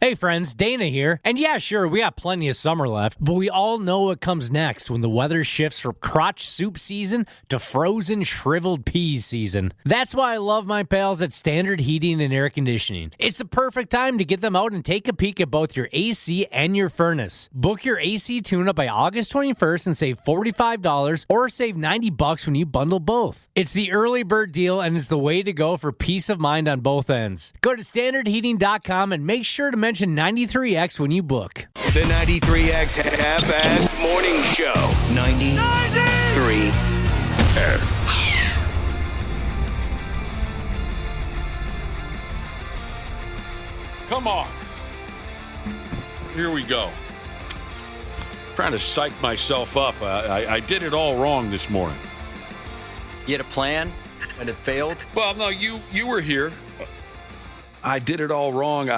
Hey friends, Dana here. And yeah, sure, we got plenty of summer left, but we all know what comes next when the weather shifts from crotch soup season to frozen shriveled peas season. That's why I love my pals at Standard Heating and Air Conditioning. It's the perfect time to get them out and take a peek at both your AC and your furnace. Book your AC tune-up by August 21st and save $45 or save $90 when you bundle both. It's the early bird deal and it's the way to go for peace of mind on both ends. Go to standardheating.com and make sure to mention 93X when you book. The 93X Half-Assed Morning Show. 93X. Come on. Here we go. Trying to psych myself up. I did it all wrong this morning. You had a plan and it failed? Well, no, you were here. I did it all wrong.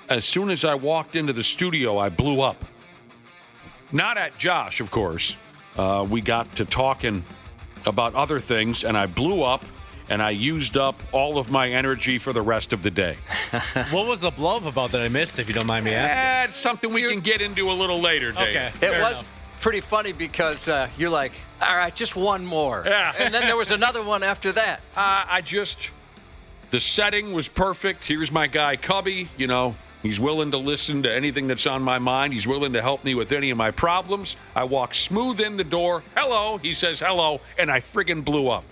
As soon as I walked into the studio, I blew up. Not at Josh, of course. We got to talking about other things, and I blew up, and I used up all of my energy for the rest of the day. What was the blow up about that I missed, if you don't mind me asking? It's something we can get into a little later, Dave. Okay. It was pretty funny because you're like, all right, just one more. Yeah. And then there was another one after that. The setting was perfect. Here's my guy, Cubby, He's willing to listen to anything that's on my mind. He's willing to help me with any of my problems. I walk smooth in the door. Hello. He says hello, and I friggin' blew up.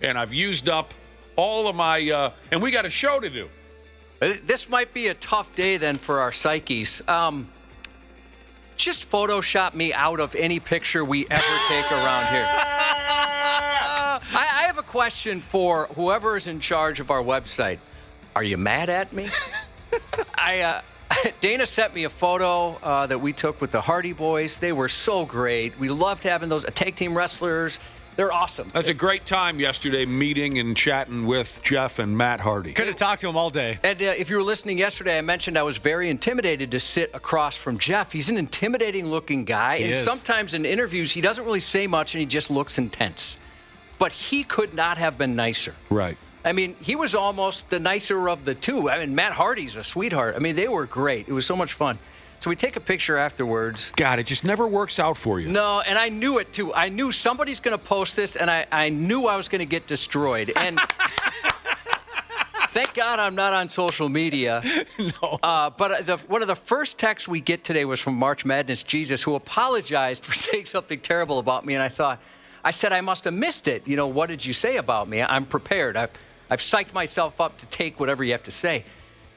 And I've used up all of my and we got a show to do. This might be a tough day then for our psyches. Just Photoshop me out of any picture we ever take around here. I have a question for whoever is in charge of our website. Are you mad at me? Dana sent me a photo that we took with the Hardy Boys. They were so great. We loved having those tag team wrestlers. They're awesome. That's a great time yesterday, meeting and chatting with Jeff and Matt Hardy. Could have talked to him all day. And if you were listening yesterday, I mentioned I was very intimidated to sit across from Jeff. He's an intimidating-looking guy. And sometimes in interviews, he doesn't really say much, and he just looks intense. But he could not have been nicer. Right. I mean, he was almost the nicer of the two. I mean, Matt Hardy's a sweetheart. I mean, they were great. It was so much fun. So we take a picture afterwards. God, it just never works out for you. No, and I knew it, too. I knew somebody's going to post this, and I knew I was going to get destroyed. And thank God I'm not on social media. No. But one of the first texts we get today was from March Madness Jesus, who apologized for saying something terrible about me. And I said, I must have missed it. What did you say about me? I'm prepared. I've psyched myself up to take whatever you have to say.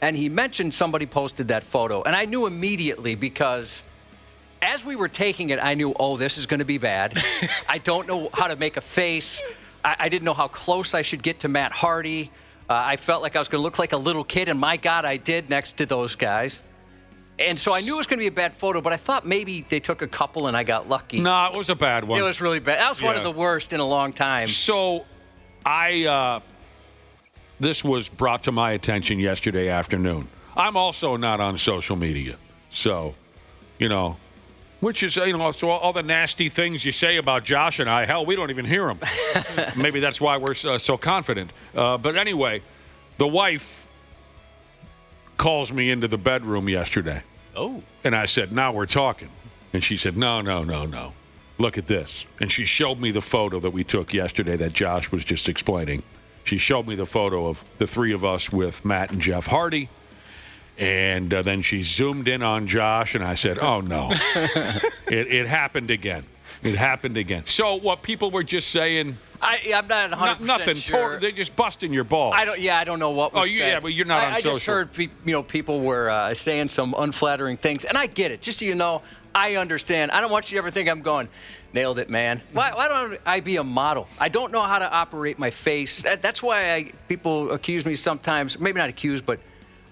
And he mentioned somebody posted that photo. And I knew immediately because as we were taking it, I knew, this is going to be bad. I don't know how to make a face. I didn't know how close I should get to Matt Hardy. I felt like I was going to look like a little kid, and my God, I did next to those guys. And so I knew it was going to be a bad photo, but I thought maybe they took a couple and I got lucky. No, it was a bad one. It was really bad. That was one of the worst in a long time. So this was brought to my attention yesterday afternoon. I'm also not on social media. So, which is, so all the nasty things you say about Josh and I, hell, we don't even hear them. Maybe that's why we're so confident. But anyway, the wife calls me into the bedroom yesterday. Oh. And I said, now we're talking. And she said, no. Look at this. And she showed me the photo that we took yesterday that Josh was just explaining. She showed me the photo of the three of us with Matt and Jeff Hardy. And then she zoomed in on Josh, and I said, oh, no. It happened again. It happened again. So what people were just saying... I'm not 100% nothing. sure. They're just busting your balls. I don't know what was said. Yeah, but you're not on social. I just heard people were saying some unflattering things, and I get it. Just so you know, I understand. I don't want you to ever think I'm going, nailed it, man. Why don't I be a model? I don't know how to operate my face. That's why people accuse me sometimes, maybe not accuse, but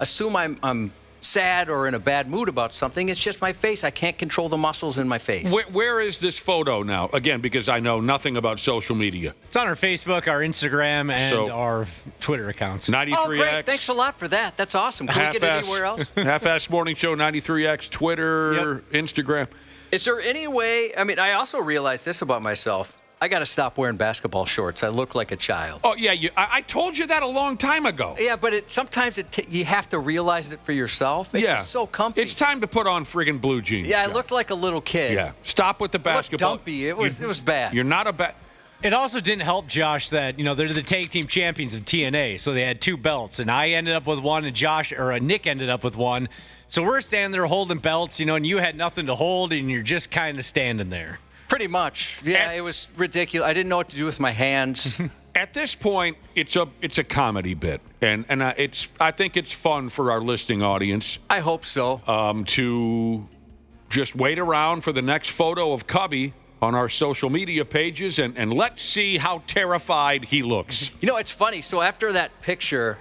assume I'm sad or in a bad mood about something. It's just my face. I can't control the muscles in my face. Where is this photo now? Again, because I know nothing about social media. It's on our Facebook, our Instagram, and our Twitter accounts. 93X. Oh, great. Thanks a lot for that. That's awesome. Can we get it anywhere else? Half-Assed Morning Show, 93X, Twitter, Instagram. Is there any way, I also realized this about myself. I got to stop wearing basketball shorts. I look like a child. Oh, yeah, I told you that a long time ago. Yeah, but sometimes you have to realize it for yourself. It's just so comfy. It's time to put on friggin' blue jeans. Yeah, I Josh. looked like a little kid. Yeah, stop with the basketball. I looked dumpy. It was bad. You're not a bad... It also didn't help, Josh, that, they're the tag team champions of TNA, so they had 2 belts, and I ended up with one, and Nick ended up with one. So we're standing there holding belts, and you had nothing to hold, and you're just kind of standing there. Pretty much. Yeah, it was ridiculous. I didn't know what to do with my hands. At this point, it's a comedy bit, and I think it's fun for our listening audience. I hope so. To just wait around for the next photo of Cubby on our social media pages, and let's see how terrified he looks. It's funny. So after that picture,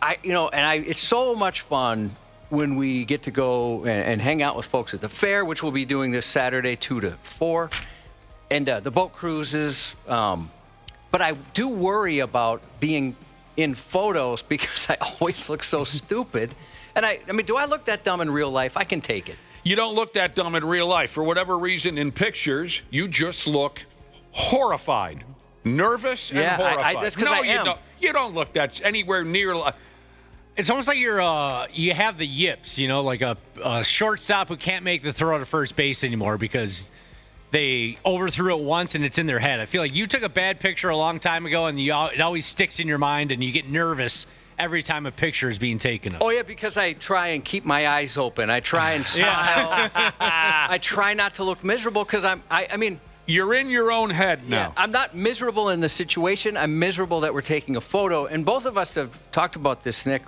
it's so much fun when we get to go and hang out with folks at the fair, which we'll be doing this Saturday, 2 to 4, and the boat cruises. But I do worry about being in photos because I always look so stupid. And I mean, do I look that dumb in real life? I can take it. You don't look that dumb in real life. For whatever reason, in pictures, you just look horrified, nervous, and horrified. That's because I am. You don't look that anywhere near... It's almost like you have the yips, like a shortstop who can't make the throw to first base anymore because they overthrew it once and it's in their head. I feel like you took a bad picture a long time ago and it always sticks in your mind and you get nervous every time a picture is being taken of. Oh, yeah, because I try and keep my eyes open. I try and smile. I try not to look miserable because I mean... You're in your own head now. Yeah, I'm not miserable in the situation. I'm miserable that we're taking a photo. And both of us have talked about this, Nick.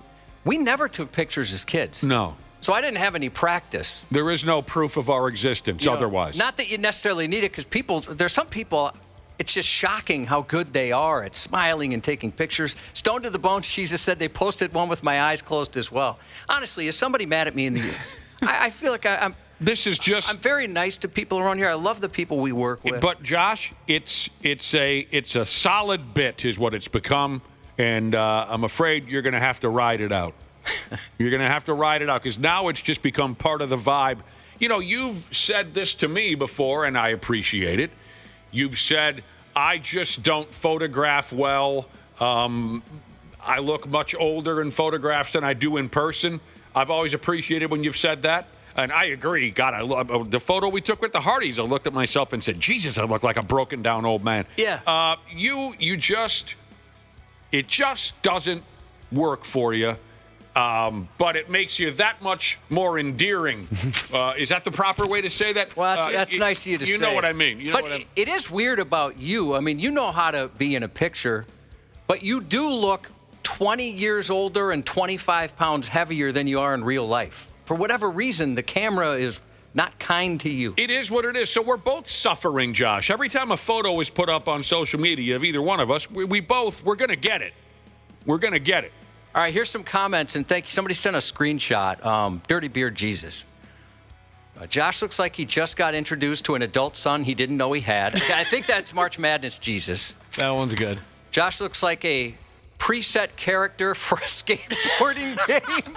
We never took pictures as kids. No. So I didn't have any practice. There is no proof of our existence otherwise. Not that you necessarily need it, because there's some people, it's just shocking how good they are at smiling and taking pictures. Stone to the Bone, Jesus said they posted one with my eyes closed as well. Honestly, is somebody mad at me in the... I feel like I'm very nice to people around here. I love the people we work with. But Josh, it's a solid bit is what it's become, and I'm afraid you're going to have to ride it out. You're going to have to ride it out because now it's just become part of the vibe. You've said this to me before, and I appreciate it. You've said, I just don't photograph well. I look much older in photographs than I do in person. I've always appreciated when you've said that. And I agree. God, I love the photo we took with the Hardys. I looked at myself and said, Jesus, I look like a broken down old man. Yeah. It just doesn't work for you. But it makes you that much more endearing. Is that the proper way to say that? Well, that's nice of you to say. You know what I mean. It is weird about you. I mean, you know how to be in a picture, but you do look 20 years older and 25 pounds heavier than you are in real life. For whatever reason, the camera is not kind to you. It is what it is. So we're both suffering, Josh. Every time a photo is put up on social media of either one of us, we're going to get it. We're going to get it. All right, here's some comments, and thank you. Somebody sent a screenshot. Dirty Beard Jesus. Josh looks like he just got introduced to an adult son he didn't know he had. I think that's March Madness Jesus. That one's good. Josh looks like a preset character for a skateboarding game.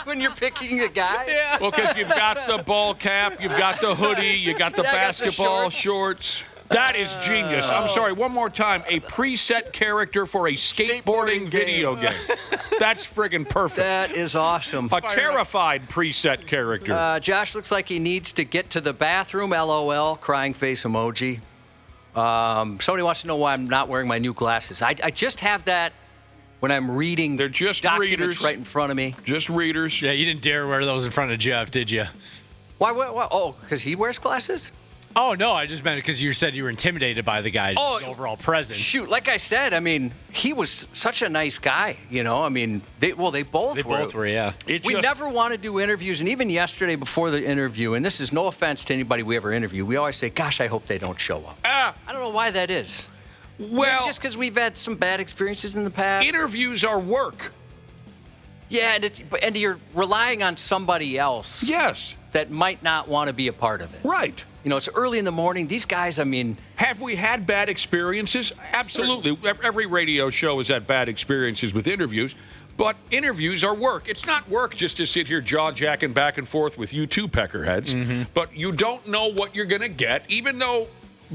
When you're picking the guy? Yeah. Well, because you've got the ball cap, you've got the hoodie, you got the basketball shorts. That is genius. I'm sorry, one more time. A preset character for a skateboarding video game. That's friggin' perfect. That is awesome. A terrified preset character. Josh looks like he needs to get to the bathroom, LOL, crying face emoji. Somebody wants to know why I'm not wearing my new glasses. I just have that when I'm reading. They're just documents readers right in front of me. Just readers. Yeah, you didn't dare wear those in front of Jeff, did you? Why? Oh, because he wears glasses? Oh, no, I just meant because you said you were intimidated by the guy's overall presence. Shoot, like I said, I mean, he was such a nice guy, I mean, they both were, yeah. We never want to do interviews, and even yesterday before the interview, and this is no offense to anybody we ever interview, we always say, gosh, I hope they don't show up. I don't know why that is. Well, maybe just because we've had some bad experiences in the past. Interviews are work. Yeah, and you're relying on somebody else. Yes. That might not want to be a part of it. Right. It's early in the morning. These guys, I mean... Have we had bad experiences? Absolutely. Every radio show has had bad experiences with interviews, but interviews are work. It's not work just to sit here jaw-jacking back and forth with you two peckerheads, but you don't know what you're going to get, even though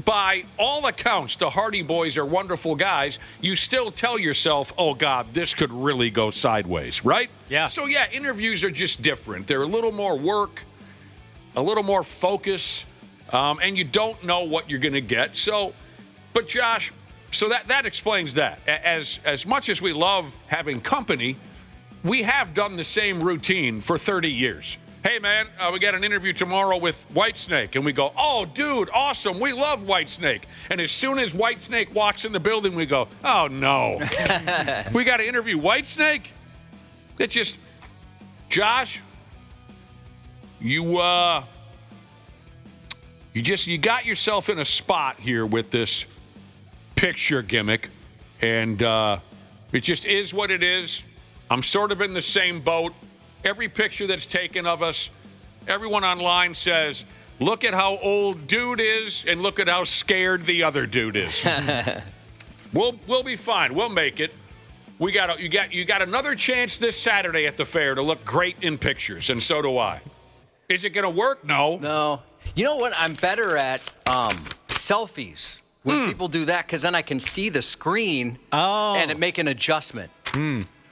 by all accounts, the Hardy Boys are wonderful guys, you still tell yourself, oh, God, this could really go sideways, right? Yeah. So, yeah, interviews are just different. They're a little more work, a little more focus, and you don't know what you're going to get. So, but, Josh, so that explains that. As much as we love having company, we have done the same routine for 30 years. Hey, man, we got an interview tomorrow with Whitesnake. And we go, oh, dude, awesome. We love Whitesnake. And as soon as Whitesnake walks in the building, we go, oh, no. We got to interview Whitesnake? It just, Josh, you got yourself in a spot here with this picture gimmick. And it just is what it is. I'm sort of in the same boat. Every picture that's taken of us, everyone online says, look at how old dude is and look at how scared the other dude is. We'll be fine. We'll make it. You got another chance this Saturday at the fair to look great in pictures, and so do I. Is it going to work? No. No. You know what? I'm better at selfies when people do that, because then I can see the screen and make an adjustment.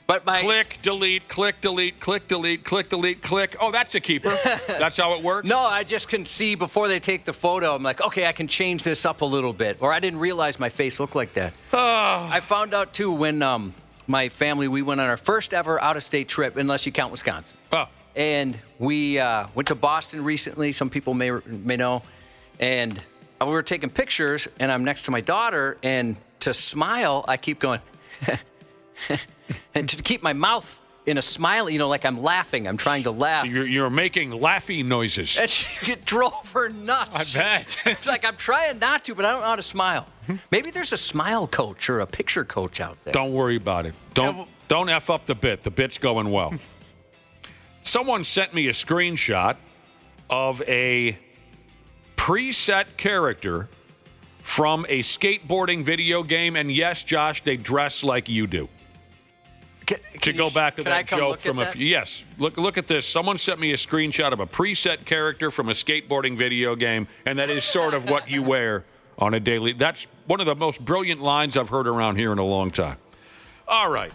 But click, delete, click, delete, click, delete, click, delete, click. Oh, that's a keeper. That's how it works? No, I just can see before they take the photo. I'm like, okay, I can change this up a little bit. Or I didn't realize my face looked like that. I found out, too, when my family, we went on our first ever out-of-state trip, unless you count Wisconsin. And we went to Boston recently. Some people may know. And we were taking pictures, and I'm next to my daughter. And to smile, I keep going... And to keep my mouth in a smile, like I'm laughing. I'm trying to laugh. So you're making laughy noises. And it drove her nuts. I bet. It's like, I'm trying not to, but I don't know how to smile. Maybe there's a smile coach or a picture coach out there. Don't worry about it. Don't F up the bit. The bit's going well. Someone sent me a screenshot of a preset character from a skateboarding video game. And yes, Josh, they dress like you do. To go back to that joke from a few. Yes. Look at this. Someone sent me a screenshot of a preset character from a skateboarding video game, and that is sort of what you wear on a daily. That's one of the most brilliant lines I've heard around here in a long time. All right.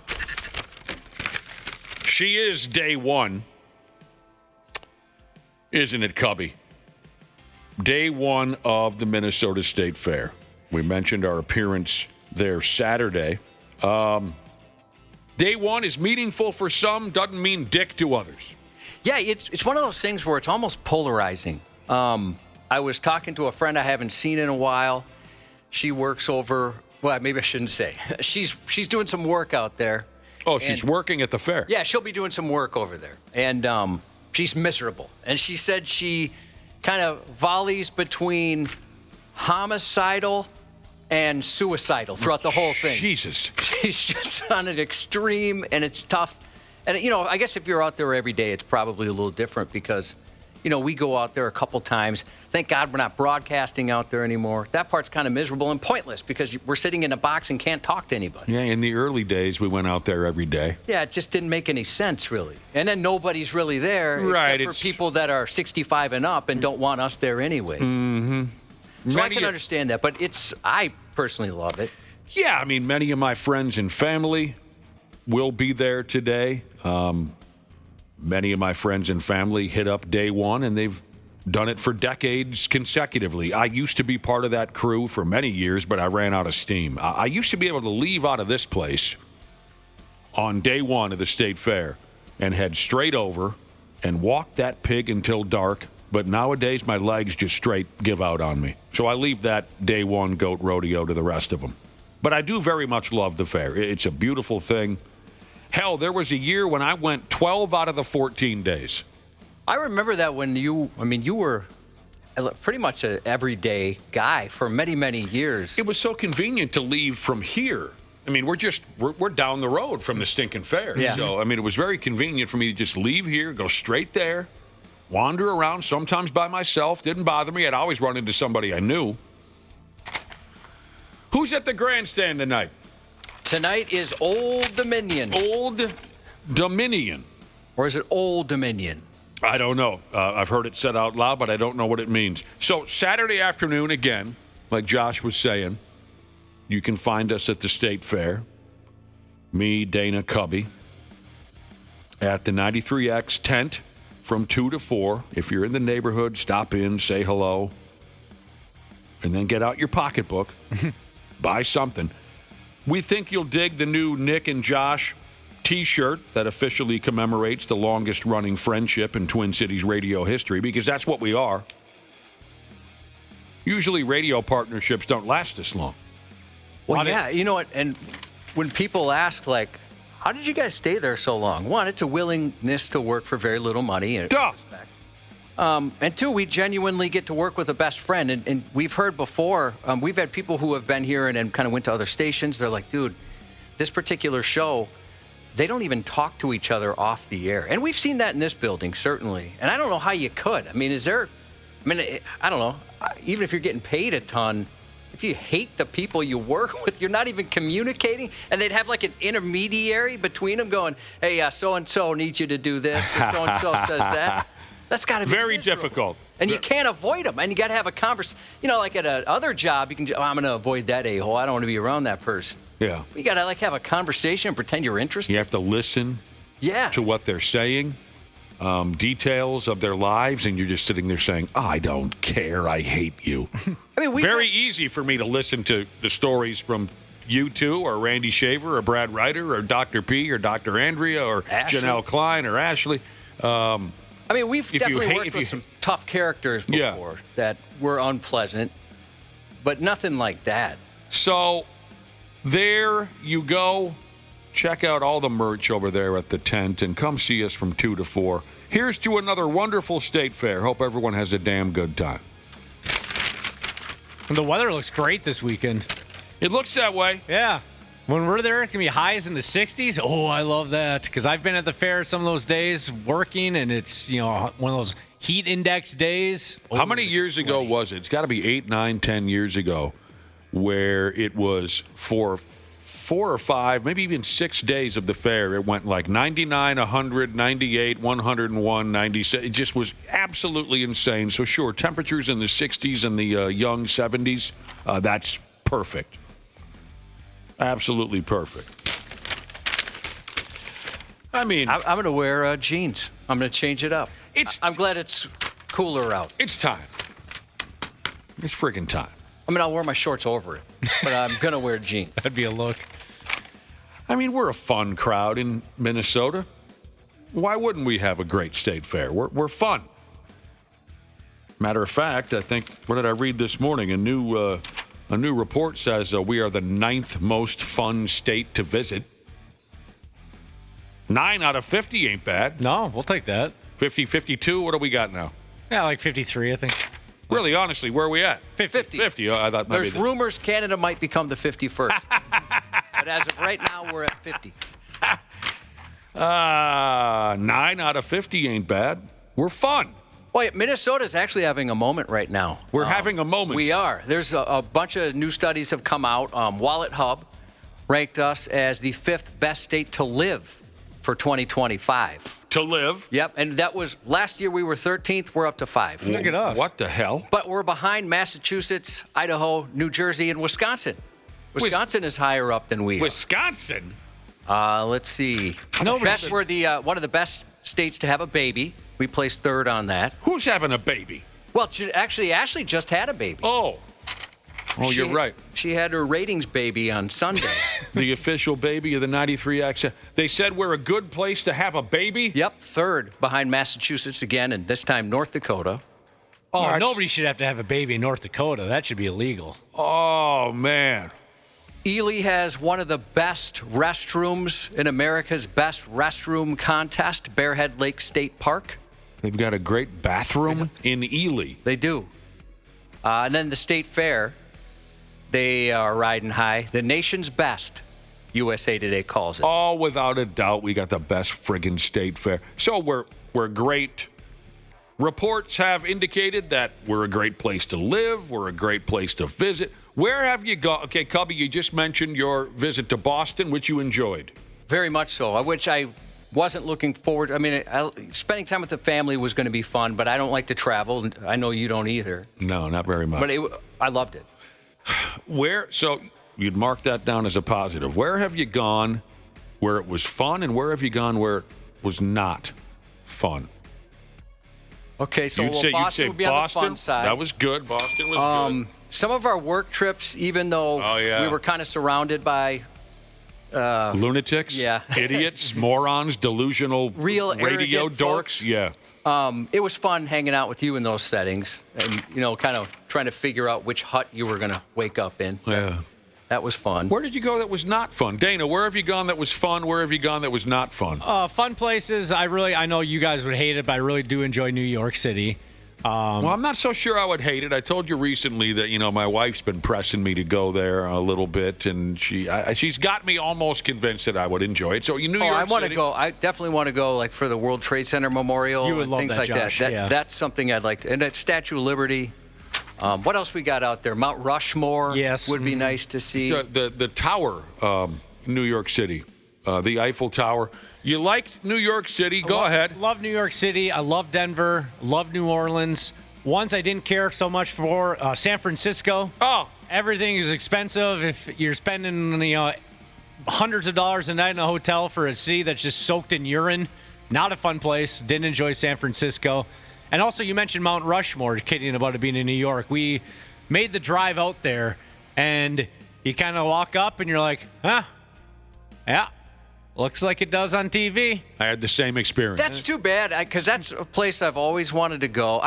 She is day one. Isn't it, Cubby? Day one of the Minnesota State Fair. We mentioned our appearance there Saturday. Day one is meaningful for some, doesn't mean dick to others. Yeah, it's one of those things where it's almost polarizing. I was talking to a friend I haven't seen in a while. She works over, well, maybe I shouldn't say. She's doing some work out there. Oh, she's working at the fair. Yeah, she'll be doing some work over there. And she's miserable. And she said she kind of volleys between homicidal and suicidal throughout the whole thing. Jesus. She's just on an extreme, and it's tough. And, I guess if you're out there every day, it's probably a little different because, we go out there a couple times. Thank God we're not broadcasting out there anymore. That part's kind of miserable and pointless because we're sitting in a box and can't talk to anybody. Yeah, in the early days, we went out there every day. Yeah, it just didn't make any sense, really. And then nobody's really there except for people that are 65 and up and don't want us there anyway. Mm-hmm. So I can understand that, but I personally love it. Yeah, I mean, many of my friends and family will be there today. Many of my friends and family hit up day one, and they've done it for decades consecutively. I used to be part of that crew for many years, but I ran out of steam. I used to be able to leave out of this place on day one of the State Fair and head straight over and walk that pig until dark. But nowadays, my legs just straight give out on me. So I leave that day one goat rodeo to the rest of them. But I do very much love the fair. It's a beautiful thing. Hell, there was a year when I went 12 out of the 14 days. I remember that when you were pretty much an everyday guy for many, many years. It was so convenient to leave from here. I mean, we're down the road from the stinking fair. Yeah. So, I mean, it was very convenient for me to just leave here, go straight there, wander around, sometimes by myself. Didn't bother me. I'd always run into somebody I knew. Who's at the grandstand tonight? Tonight is Old Dominion. Old Dominion. Or is it Old Dominion? I don't know. I've heard it said out loud, but I don't know what it means. So Saturday afternoon, again, like Josh was saying, you can find us at the State Fair. Me, Dana, Cubby, at the 93X tent from 2 to 4. If you're in the neighborhood, stop in, say hello, and then get out your pocketbook, buy something. We think you'll dig the new Nick and Josh T-shirt that officially commemorates the longest-running friendship in Twin Cities radio history, because that's what we are. Usually radio partnerships don't last this long. Well, yeah, you know what? And when people ask, like, how did you guys stay there so long? One, it's a willingness to work for very little money. And respect. And two, we genuinely get to work with a best friend. And we've heard before, we've had people who have been here and then kind of went to other stations. They're like, dude, this particular show, they don't even talk to each other off the air. And we've seen that in this building, certainly. And I don't know how you could. I mean, I don't know. Even if you're getting paid a ton, if you hate the people you work with, you're not even communicating. And they'd have like an intermediary between them going, hey, so-and-so needs you to do this. So-and-so says that. That's got to be very miserable. difficult. And you can't avoid them. And you got to have a conversation. You know, like at another job, you can, I'm going to avoid that a-hole. I don't want to be around that person. Yeah. You got to like have a conversation and pretend you're interested. You have to listen to what they're saying, details of their lives, and you're just sitting there saying, I don't care. I hate you. I mean, very easy for me to listen to the stories from you two or Randy Shaver or Brad Ryder or Dr. P or Dr. Andrea or Ashley. Janelle Klein or Ashley. I mean, we've definitely worked with some tough characters before that were unpleasant, but nothing like that. So there you go. Check out all the merch over there at the tent and come see us from 2 to 4. Here's to another wonderful State Fair. Hope everyone has a damn good time. And the weather looks great this weekend. It looks that way. Yeah. When we're there, it's going to be highs in the 60s. Oh, I love that. Because I've been at the fair some of those days working, and it's, one of those heat index days. How many years ago was it? It's got to be 8, 9, 10 years ago where it was for 4 or 5, maybe even 6 days of the fair. It went like 99, 100, 98, 101, 96. It just was absolutely insane. So, sure, temperatures in the 60s and the young 70s, that's perfect. Absolutely perfect. I mean, I'm going to wear jeans. I'm going to change it up. I'm glad it's cooler out. It's time. It's friggin' time. I mean, I'll wear my shorts over it, but I'm going to wear jeans. That'd be a look. I mean, we're a fun crowd in Minnesota. Why wouldn't we have a great state fair? We're fun. Matter of fact, I think, what did I read this morning? A new report says we are the 9th most fun state to visit. 9 out of 50 ain't bad. No, we'll take that. 50, 52, what do we got now? Yeah, like 53, I think. Really, honestly, where are we at? 50. 50. Oh, I thought maybe There's rumors Canada might become the 51st. But as of right now, we're at 50. 9 out of 50 ain't bad. We're fun. Well, Minnesota's actually having a moment right now. We're having a moment. We are. There's a bunch of new studies have come out. Wallet Hub ranked us as the 5th best state to live for 2025. To live? Yep, and that was last year we were 13th. We're up to 5. Look at us. What the hell? But we're behind Massachusetts, Idaho, New Jersey, and Wisconsin. Wisconsin is higher up than we are. Wisconsin? Let's see. We're the one of the best states to have a baby. We placed 3rd on that. Who's having a baby? Well, actually, Ashley just had a baby. Oh, you're right. She had her ratings baby on Sunday. The official baby of the 93X. They said we're a good place to have a baby? Yep, 3rd behind Massachusetts again, and this time North Dakota. Oh, nobody should have to have a baby in North Dakota. That should be illegal. Oh, man. Ely has one of the best restrooms in America's best restroom contest, Bearhead Lake State Park. They've got a great bathroom in Ely. They do. And then the State Fair, they are riding high. The nation's best, USA Today calls it. Oh, without a doubt, we got the best friggin' state fair. So we're great. Reports have indicated that we're a great place to live. We're a great place to visit. Where have you gone? Okay, Cubby, you just mentioned your visit to Boston, which you enjoyed. Very much so, which I wasn't looking forward. I mean, spending time with the family was going to be fun, but I don't like to travel. I know you don't either. No, not very much. But I loved it. So you'd mark that down as a positive. Where have you gone where it was fun, and where have you gone where it was not fun? Okay, so you'd Boston say would be Boston. on the fun side. That was good. Boston was good. Some of our work trips, even though we were kind of surrounded by lunatics, idiots, morons, delusional real radio arrogant dorks. folks. Yeah. It was fun hanging out with you in those settings and, kind of trying to figure out which hut you were going to wake up in. Yeah. That was fun. Where did you go that was not fun? Dana, where have you gone that was fun? Where have you gone that was not fun? Fun places. I know you guys would hate it, but I really do enjoy New York City. Well, I'm not so sure I would hate it. I told you recently that, my wife's been pressing me to go there a little bit, and she's got me almost convinced that I would enjoy it. So, New York I want to City. go. I definitely want to go, like, for the World Trade Center Memorial. You would and love things that, like Josh. that. That's something I'd like to. And that Statue of Liberty. What else we got out there? Mount Rushmore. Yes. Would be nice to see. The tower, New York City, the Eiffel Tower. You liked New York City? Go ahead. Love New York City. I love Denver. Love New Orleans. Ones I didn't care so much for, San Francisco. Oh. Everything is expensive. If you're spending hundreds of dollars a night in a hotel for a city that's just soaked in urine, not a fun place. Didn't enjoy San Francisco. And also, you mentioned Mount Rushmore, kidding about it being in New York. We made the drive out there, and you kind of walk up, and you're like, yeah, looks like it does on TV. I had the same experience. That's too bad, because that's a place I've always wanted to go.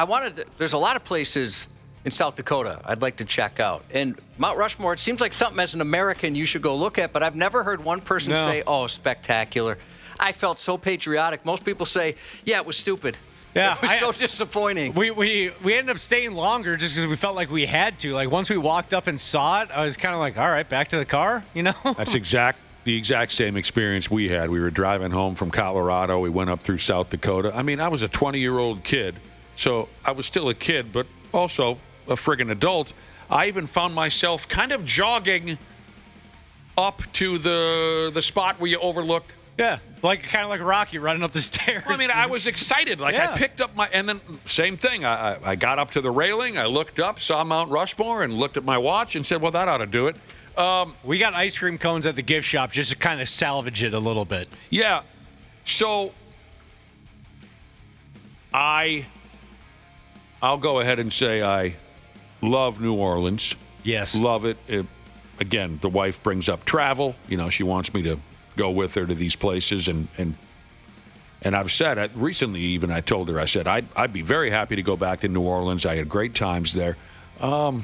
There's a lot of places in South Dakota I'd like to check out. And Mount Rushmore, it seems like something as an American you should go look at, but I've never heard one person say, oh, spectacular. I felt so patriotic. Most people say, yeah, it was stupid. Yeah, it was so disappointing. We ended up staying longer just because we felt like we had to. Like, once we walked up and saw it, I was kind of like, all right, back to the car, That's the exact same experience we had. We were driving home from Colorado. We went up through South Dakota. I mean, I was a 20-year-old kid, so I was still a kid, but also a friggin' adult. I even found myself kind of jogging up to the spot where you overlook. Yeah, kind of like Rocky running up the stairs. I mean, I was excited. I picked up and then same thing. I got up to the railing. I looked up, saw Mount Rushmore, and looked at my watch and said, well, that ought to do it. We got ice cream cones at the gift shop just to kind of salvage it a little bit. Yeah. So I'll go ahead and say I love New Orleans. Yes. Love it. Again, the wife brings up travel. She wants me to go with her to these places, and I've said recently, even I told her, I said I'd be very happy to go back to New Orleans. I had great times there. I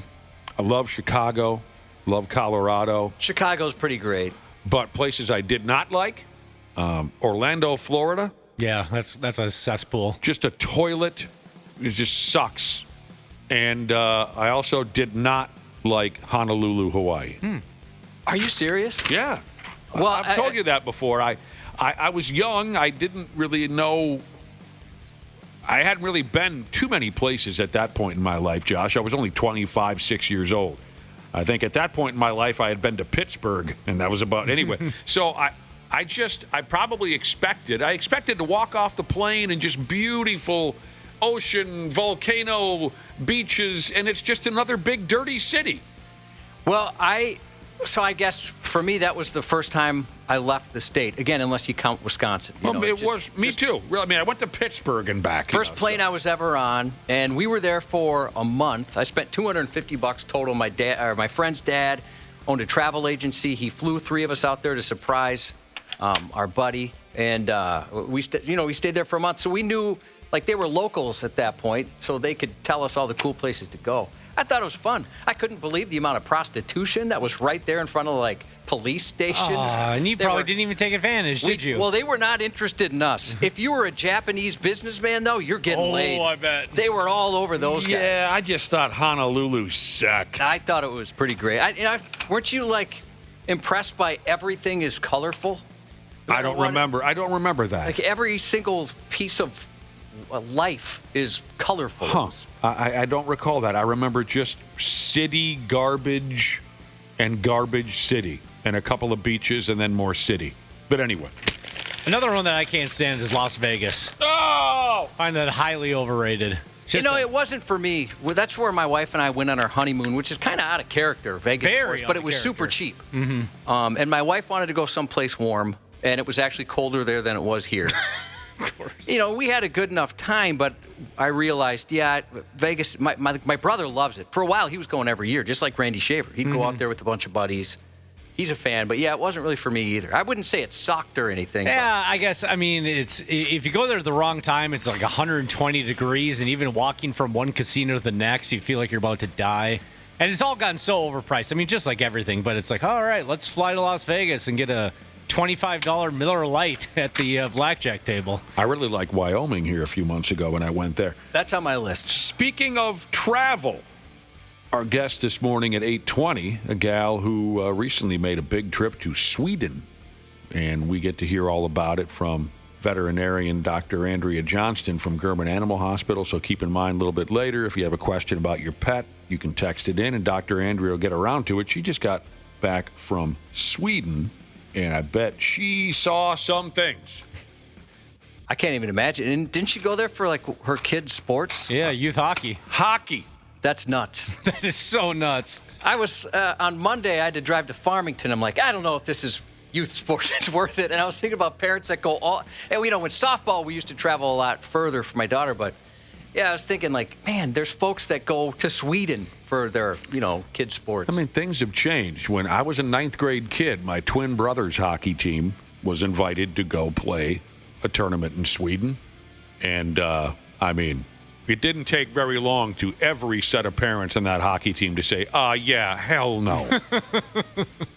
love Chicago, love Colorado. Chicago's pretty great, but places I did not like, Orlando, Florida. Yeah, that's a cesspool. Just a toilet. It just sucks. And I also did not like Honolulu, Hawaii. Are you serious? Yeah. Well, I've told you that before. I was young. I didn't really know. I hadn't really been too many places at that point in my life, Josh. I was only 25, 6 years old. I think at that point in my life, I had been to Pittsburgh, and that was about anyway. So I expected to walk off the plane and just beautiful ocean, volcano, beaches, and it's just another big dirty city. Well, So I guess for me that was the first time I left the state. Again, unless you count Wisconsin. Me too. Really, I mean, I went to Pittsburgh and back. First plane I was ever on, and we were there for a month. I spent $250 total. My friend's dad owned a travel agency. He flew 3 of us out there to surprise our buddy, and we stayed there for a month. So we knew they were locals at that point, so they could tell us all the cool places to go. I thought it was fun. I couldn't believe the amount of prostitution that was right there in front of police stations. And you probably didn't even take advantage, did you? Well, they were not interested in us. If you were a Japanese businessman, though, you're getting laid. Oh, I bet. They were all over those guys. Yeah, I just thought Honolulu sucked. I thought it was pretty great. Weren't you impressed by everything is colorful? I don't remember that. Every single piece of life is colorful. Huh. I don't recall that. I remember just city garbage and garbage city and a couple of beaches and then more city. But anyway. Another one that I can't stand is Las Vegas. Oh! find that highly overrated. It wasn't for me. Well, that's where my wife and I went on our honeymoon, which is kind of out of character, Vegas, Very but it was super cheap. Mm-hmm. And my wife wanted to go someplace warm, and it was actually colder there than it was here. Of course. We had a good enough time, but I realized, Vegas, my brother loves it. For a while, he was going every year, just like Randy Shaver. He'd go out there with a bunch of buddies. He's a fan, but it wasn't really for me either. I wouldn't say it sucked or anything. Yeah, I guess, it's if you go there at the wrong time, it's like 120 degrees, and even walking from one casino to the next, you feel like you're about to die. And it's all gotten so overpriced. Just like everything, but it's like, all right, let's fly to Las Vegas and get a $25 Miller Lite at the blackjack table. I really liked Wyoming here a few months ago when I went there. That's on my list. Speaking of travel, our guest this morning at 8:20, a gal who recently made a big trip to Sweden. And we get to hear all about it from veterinarian Dr. Andrea Johnston from German Animal Hospital. So keep in mind a little bit later, if you have a question about your pet, you can text it in, and Dr. Andrea will get around to it. She just got back from Sweden, and I bet she saw some things. I can't even imagine. And didn't she go there for, her kids' sports? Yeah, youth hockey. Hockey. That's nuts. That is so nuts. I was, on Monday, I had to drive to Farmington. I'm like, I don't know if this is youth sports. It's worth it. And I was thinking about parents that go all, and when softball, we used to travel a lot further for my daughter. But, I was thinking, man, there's folks that go to Sweden for their, kids' sports. Things have changed. When I was a ninth grade kid, my twin brother's hockey team was invited to go play a tournament in Sweden. And, it didn't take very long to every set of parents in that hockey team to say, hell no.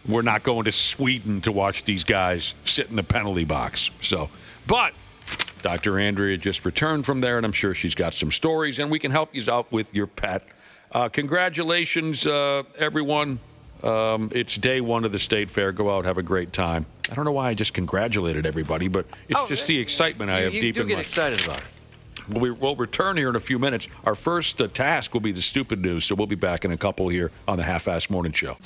We're not going to Sweden to watch these guys sit in the penalty box. But Dr. Andrea just returned from there, and I'm sure she's got some stories, and we can help you out with your pet. Congratulations, everyone. It's day one of the State Fair. Go out, have a great time. I don't know why I just congratulated everybody, but it's just the excitement I have deep in my... You do get excited about it. We'll return here in a few minutes. Our first task will be the stupid news, so we'll be back in a couple here on the Half-Assed Morning Show.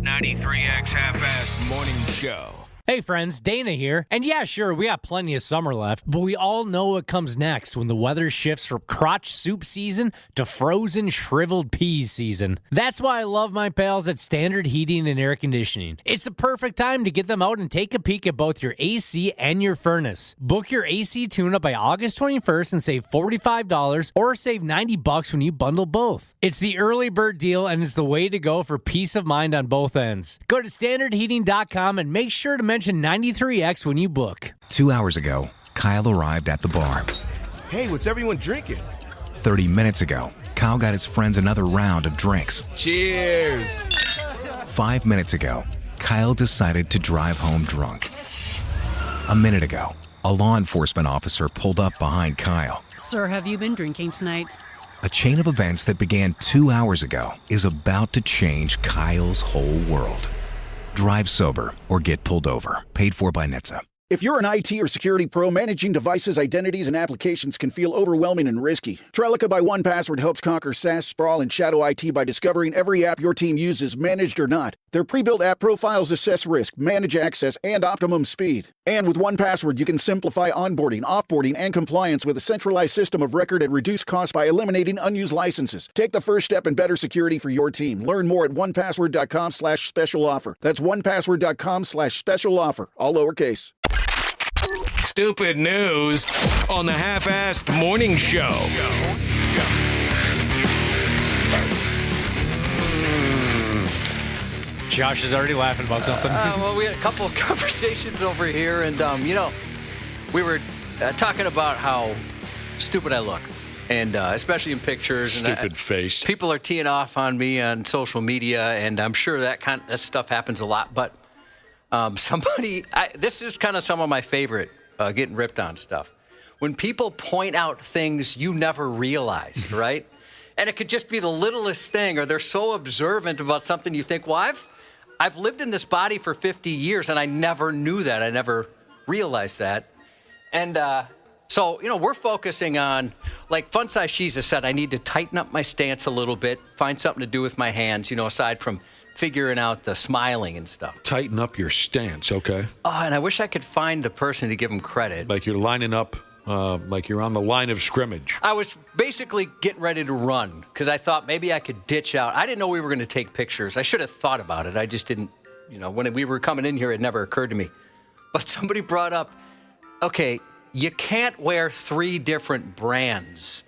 93X Half-Assed Morning Show. Hey friends, Dana here. And yeah, sure, we got plenty of summer left, but we all know what comes next when the weather shifts from crotch soup season to frozen shriveled peas season. That's why I love my pals at Standard Heating and Air Conditioning. It's the perfect time to get them out and take a peek at both your AC and your furnace. Book your AC tune-up by August 21st and save $45 or save $90 when you bundle both. It's the early bird deal, and it's the way to go for peace of mind on both ends. Go to standardheating.com and make sure to mention 93X when you book. 2 hours ago, Kyle arrived at the bar. Hey, what's everyone drinking? 30 minutes ago, Kyle got his friends another round of drinks. Cheers! 5 minutes ago, Kyle decided to drive home drunk. A minute ago, a law enforcement officer pulled up behind Kyle. Sir, have you been drinking tonight? A chain of events that began 2 hours ago is about to change Kyle's whole world. Drive sober or get pulled over. Paid for by NHTSA. If you're an IT or security pro, managing devices, identities, and applications can feel overwhelming and risky. Trelica by 1Password helps conquer SaaS, sprawl, and shadow IT by discovering every app your team uses, managed or not. Their pre-built app profiles assess risk, manage access, and optimum speed. And with 1Password, you can simplify onboarding, offboarding, and compliance with a centralized system of record and reduce costs by eliminating unused licenses. Take the first step in better security for your team. Learn more at onepassword.com/special offer. That's onepassword.com/special offer, all lowercase. Stupid news on the Half-Assed Morning Show. Josh is already laughing about something. Well, we had a couple of conversations over here, and, we were talking about how stupid I look, and especially in pictures. Stupid face. People are teeing off on me on social media, and I'm sure that stuff happens a lot, but this is kind of some of my favorite getting ripped on stuff. When people point out things you never realized, right? And it could just be the littlest thing, or they're so observant about something you think, well, I've lived in this body for 50 years, and I never knew that. I never realized that. And so, we're focusing on, like Fun Size Shiza said, I need to tighten up my stance a little bit, find something to do with my hands, aside from figuring out the smiling and stuff. Tighten up your stance, okay? Oh, and I wish I could find the person to give him credit. Like you're lining up like you're on the line of scrimmage. I was basically getting ready to run because I thought maybe I could ditch out. I didn't know we were going to take pictures. I should have thought about it. I just didn't, when we were coming in here, it never occurred to me. But somebody brought up, okay, you can't wear 3 different brands.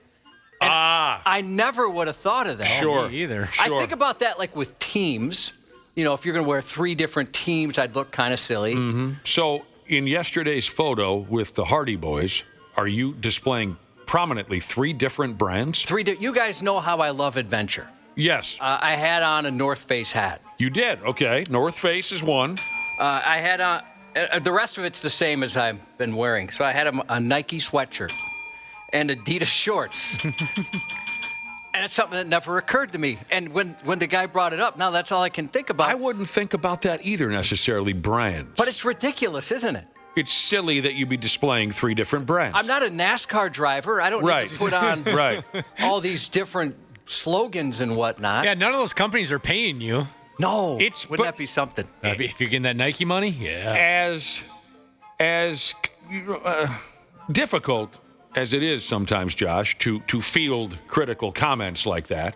And I never would have thought of that. Sure. Me either. I think about that like with teams. If you're going to wear 3 different teams, I'd look kind of silly. Mm-hmm. So in yesterday's photo with the Hardy Boys, are you displaying prominently 3 different brands? You guys know how I love adventure. Yes. I had on a North Face hat. You did. Okay. North Face is one. I had on the rest of it's the same as I've been wearing. So I had a Nike sweatshirt and Adidas shorts. And it's something that never occurred to me. And when the guy brought it up, now that's all I can think about. I wouldn't think about that either necessarily, brands. But it's ridiculous, isn't it? It's silly that you'd be displaying 3 different brands. I'm not a NASCAR driver. I don't need to put on all these different slogans and whatnot. Yeah, none of those companies are paying you. No. Wouldn't that be something? If you're getting that Nike money, yeah. As difficult as it is sometimes, Josh, to field critical comments like that,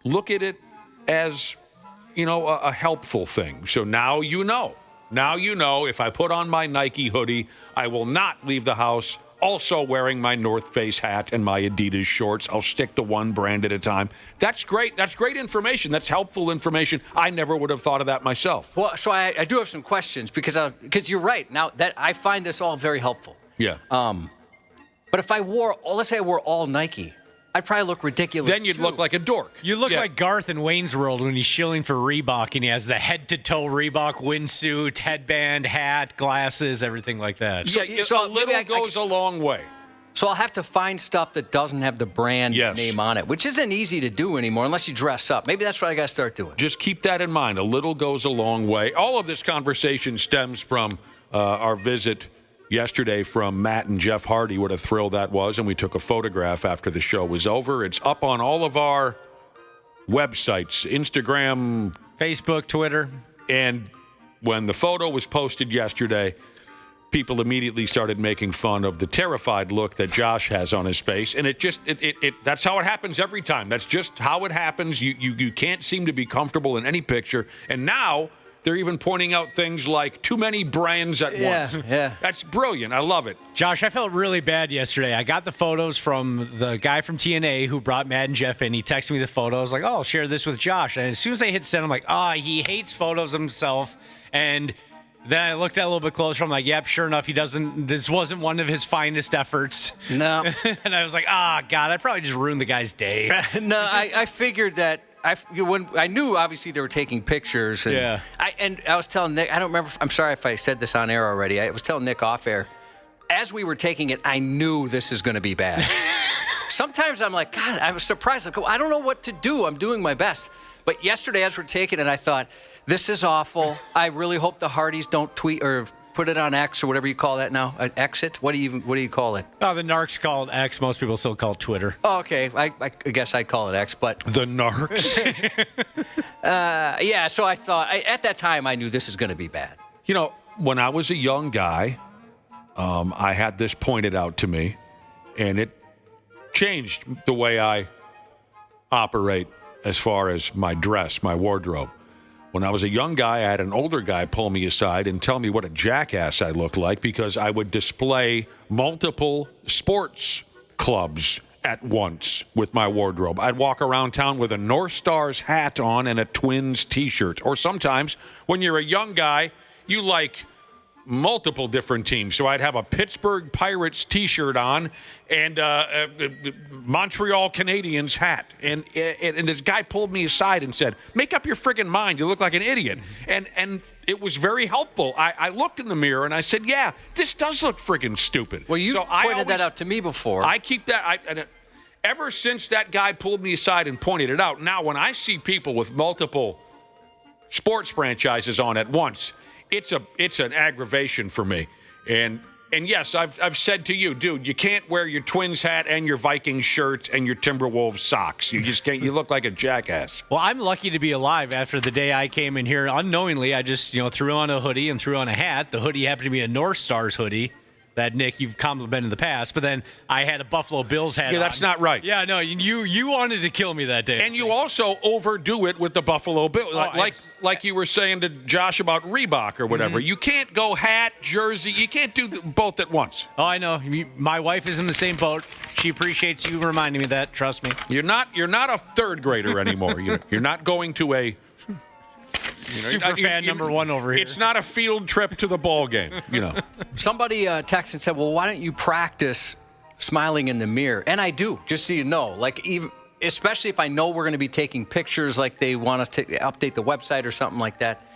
look at it as, a helpful thing. So now you know. Now you know if I put on my Nike hoodie, I will not leave the house also wearing my North Face hat and my Adidas shorts. I'll stick to one brand at a time. That's great. That's great information. That's helpful information. I never would have thought of that myself. Well, so I do have some questions because you're right. Now that I find this all very helpful. Yeah. But if let's say I wore all Nike, I'd probably look ridiculous. Then you'd look like a dork. You look like Garth in Wayne's World when he's shilling for Reebok and he has the head-to-toe Reebok windsuit, headband, hat, glasses, everything like that. So a little goes a long way. So I'll have to find stuff that doesn't have the brand name on it, which isn't easy to do anymore unless you dress up. Maybe that's what I got to start doing. Just keep that in mind. A little goes a long way. All of this conversation stems from our visit yesterday from Matt and Jeff Hardy. What a thrill that was. And we took a photograph after the show was over. It's up on all of our websites, Instagram, Facebook, Twitter. And when the photo was posted yesterday, people immediately started making fun of the terrified look that Josh has on his face. And that's how it happens every time. That's just how it happens. You can't seem to be comfortable in any picture. And now they're even pointing out things like too many brands at once. Yeah. That's brilliant. I love it. Josh, I felt really bad yesterday. I got the photos from the guy from TNA who brought Matt and Jeff in. He texted me the photos, like, I'll share this with Josh. And as soon as I hit send, I'm like, he hates photos of himself. And then I looked at it a little bit closer. I'm like, yep, sure enough, this wasn't one of his finest efforts. No. And I was like, God, I probably just ruined the guy's day. No, I figured that. When I knew, obviously, they were taking pictures. And I was telling Nick, I don't remember. I'm sorry if I said this on air already. I was telling Nick off air. As we were taking it, I knew this is going to be bad. Sometimes I'm like, God, I was surprised. Like, I don't know what to do. I'm doing my best. But yesterday, as we're taking it, I thought, this is awful. I really hope the Hardys don't tweet or put it on X or whatever you call that now. Exit? What do you call it? Oh, the narcs call it X. Most people still call it Twitter. Oh, okay. I guess I'd call it X, but the narcs. Yeah. So I thought at that time I knew this is going to be bad. When I was a young guy, I had this pointed out to me, and it changed the way I operate as far as my dress, my wardrobe. When I was a young guy, I had an older guy pull me aside and tell me what a jackass I looked like because I would display multiple sports clubs at once with my wardrobe. I'd walk around town with a North Stars hat on and a Twins t-shirt. Or sometimes, when you're a young guy, you like multiple different teams. So I'd have a Pittsburgh Pirates t-shirt on and Montreal Canadiens hat. And this guy pulled me aside and said, make up your friggin' mind. You look like an idiot. And it was very helpful. I looked in the mirror and I said, yeah, this does look friggin' stupid. Well, you pointed that out to me before. I keep that. Ever since that guy pulled me aside and pointed it out, now when I see people with multiple sports franchises on at once, it's an aggravation for me. And yes, I've said to you, dude, you can't wear your Twins hat and your Vikings shirt and your Timberwolves socks. You just can't. You look like a jackass. Well, I'm lucky to be alive after the day I came in here. Unknowingly, I just threw on a hoodie and threw on a hat. The hoodie happened to be a North Stars hoodie. that, Nick, you've complimented in the past, but then I had a Buffalo Bills hat on. Yeah, that's not right. Yeah, no, you wanted to kill me that day. And you also overdo it with the Buffalo Bills. Like you were saying to Josh about Reebok or whatever. You can't go hat, jersey. You can't do both at once. Oh, I know. My wife is in the same boat. She appreciates you reminding me of that. Trust me. You're not a third grader anymore. You're not going to a super fan number one over here. It's not a field trip to the ball game. Somebody texted and said, "Well, why don't you practice smiling in the mirror?" And I do, just so you know. Like, especially if I know we're going to be taking pictures, like they want us to update the website or something like that.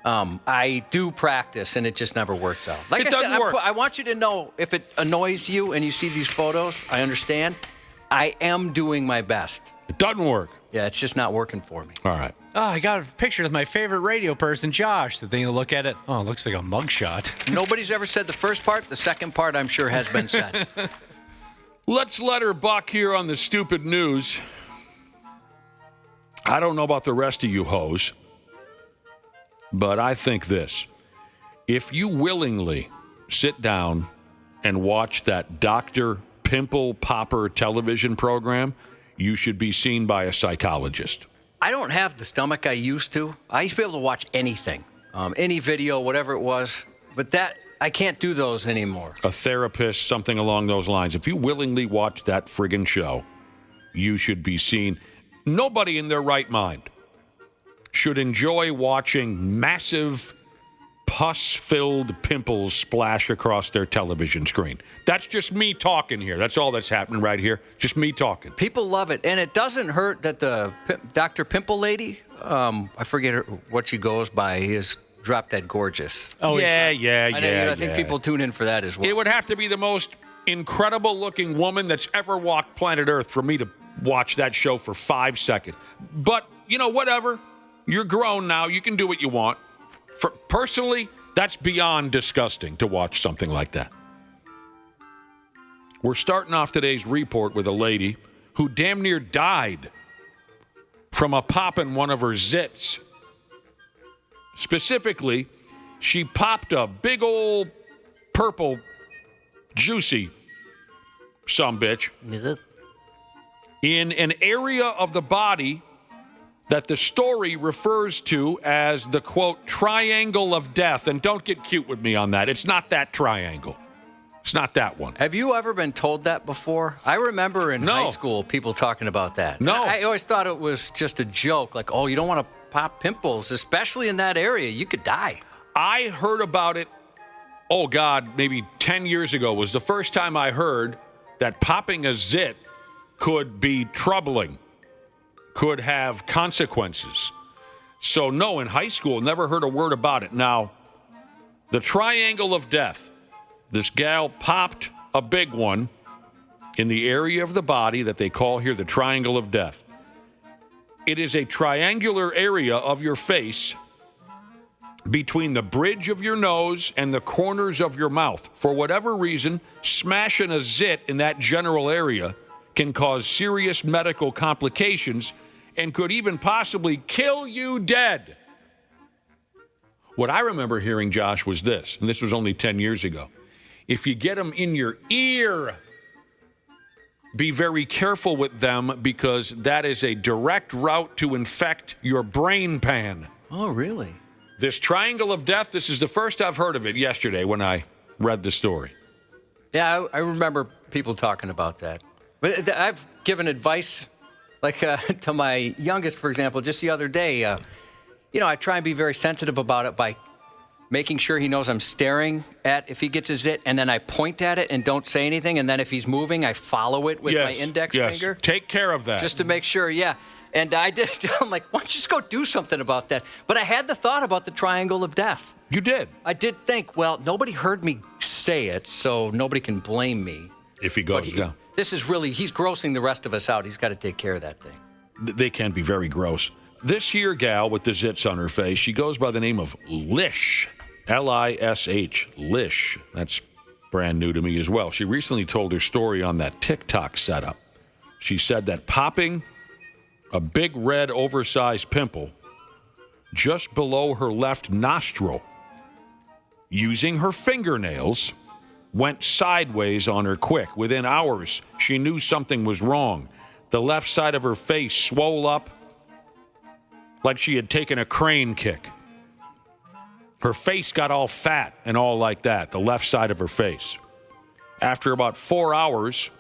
I do practice, and it just never works out. Like it I said, doesn't work. I want you to know, if it annoys you and you see these photos, I understand. I am doing my best. It doesn't work. Yeah, it's just not working for me. All right. Oh, I got a picture with my favorite radio person, Josh. The thing to look at it, it looks like a mugshot. Nobody's ever said the first part. The second part, I'm sure, has been said. Let's let her buck here on the stupid news. I don't know about the rest of you hoes, but I think this. If you willingly sit down and watch that Dr. Pimple Popper television program, you should be seen by a psychologist. I don't have the stomach I used to. I used to be able to watch anything, any video, whatever it was. But I can't do those anymore. A therapist, something along those lines. If you willingly watch that friggin' show, you should be seen. Nobody in their right mind should enjoy watching massive pus-filled pimples splash across their television screen. That's just me talking here. That's all that's happening right here. Just me talking. People love it. And it doesn't hurt that the Dr. Pimple lady, I forget what she goes by, is Drop Dead Gorgeous. Oh, yeah. I think people tune in for that as well. It would have to be the most incredible-looking woman that's ever walked planet Earth for me to watch that show for 5 seconds. But, whatever. You're grown now. You can do what you want. Personally, that's beyond disgusting to watch something like that. We're starting off today's report with a lady who damn near died from a pop in one of her zits. Specifically, she popped a big old purple, juicy sumbitch in an area of the body that the story refers to as the, quote, triangle of death. And don't get cute with me on that. It's not that triangle. It's not that one. Have you ever been told that before? I remember in high school people talking about that. No. I always thought it was just a joke. Like, you don't want to pop pimples, especially in that area. You could die. I heard about it, maybe 10 years ago was the first time I heard that popping a zit could be troubling. Could have consequences. So, no, in high school, never heard a word about it. Now, the triangle of death. This gal popped a big one in the area of the body that they call here the triangle of death. It is a triangular area of your face between the bridge of your nose and the corners of your mouth. For whatever reason, smashing a zit in that general area can cause serious medical complications and could even possibly kill you dead. What I remember hearing, Josh, was this, and this was only 10 years ago. If you get them in your ear, be very careful with them because that is a direct route to infect your brain pan. Oh, really? This triangle of death, this is the first I've heard of it yesterday when I read the story. Yeah, I remember people talking about that. But I've given advice, like to my youngest, for example, just the other day. I try and be very sensitive about it by making sure he knows I'm staring at if he gets a zit, and then I point at it and don't say anything, and then if he's moving, I follow it with my index finger. Take care of that. Just to make sure, yeah. And I did. I'm like, why don't you just go do something about that? But I had the thought about the triangle of death. You did? I did think, well, nobody heard me say it, so nobody can blame me. If he goes down. This is really, he's grossing the rest of us out. He's got to take care of that thing. They can be very gross. This here gal with the zits on her face, she goes by the name of Lish. Lish. Lish. That's brand new to me as well. She recently told her story on that TikTok setup. She said that popping a big red oversized pimple just below her left nostril using her fingernails went sideways on her quick. Within hours, she knew something was wrong. The left side of her face swole up like she had taken a crane kick. Her face got all fat and all like that, the left side of her face. After about 4 hours,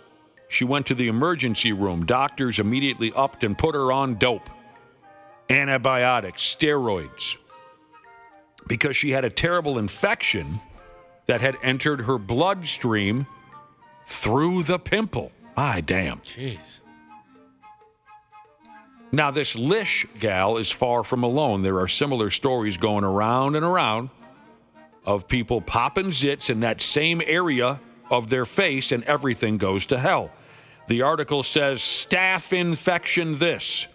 she went to the emergency room. Doctors immediately upped and put her on dope, antibiotics, steroids, because she had a terrible infection that had entered her bloodstream through the pimple. My damn. Jeez. Now, this Lish gal is far from alone. There are similar stories going around and around of people popping zits in that same area of their face, and everything goes to hell. The article says, staph infection this.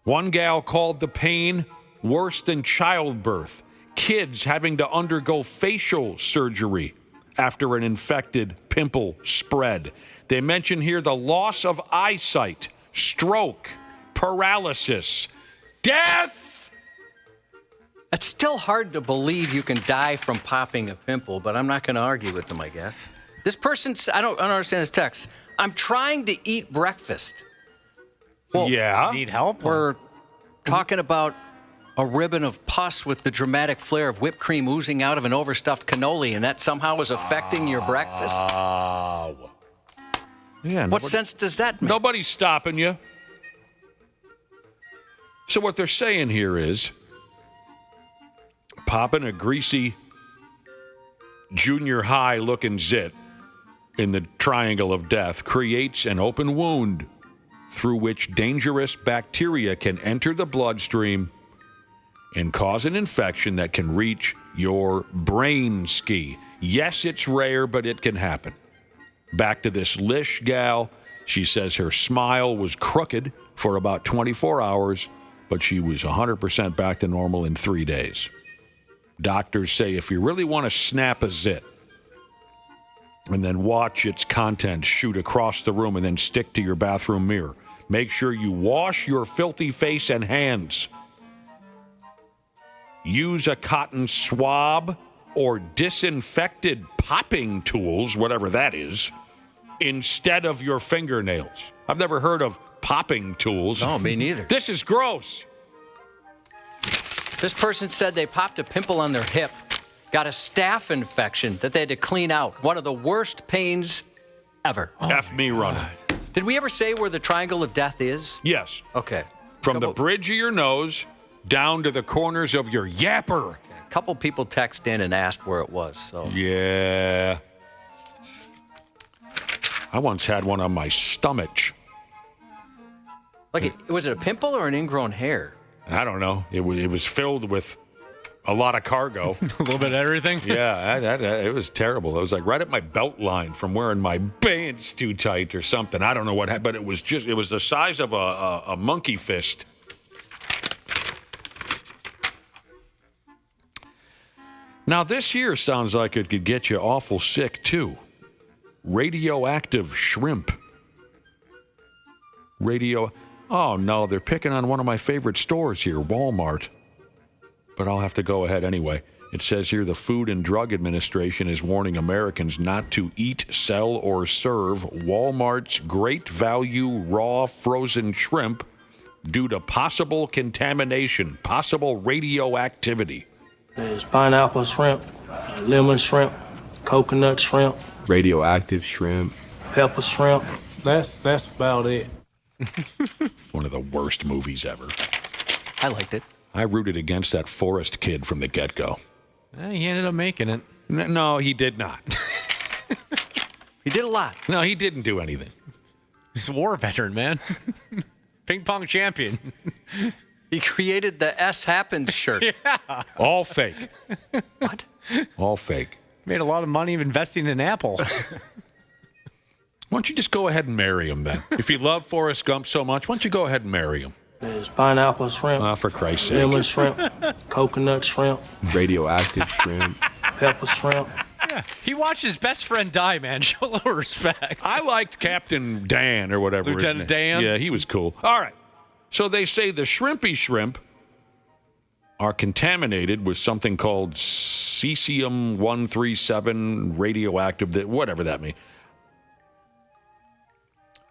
One gal called the pain worse than childbirth. Kids having to undergo facial surgery after an infected pimple spread. They mention here the loss of eyesight, stroke, paralysis, death. It's still hard to believe you can die from popping a pimple, but I'm not going to argue with them, I guess. This person, I don't understand his text. I'm trying to eat breakfast. Well, yeah. Need help? We're talking about a ribbon of pus with the dramatic flare of whipped cream oozing out of an overstuffed cannoli, and that somehow is affecting your breakfast. Yeah. What sense does that make? Nobody's stopping you. So what they're saying here is popping a greasy junior high looking zit in the triangle of death creates an open wound through which dangerous bacteria can enter the bloodstream and cause an infection that can reach your brain ski. Yes, it's rare, but it can happen. Back to this Lish gal. She says her smile was crooked for about 24 hours, but she was 100% back to normal in 3 days. Doctors say if you really want to snap a zit and then watch its contents shoot across the room and then stick to your bathroom mirror, make sure you wash your filthy face and hands. Use a cotton swab or disinfected popping tools, whatever that is, instead of your fingernails. I've never heard of popping tools. No, me neither. This is gross. This person said they popped a pimple on their hip, got a staph infection that they had to clean out. One of the worst pains ever. F me running. Did we ever say where the triangle of death is? Yes. Okay. From the bridge of your nose down to the corners of your yapper. A couple people texted in and asked where it was. So Yeah. I once had one on my stomach. Like, was it a pimple or an ingrown hair? I don't know. It was filled with a lot of cargo. A little bit of everything? Yeah, it was terrible. It was like right at my belt line from wearing my pants too tight or something. I don't know what happened, but it was the size of a monkey fist. Now, this here sounds like it could get you awful sick, too. Radioactive shrimp. Oh, no, they're picking on one of my favorite stores here, Walmart. But I'll have to go ahead anyway. It says here the Food and Drug Administration is warning Americans not to eat, sell, or serve Walmart's great value raw frozen shrimp due to possible contamination, possible radioactivity. There's pineapple shrimp, lemon shrimp, coconut shrimp, Radioactive shrimp. pepper shrimp. That's about it. One of the worst movies ever. I liked it. I rooted against that Forrest kid from the get-go. He ended up making it. No, he did not. He did a lot. No, he didn't do anything. He's a war veteran, man. Ping pong champion. He created the S Happens shirt. Yeah. All fake. What? All fake. Made a lot of money investing in Apple. Why don't you just go ahead and marry him then? If you love Forrest Gump so much, why don't you go ahead and marry him? There's pineapple shrimp, Oh, for Christ's sake. lemon shrimp, coconut shrimp, Radioactive shrimp. pepper shrimp. Yeah. He watched his best friend die, man. Show a little respect. I liked Captain Dan or whatever. his Lieutenant name- Dan? Yeah, he was cool. All right. So they say the shrimpy shrimp are contaminated with something called cesium-137 radioactive, whatever that means.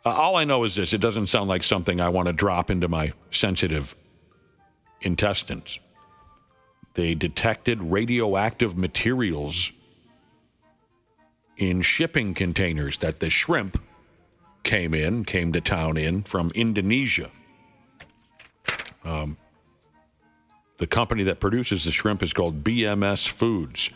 All I know is this. It doesn't sound like something I want to drop into my sensitive intestines. They detected radioactive materials in shipping containers that the shrimp came to town in from Indonesia. The company that produces the shrimp is called BMS Foods.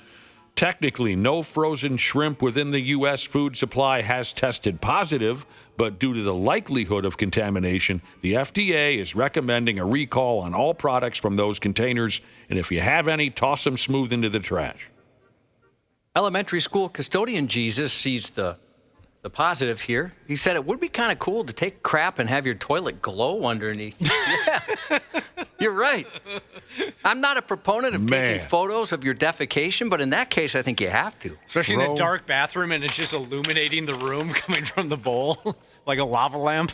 Technically, no frozen shrimp within the U.S. food supply has tested positive, but due to the likelihood of contamination, the FDA is recommending a recall on all products from those containers, and if you have any, toss them smooth into the trash. Elementary school custodian Jesus sees the positive here. He said it would be kind of cool to take crap and have your toilet glow underneath. Yeah, you're right. I'm not a proponent of taking photos of your defecation, but in that case, I think you have to. Especially in a dark bathroom and it's just illuminating the room coming from the bowl like a lava lamp.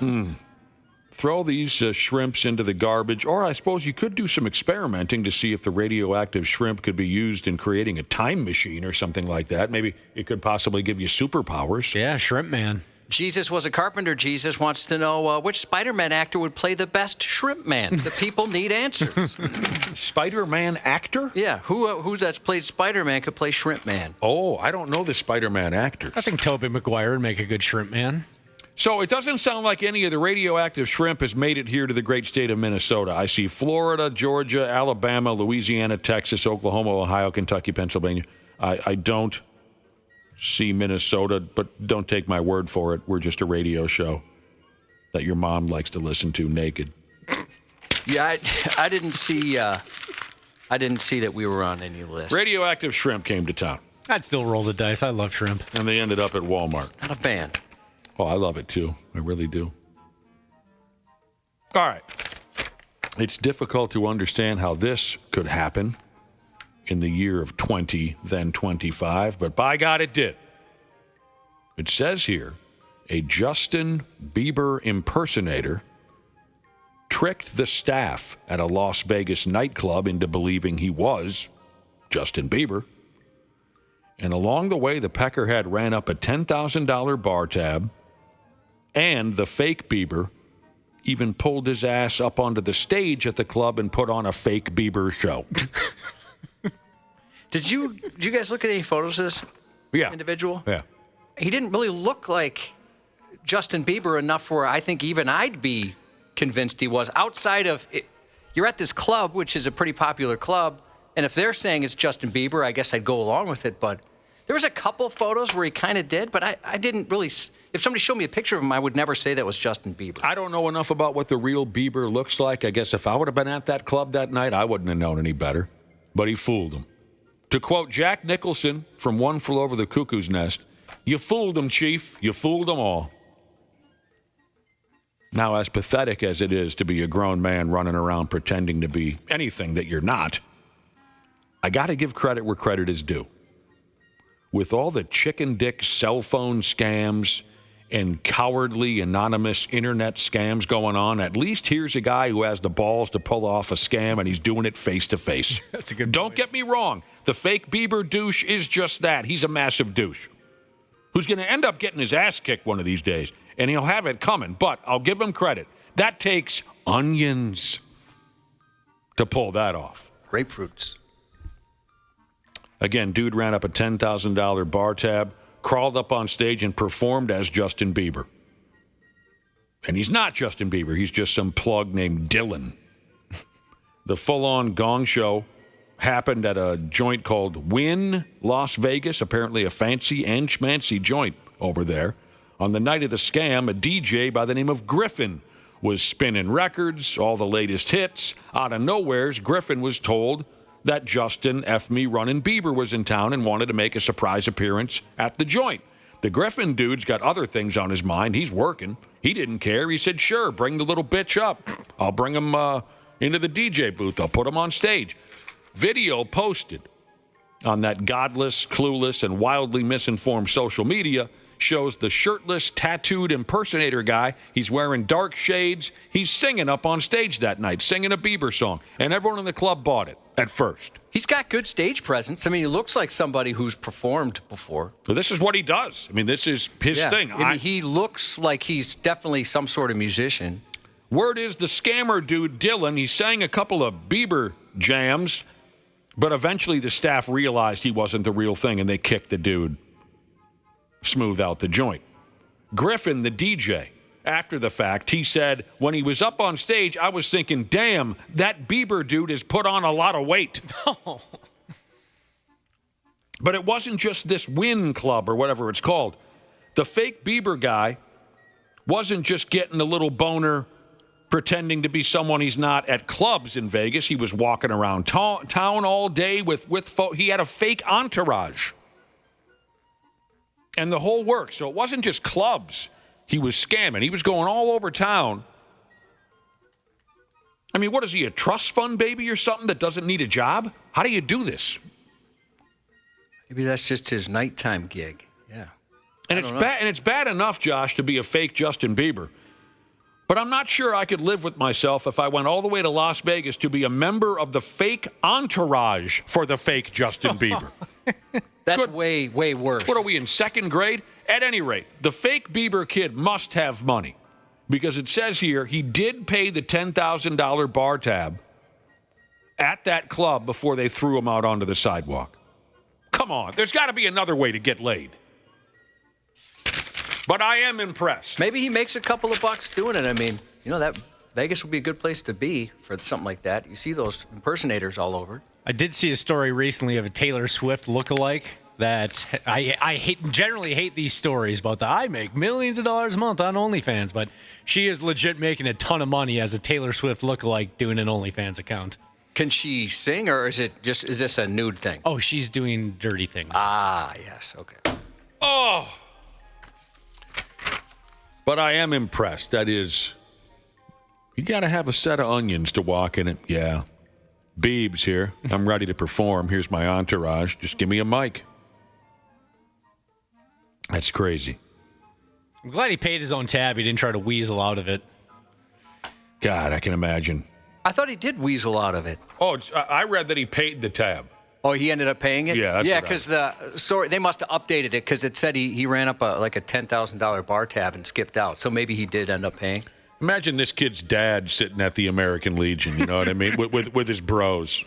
Throw these shrimps into the garbage, or I suppose you could do some experimenting to see if the radioactive shrimp could be used in creating a time machine or something like that. Maybe it could possibly give you superpowers. Yeah, Shrimp Man. Jesus was a carpenter. Jesus wants to know which Spider-Man actor would play the best Shrimp Man. The people need answers. Spider-Man actor? Yeah, who that's played Spider-Man could play Shrimp Man? Oh, I don't know the Spider-Man actor. I think Tobey Maguire would make a good Shrimp Man. So it doesn't sound like any of the radioactive shrimp has made it here to the great state of Minnesota. I see Florida, Georgia, Alabama, Louisiana, Texas, Oklahoma, Ohio, Kentucky, Pennsylvania. I don't see Minnesota, but don't take my word for it. We're just a radio show that your mom likes to listen to naked. Yeah, I didn't see that we were on any list. Radioactive shrimp came to town. I'd still roll the dice. I love shrimp. And they ended up at Walmart. Not a fan. Oh, I love it too. I really do. All right. It's difficult to understand how this could happen in the year of 20, then 25, but by God, it did. It says here, a Justin Bieber impersonator tricked the staff at a Las Vegas nightclub into believing he was Justin Bieber. And along the way, the peckerhead ran up a $10,000 bar tab, and the fake Bieber even pulled his ass up onto the stage at the club and put on a fake Bieber show. Did you guys look at any photos of this individual? Yeah. He didn't really look like Justin Bieber enough where I think even I'd be convinced he was. Outside of it, you're at this club, which is a pretty popular club, and if they're saying it's Justin Bieber, I guess I'd go along with it, but there was a couple photos where he kind of did, but I didn't really. If somebody showed me a picture of him, I would never say that was Justin Bieber. I don't know enough about what the real Bieber looks like. I guess if I would have been at that club that night, I wouldn't have known any better. But he fooled him. To quote Jack Nicholson from One Flew Over the Cuckoo's Nest, "You fooled them, Chief. You fooled them all." Now, as pathetic as it is to be a grown man running around pretending to be anything that you're not, I got to give credit where credit is due. With all the chicken dick cell phone scams and cowardly anonymous internet scams going on, at least here's a guy who has the balls to pull off a scam, and he's doing it face to face. That's a good Don't point. get me wrong. The fake Bieber douche is just that. He's a massive douche who's going to end up getting his ass kicked one of these days, and he'll have it coming. But I'll give him credit. That takes onions to pull that off. Grapefruits. Again, dude ran up a $10,000 bar tab, crawled up on stage, and performed as Justin Bieber. And he's not Justin Bieber. He's just some plug named Dylan. The full-on gong show happened at a joint called Wynn Las Vegas, apparently a fancy and schmancy joint over there. On the night of the scam, a DJ by the name of Griffin was spinning records, all the latest hits. Out of nowheres, Griffin was told that Justin F. Me Runnin' Bieber was in town and wanted to make a surprise appearance at the joint. The Griffin dude's got other things on his mind. He's working. He didn't care. He said, sure, bring the little bitch up. I'll bring him into the DJ booth. I'll put him on stage. Video posted on that godless, clueless, and wildly misinformed social media shows the shirtless, tattooed impersonator guy. He's wearing dark shades. He's singing up on stage that night, singing a Bieber song. And everyone in the club bought it at first. He's got good stage presence. I mean, he looks like somebody who's performed before. Well, this is what he does. I mean, this is his thing. I mean, he looks like he's definitely some sort of musician. Word is the scammer dude, Dylan, he sang a couple of Bieber jams, but eventually the staff realized he wasn't the real thing, and they kicked the dude smooth out the joint. Griffin, the DJ, after the fact, he said, when he was up on stage, I was thinking, damn, that Bieber dude has put on a lot of weight. But it wasn't just this Win Club or whatever it's called. The fake Bieber guy wasn't just getting a little boner pretending to be someone he's not at clubs in Vegas. He was walking around town all day with he had a fake entourage. And the whole works. So it wasn't just clubs he was scamming. He was going all over town. I mean, what is he, a trust fund baby or something that doesn't need a job? How do you do this? Maybe that's just his nighttime gig. Yeah. And it's bad enough, Josh, to be a fake Justin Bieber. But I'm not sure I could live with myself if I went all the way to Las Vegas to be a member of the fake entourage for the fake Justin Bieber. That's way, way worse. What are we, in second grade? At any rate, the fake Bieber kid must have money because it says here he did pay the $10,000 bar tab at that club before they threw him out onto the sidewalk. Come on, there's got to be another way to get laid. But I am impressed. Maybe he makes a couple of bucks doing it. I mean, you know, that Vegas would be a good place to be for something like that. You see those impersonators all over. I did see a story recently of a Taylor Swift lookalike that I generally hate these stories about I make millions of dollars a month on OnlyFans, but she is legit making a ton of money as a Taylor Swift lookalike doing an OnlyFans account. Can she sing, or is this a nude thing? Oh, she's doing dirty things. Ah, yes, okay. Oh. But I am impressed. That is, you got to have a set of onions to walk in it. Yeah. Biebs here. I'm ready to perform. Here's my entourage. Just give me a mic. That's crazy. I'm glad he paid his own tab. He didn't try to weasel out of it. God, I can imagine. I thought he did weasel out of it. Oh, I read that he paid the tab. Oh, he ended up paying it? Yeah, yeah, because they must have updated it because it said he ran up a $10,000 bar tab and skipped out. So maybe he did end up paying. Imagine this kid's dad sitting at the American Legion, you know what I mean, with his bros.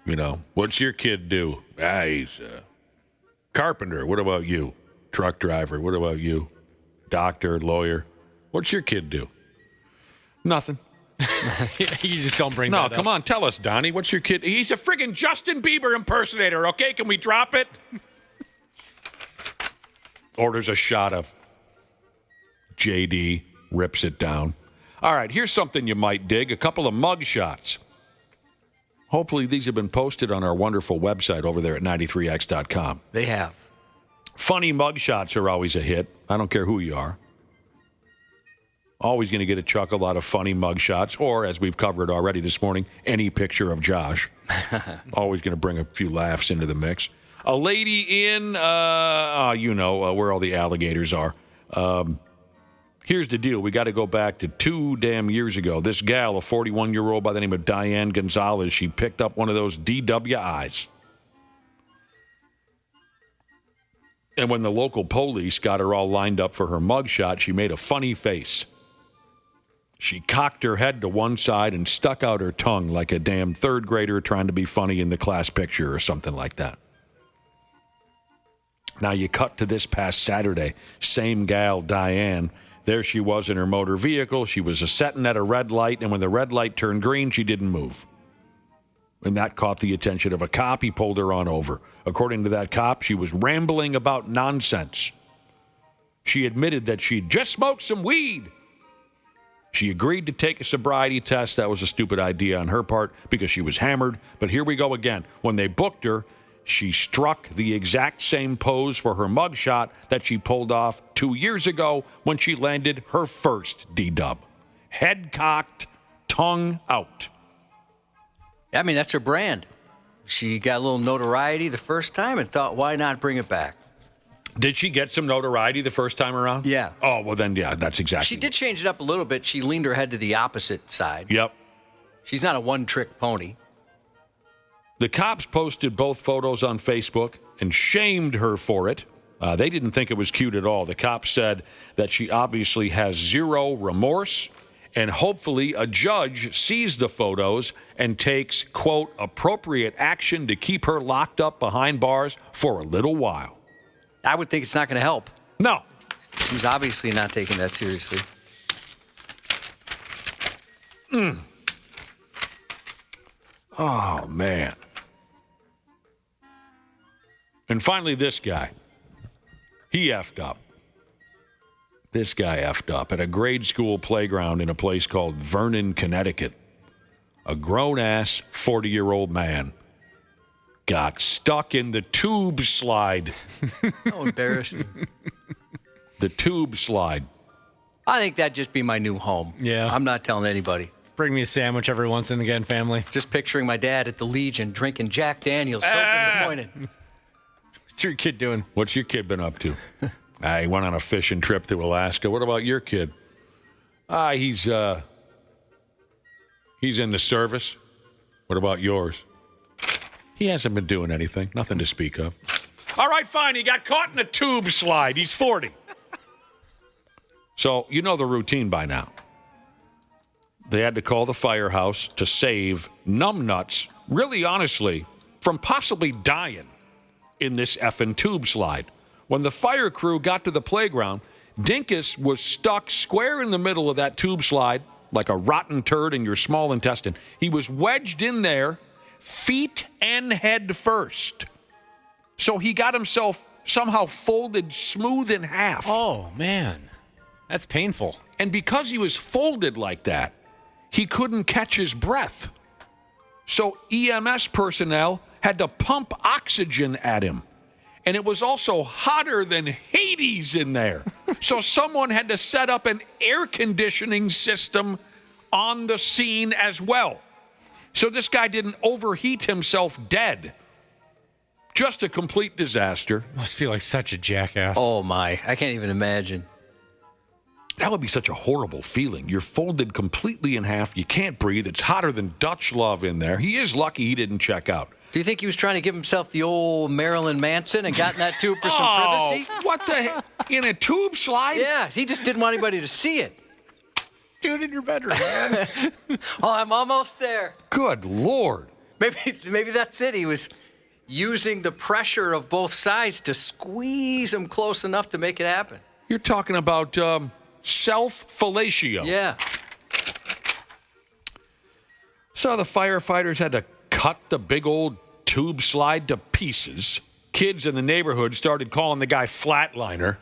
You know, what's your kid do? He's a carpenter. What about you? Truck driver. What about you? Doctor, lawyer. What's your kid do? Nothing. You just don't bring that up. No, come on, tell us, Donnie. What's your kid? He's a friggin' Justin Bieber impersonator, okay? Can we drop it? Orders a shot of JD, rips it down. All right, here's something you might dig. A couple of mug shots. Hopefully these have been posted on our wonderful website over there at 93x.com. They have. Funny mug shots are always a hit. I don't care who you are. Always going to get a chuckle out of funny mug shots, or, as we've covered already this morning, any picture of Josh. Always going to bring a few laughs into the mix. A lady in, where all the alligators are. Here's the deal. We got to go back to 2 damn years ago. This gal, a 41-year-old by the name of Diane Gonzalez, she picked up one of those DWIs. And when the local police got her all lined up for her mugshot, she made a funny face. She cocked her head to one side and stuck out her tongue like a damn third grader trying to be funny in the class picture or something like that. Now you cut to this past Saturday. Same gal, Diane. There she was in her motor vehicle. She was setting at a red light, and when the red light turned green, she didn't move. And that caught the attention of a cop. He pulled her on over. According to that cop, she was rambling about nonsense. She admitted that she'd just smoked some weed. She agreed to take a sobriety test. That was a stupid idea on her part because she was hammered. But here we go again. When they booked her, she struck the exact same pose for her mugshot that she pulled off 2 years ago when she landed her first D-dub. Head cocked, tongue out. I mean, that's her brand. She got a little notoriety the first time and thought, why not bring it back? Did she get some notoriety the first time around? Yeah. Oh, well then, yeah, that's exactly. She did change it up a little bit. She leaned her head to the opposite side. Yep. She's not a one-trick pony. The cops posted both photos on Facebook and shamed her for it. They didn't think it was cute at all. The cops said that she obviously has zero remorse, and hopefully a judge sees the photos and takes, quote, appropriate action to keep her locked up behind bars for a little while. I would think it's not going to help. No. He's obviously not taking that seriously. Oh, man. And finally, this guy. He effed up. This guy effed up at a grade school playground in a place called Vernon, Connecticut. A grown-ass 40-year-old man got stuck in the tube slide. How embarrassing. The tube slide. I think that'd just be my new home. Yeah. I'm not telling anybody. Bring me a sandwich every once and again, family. Just picturing my dad at the Legion drinking Jack Daniels. So disappointed. What's your kid doing? What's your kid been up to? He went on a fishing trip to Alaska. What about your kid? He's in the service. What about yours? He hasn't been doing anything. Nothing to speak of. All right, fine. He got caught in a tube slide. He's 40. So you know the routine by now. They had to call the firehouse to save numbnuts, really honestly, from possibly dying in this effing tube slide. When the fire crew got to the playground, Dinkus was stuck square in the middle of that tube slide like a rotten turd in your small intestine. He was wedged in there, feet and head first. So he got himself somehow folded smooth in half. Oh, man. That's painful. And because he was folded like that, he couldn't catch his breath. So EMS personnel had to pump oxygen at him. And it was also hotter than Hades in there. So someone had to set up an air conditioning system on the scene as well. So this guy didn't overheat himself dead. Just a complete disaster. Must feel like such a jackass. Oh, my. I can't even imagine. That would be such a horrible feeling. You're folded completely in half. You can't breathe. It's hotter than Dutch love in there. He is lucky he didn't check out. Do you think he was trying to give himself the old Marilyn Manson and got in that tube for some privacy? What the heck? In a tube slide? Yeah, he just didn't want anybody to see it. Do it in your bedroom, man. Oh, I'm almost there. Good Lord. Maybe that's it. He was using the pressure of both sides to squeeze him close enough to make it happen. You're talking about self-fellatio. Yeah. So the firefighters had to cut the big old tube slide to pieces. Kids in the neighborhood started calling the guy Flatliner.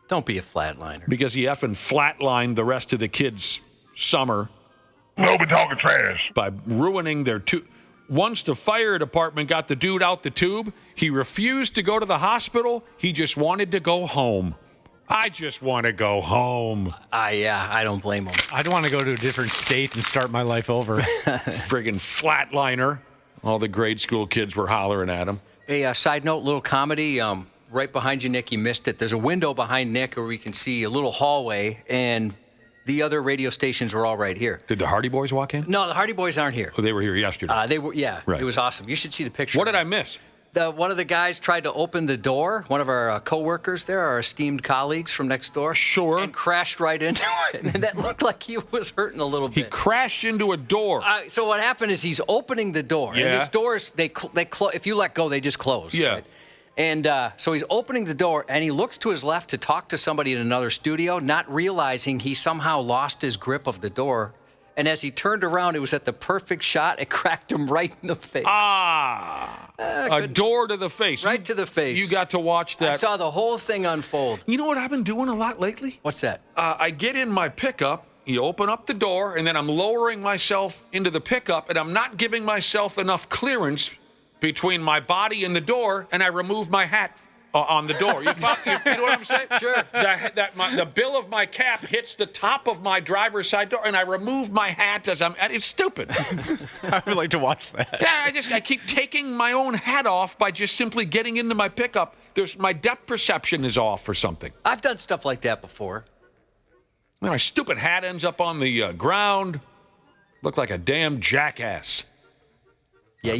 Don't be a flatliner. Because he effing flatlined the rest of the kids' summer. No, but talking trash. By ruining their tube. Once the fire department got the dude out the tube, he refused to go to the hospital. He just wanted to go home. I just want to go home. Yeah, I don't blame him. I'd want to go to a different state and start my life over. Friggin' flatliner. All the grade school kids were hollering at him. Hey, side note, little comedy. Right behind you, Nick, you missed it. There's a window behind Nick where we can see a little hallway, and the other radio stations were all right here. Did the Hardy Boys walk in? No, the Hardy Boys aren't here. Oh, they were here yesterday. They were, yeah. Right. It was awesome. You should see the picture. What did I miss? One of the guys tried to open the door. One of our coworkers there, our esteemed colleagues from next door. Sure. And crashed right into it. And that looked like he was hurting a little bit. He crashed into a door. So what happened is he's opening the door. Yeah. And these doors, they close. If you let go, they just close. Yeah. Right? And so he's opening the door, and he looks to his left to talk to somebody in another studio, not realizing he somehow lost his grip of the door. And as he turned around, it was at the perfect shot. It cracked him right in the face. A door to the face. Right to the face. You got to watch that. I saw the whole thing unfold. You know what I've been doing a lot lately? What's that? I get in my pickup, you open up the door, and then I'm lowering myself into the pickup, and I'm not giving myself enough clearance between my body and the door, and I remove my hat on the door. You know what I'm saying? Sure. The bill of my cap hits the top of my driver's side door, and I remove my hat as it's stupid. I would like to watch that. Yeah, I keep taking my own hat off by just simply getting into my pickup. My depth perception is off or something. I've done stuff like that before. My stupid hat ends up on the ground. Look like a damn jackass. Yeah,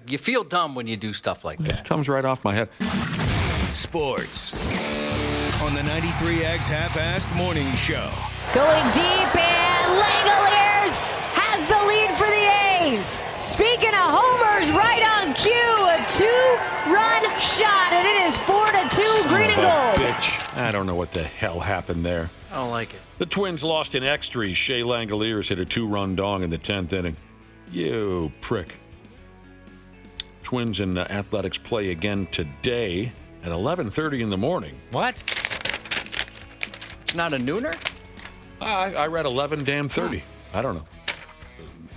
you feel dumb when you do stuff like that. It comes right off my head. Sports on the 93X Half-Assed Morning Show. Going deep, and Langoliers has the lead for the A's. Speaking of homers, right on cue, a two-run shot, and it is 4-2, green and gold. Bitch. I don't know what the hell happened there. I don't like it. The Twins lost in extras. Shea Langoliers hit a 2-run dong in the 10th inning. You prick. Twins and Athletics play again today at 11:30 in the morning. What? It's not a nooner? I read 11:30. I don't know.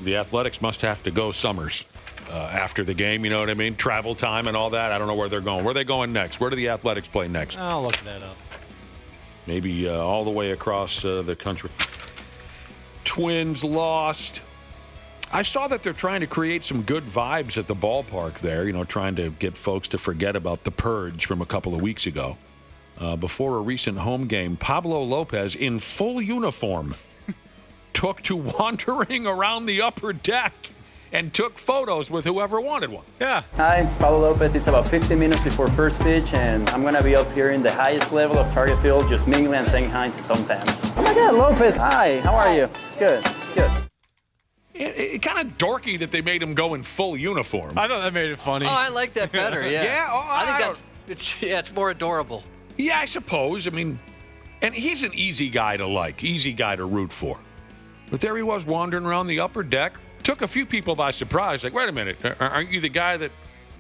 The Athletics must have to go Summers after the game, you know what I mean? Travel time and all that. I don't know where they're going. Where are they going next? Where do the Athletics play next? I'll look that up. Maybe all the way across the country. Twins lost. I saw that they're trying to create some good vibes at the ballpark there, trying to get folks to forget about the purge from a couple of weeks ago. Before a recent home game, Pablo Lopez, in full uniform, took to wandering around the upper deck and took photos with whoever wanted one. Yeah. Hi, it's Pablo Lopez. It's about 15 minutes before first pitch, and I'm going to be up here in the highest level of Target Field, just mingling and saying hi to some fans. Oh my God, Lopez. Hi, how are you? Good. It kind of dorky that they made him go in full uniform. I thought that made it funny. Oh, I like that better, yeah. Yeah? Oh, I think it's more adorable. Yeah, I suppose. I mean, and he's an easy guy to like, easy guy to root for. But there he was wandering around the upper deck. Took a few people by surprise. Like, wait a minute, aren't you the guy that...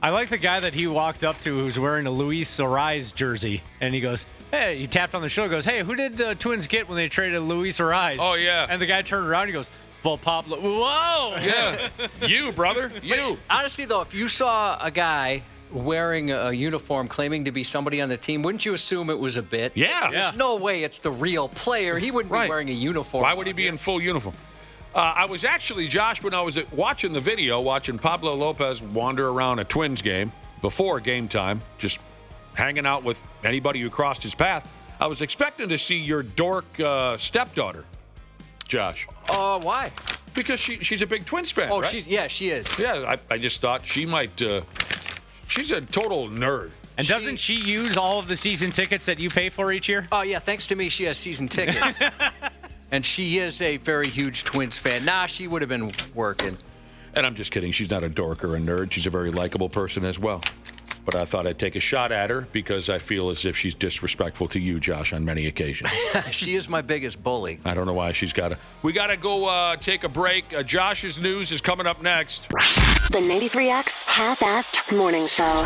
I like the guy that he walked up to who's wearing a Luis Ariz jersey. And he goes, hey, he tapped on the shoulder, goes, hey, who did the Twins get when they traded Luis Ariz? Oh, yeah. And the guy turned around and he goes, well, Pablo, whoa! Yeah, you, brother, you. But honestly, though, if you saw a guy wearing a uniform claiming to be somebody on the team, wouldn't you assume it was a bit? Yeah. There's no way it's the real player. He wouldn't be wearing a uniform. Why would he be in full uniform? I was actually, Josh, when I was watching the video, watching Pablo Lopez wander around a Twins game before game time, just hanging out with anybody who crossed his path, I was expecting to see your dork stepdaughter, Josh. Why? Because she's a big Twins fan, Oh, right? she is. Yeah, I just thought she might, she's a total nerd. And doesn't she use all of the season tickets that you pay for each year? Oh, yeah, thanks to me, she has season tickets. And she is a very huge Twins fan. Nah, she would have been working. And I'm just kidding. She's not a dork or a nerd. She's a very likable person as well. But I thought I'd take a shot at her because I feel as if she's disrespectful to you, Josh, on many occasions. She is my biggest bully. I don't know why she's got to. We got to go take a break. Josh's news is coming up next. The 93X Half-Assed Morning Show.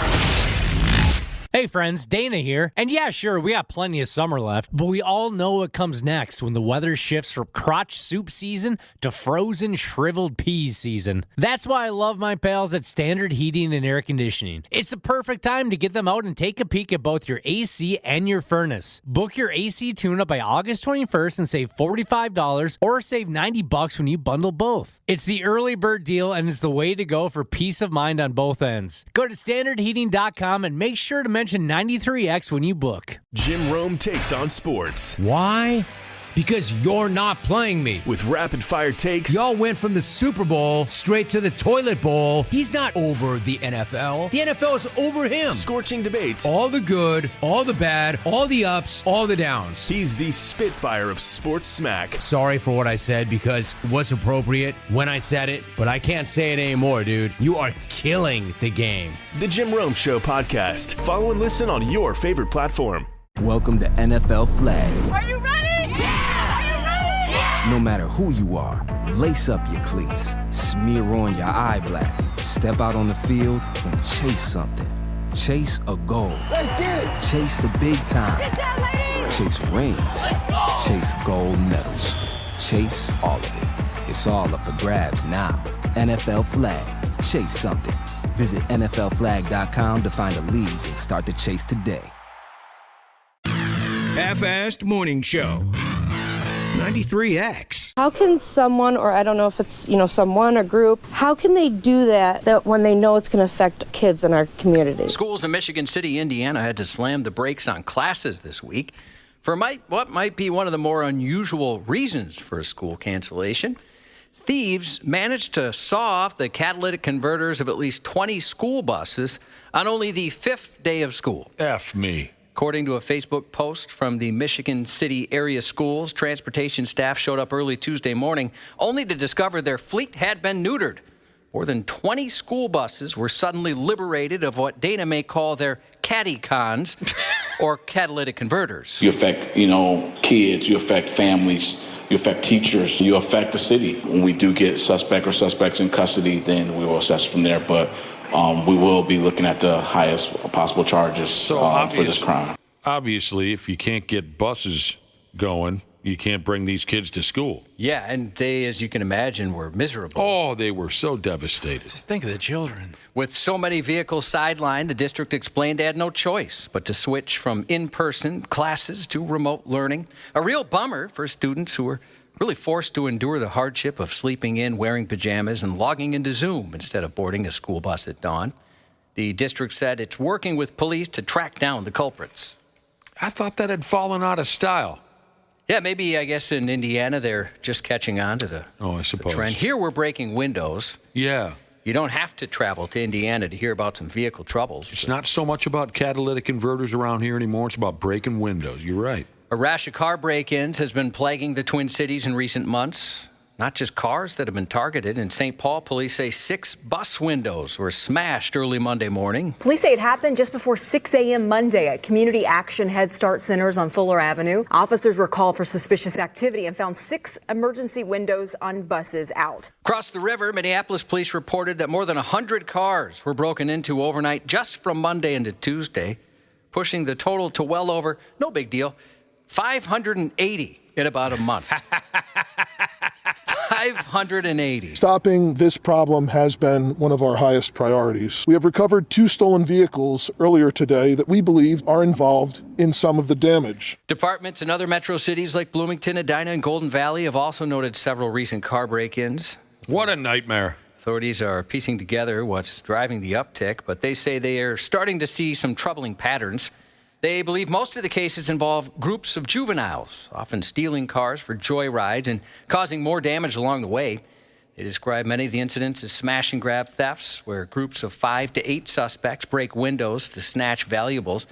Hey friends, Dana here. And yeah, sure, we got plenty of summer left, but we all know what comes next when the weather shifts from crotch soup season to frozen shriveled peas season. That's why I love my pals at Standard Heating and Air Conditioning. It's the perfect time to get them out and take a peek at both your AC and your furnace. Book your AC tune-up by August 21st and save $45 or save $90 when you bundle both. It's the early bird deal and it's the way to go for peace of mind on both ends. Go to standardheating.com and make sure to mention 93X when you book. Jim Rome takes on sports. Why? Because you're not playing me. With rapid-fire takes. Y'all went from the Super Bowl straight to the toilet bowl. He's not over the NFL. The NFL is over him. Scorching debates. All the good, all the bad, all the ups, all the downs. He's the Spitfire of sports smack. Sorry for what I said because it was appropriate when I said it, but I can't say it anymore, dude. You are killing the game. The Jim Rome Show podcast. Follow and listen on your favorite platform. Welcome to NFL Flag. Are you ready? No matter who you are, lace up your cleats, smear on your eye black, step out on the field and chase something. Chase a goal. Let's get it. Chase the big time. Get down, ladies. Chase rings. Chase gold medals. Chase all of it. It's all up for grabs now. NFL Flag. Chase something. Visit NFLflag.com to find a league and start the chase today. Half-assed morning show. 93X. How can someone, or I don't know if it's, someone or group, how can they do that when they know it's going to affect kids in our community? Schools in Michigan City, Indiana had to slam the brakes on classes this week for what might be one of the more unusual reasons for a school cancellation. Thieves managed to saw off the catalytic converters of at least 20 school buses on only the 5th day of school. F me. According to a Facebook post from the Michigan City area schools, transportation staff showed up early Tuesday morning only to discover their fleet had been neutered. More than 20 school buses were suddenly liberated of what Dana may call their caddy cons or catalytic converters. You affect, kids, you affect families, you affect teachers, you affect the city. When we do get suspects in custody, then we will assess from there. But we will be looking at the highest possible charges for this crime. Obviously, if you can't get buses going, you can't bring these kids to school. Yeah, and they, as you can imagine, were miserable. Oh, they were so devastated. Just think of the children. With so many vehicles sidelined, the district explained they had no choice but to switch from in-person classes to remote learning. A real bummer for students who were really forced to endure the hardship of sleeping in, wearing pajamas, and logging into Zoom instead of boarding a school bus at dawn. The district said it's working with police to track down the culprits. I thought that had fallen out of style. Yeah, maybe, I guess, in Indiana, they're just catching on to the trend. Here, we're breaking windows. Yeah. You don't have to travel to Indiana to hear about some vehicle troubles. It's not so much about catalytic converters around here anymore. It's about breaking windows. You're right. A rash of car break-ins has been plaguing the Twin Cities in recent months. Not just cars that have been targeted. In St. Paul, police say 6 bus windows were smashed early Monday morning. Police say it happened just before 6 a.m. Monday at Community Action Head Start Centers on Fuller Avenue. Officers were called for suspicious activity and found 6 emergency windows on buses out. Across the river, Minneapolis police reported that more than 100 cars were broken into overnight just from Monday into Tuesday, pushing the total to well over, no big deal, 580 in about a month. 580. Stopping this problem has been one of our highest priorities. We have recovered 2 stolen vehicles earlier today that we believe are involved in some of the damage. Departments in other metro cities like Bloomington, Edina, and Golden Valley have also noted several recent car break-ins. What a nightmare. Authorities are piecing together what's driving the uptick, but they say they are starting to see some troubling patterns. They believe most of the cases involve groups of juveniles, often stealing cars for joyrides and causing more damage along the way. They describe many of the incidents as smash and grab thefts, where groups of 5 to 8 suspects break windows to snatch valuables,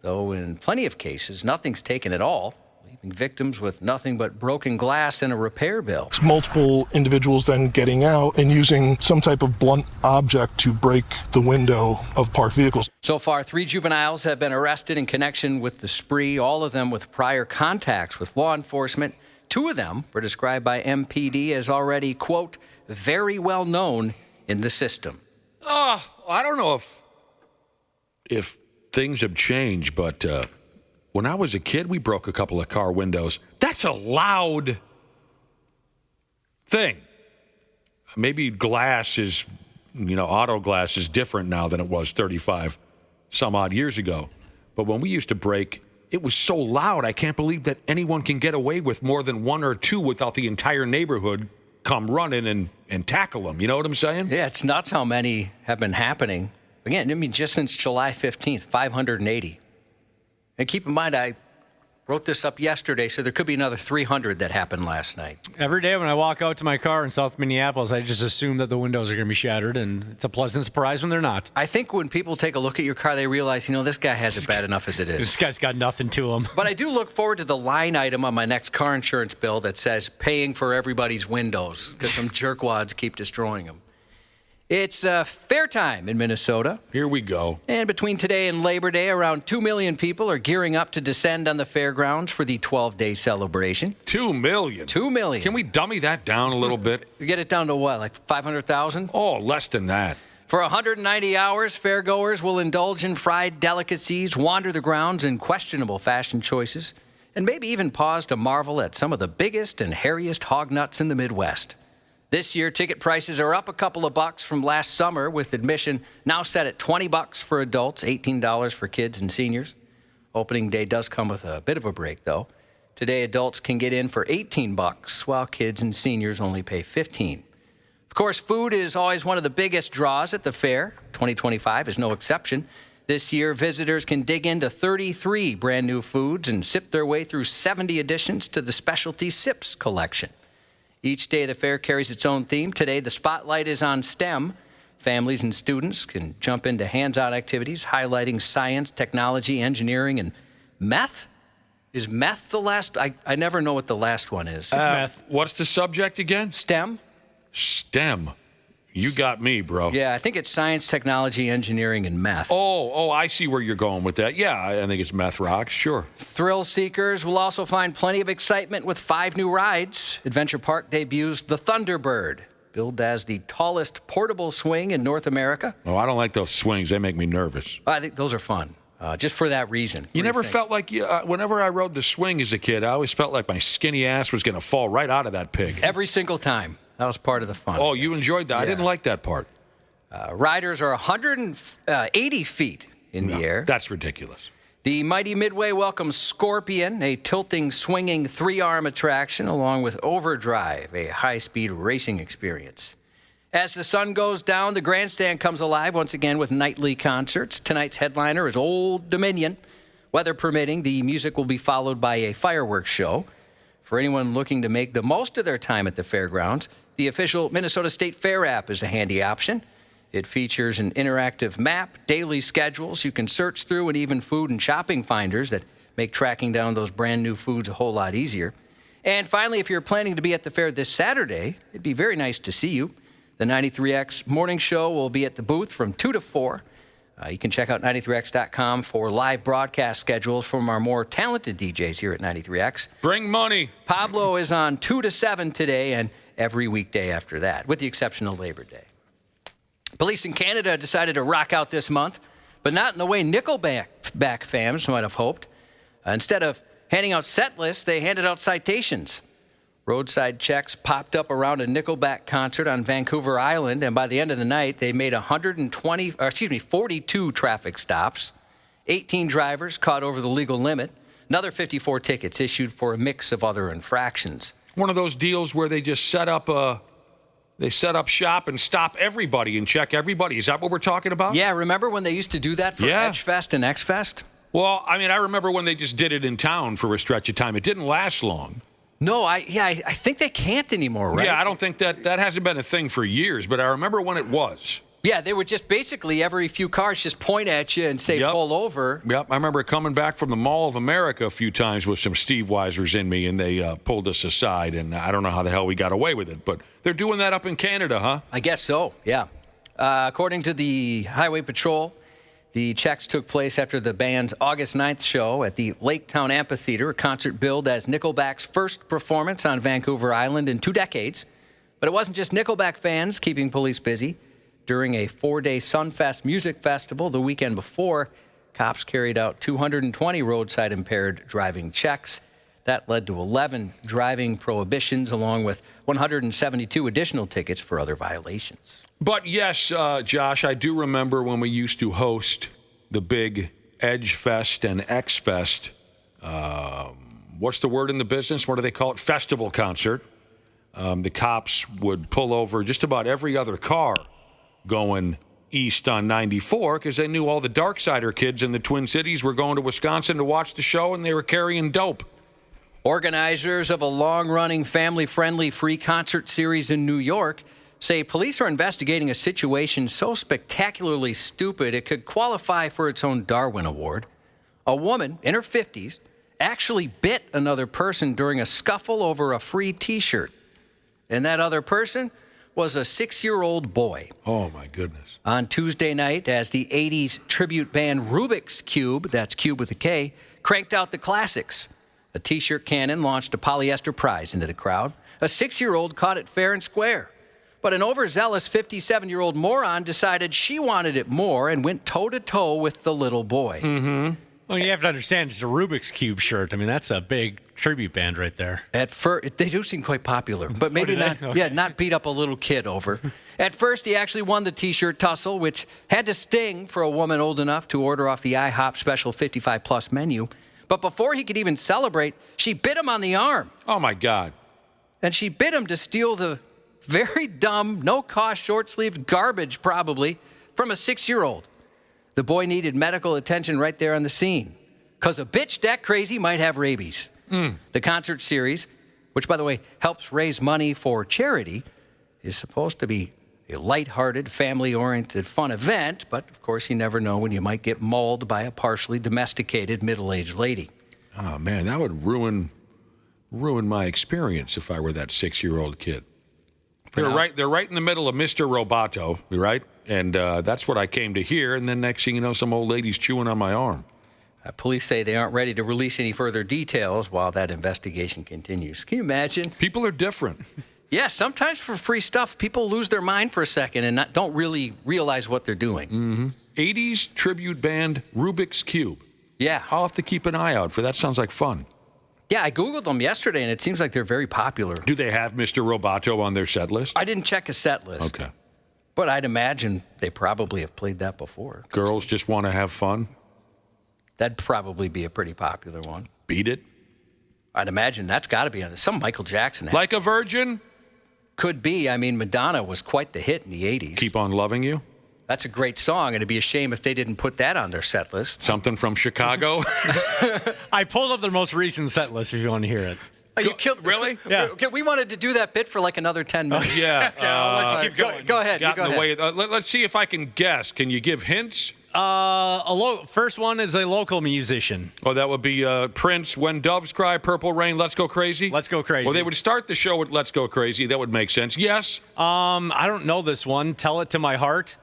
though in plenty of cases, nothing's taken at all, leaving victims with nothing but broken glass and a repair bill. It's multiple individuals then getting out and using some type of blunt object to break the window of parked vehicles. So far, 3 juveniles have been arrested in connection with the spree, all of them with prior contacts with law enforcement. 2 of them were described by MPD as already, quote, very well known in the system. I don't know if things have changed, but when I was a kid, we broke a couple of car windows. That's a loud thing. Maybe glass is, auto glass is different now than it was 35 some odd years ago. But when we used to break, it was so loud, I can't believe that anyone can get away with more than 1 or 2 without the entire neighborhood come running and tackle them. You know what I'm saying? Yeah, it's nuts how many have been happening. Again, just since July 15th, 580. And keep in mind, I wrote this up yesterday, so there could be another 300 that happened last night. Every day when I walk out to my car in South Minneapolis, I just assume that the windows are going to be shattered, and it's a pleasant surprise when they're not. I think when people take a look at your car, they realize, this guy has it bad enough as it is. This guy's got nothing to him. But I do look forward to the line item on my next car insurance bill that says paying for everybody's windows, because some jerkwads keep destroying them. It's fair time in Minnesota. Here we go. And between today and Labor Day, around 2 million people are gearing up to descend on the fairgrounds for the 12-day celebration. 2 million? 2 million. Can we dummy that down a little bit? You get it down to what, like 500,000? Oh, less than that. For 190 hours, fairgoers will indulge in fried delicacies, wander the grounds in questionable fashion choices, and maybe even pause to marvel at some of the biggest and hairiest hog nuts in the Midwest. This year, ticket prices are up a couple of bucks from last summer, with admission now set at $20 for adults, $18 for kids and seniors. Opening day does come with a bit of a break, though. Today, adults can get in for $18, while kids and seniors only pay $15. Of course, food is always one of the biggest draws at the fair. 2025 is no exception. This year, visitors can dig into 33 brand new foods and sip their way through 70 additions to the specialty Sips collection. Each day, the fair carries its own theme. Today, the spotlight is on STEM. Families and students can jump into hands-on activities highlighting science, technology, engineering, and meth. Is meth the last? I never know what the last one is. It's meth. What's the subject again? STEM. STEM. You got me, bro. Yeah, I think it's science, technology, engineering, and meth. Oh, I see where you're going with that. Yeah, I think it's meth rocks, sure. Thrill seekers will also find plenty of excitement with 5 new rides. Adventure Park debuts the Thunderbird, billed as the tallest portable swing in North America. Oh, I don't like those swings. They make me nervous. I think those are fun, just for that reason. You never felt like, whenever I rode the swing as a kid, I always felt like my skinny ass was going to fall right out of that pig. Every single time. That was part of the fun. Oh, you enjoyed that? Yeah. I didn't like that part. Riders are 180 feet in the air. That's ridiculous. The Mighty Midway welcomes Scorpion, a tilting, swinging 3-arm attraction, along with Overdrive, a high-speed racing experience. As the sun goes down, the grandstand comes alive once again with nightly concerts. Tonight's headliner is Old Dominion. Weather permitting, the music will be followed by a fireworks show. For anyone looking to make the most of their time at the fairgrounds, the official Minnesota State Fair app is a handy option. It features an interactive map, daily schedules you can search through, and even food and shopping finders that make tracking down those brand new foods a whole lot easier. And finally, if you're planning to be at the fair this Saturday, it'd be very nice to see you. The 93X Morning Show will be at the booth from 2 to 4. You can check out 93x.com for live broadcast schedules from our more talented DJs here at 93X. Bring money. Pablo is on 2 to 7 today and every weekday after that, with the exception of Labor Day. Police in Canada decided to rock out this month, but not in the way Nickelback fans might have hoped. Instead of handing out set lists, they handed out citations. Roadside checks popped up around a Nickelback concert on Vancouver Island, and by the end of the night, they made 42 traffic stops, 18 drivers caught over the legal limit, another 54 tickets issued for a mix of other infractions. One of those deals where they just set up shop and stop everybody and check everybody. Is that what we're talking about? Yeah, remember when they used to do that for Edge Fest and X Fest? Well, I mean, I remember when they just did it in town for a stretch of time. It didn't last long. No, I think they can't anymore, right? Yeah, I don't think that hasn't been a thing for years, but I remember when it was. Yeah, they would just basically every few cars just point at you and say, pull over. Yep, I remember coming back from the Mall of America a few times with some Steve Weisers in me, and they pulled us aside, and I don't know how the hell we got away with it, but they're doing that up in Canada, huh? I guess so, yeah. According to the Highway Patrol, the checks took place after the band's August 9th show at the Laketown Amphitheater, a concert billed as Nickelback's first performance on Vancouver Island in 2 decades. But it wasn't just Nickelback fans keeping police busy. During a 4-day Sunfest music festival the weekend before, cops carried out 220 roadside impaired driving checks. That led to 11 driving prohibitions, along with 172 additional tickets for other violations. But yes, Josh, I do remember when we used to host the big Edge Fest and X Fest. What's the word in the business? What do they call it? Festival concert. The cops would pull over just about every other car going east on 94 because they knew all the Darksider kids in the Twin Cities were going to Wisconsin to watch the show, and they were carrying dope. Organizers of a long-running, family-friendly free concert series in New York say police are investigating a situation so spectacularly stupid it could qualify for its own Darwin Award. A woman in her 50s actually bit another person during a scuffle over a free T-shirt. And that other person was a 6-year-old boy. Oh, my goodness. On Tuesday night, as the 80s tribute band Rubik's Cube, that's Cube with a K, cranked out the classics. A T-shirt cannon launched a polyester prize into the crowd. A 6-year-old caught it fair and square. But an overzealous 57-year-old moron decided she wanted it more and went toe-to-toe with the little boy. Mm-hmm. Well, you have to understand, it's a Rubik's Cube shirt. I mean, that's a big tribute band right there. At first, they do seem quite popular, but maybe not. Okay. Yeah, not beat up a little kid over. At first, he actually won the T-shirt tussle, which had to sting for a woman old enough to order off the IHOP special 55-plus menu. But before he could even celebrate, she bit him on the arm. Oh, my God. And she bit him to steal the very dumb, no-cost, short-sleeved garbage, probably, from a 6-year-old. The boy needed medical attention right there on the scene, because a bitch that crazy might have rabies. The concert series, which, by the way, helps raise money for charity, is supposed to be a lighthearted, family-oriented, fun event, but, of course, you never know when you might get mauled by a partially domesticated middle-aged lady. Oh, man, that would ruin my experience if I were that 6-year-old kid. They're right in the middle of Mr. Roboto, right? And that's what I came to hear. And then next thing you know, some old lady's chewing on my arm. Police say they aren't ready to release any further details while that investigation continues. Can you imagine? People are different. Yeah, sometimes for free stuff, people lose their mind for a second and don't really realize what they're doing. Mm-hmm. 80s tribute band Rubik's Cube. Yeah. I'll have to keep an eye out for that. Sounds like fun. Yeah, I Googled them yesterday, and it seems like they're very popular. Do they have Mr. Roboto on their set list? I didn't check a set list. Okay. But I'd imagine they probably have played that before. Girls just want to have fun? That'd probably be a pretty popular one. Beat It? I'd imagine that's got to be on there. Some Michael Jackson. Like a Virgin? Could be. I mean, Madonna was quite the hit in the 80s. Keep on Loving You? That's a great song, and it'd be a shame if they didn't put that on their set list. Something from Chicago? I pulled up their most recent set list if you want to hear it. Oh, you killed really? Yeah. Okay, we wanted to do that bit for like another 10 minutes. Yeah. Let's keep going. Go ahead. You go ahead. Let's see if I can guess. Can you give hints? First one is a local musician. Oh, that would be Prince, When Doves Cry, Purple Rain, Let's Go Crazy? Let's Go Crazy. Well, they would start the show with Let's Go Crazy. That would make sense. Yes? I don't know this one. Tell It to My Heart.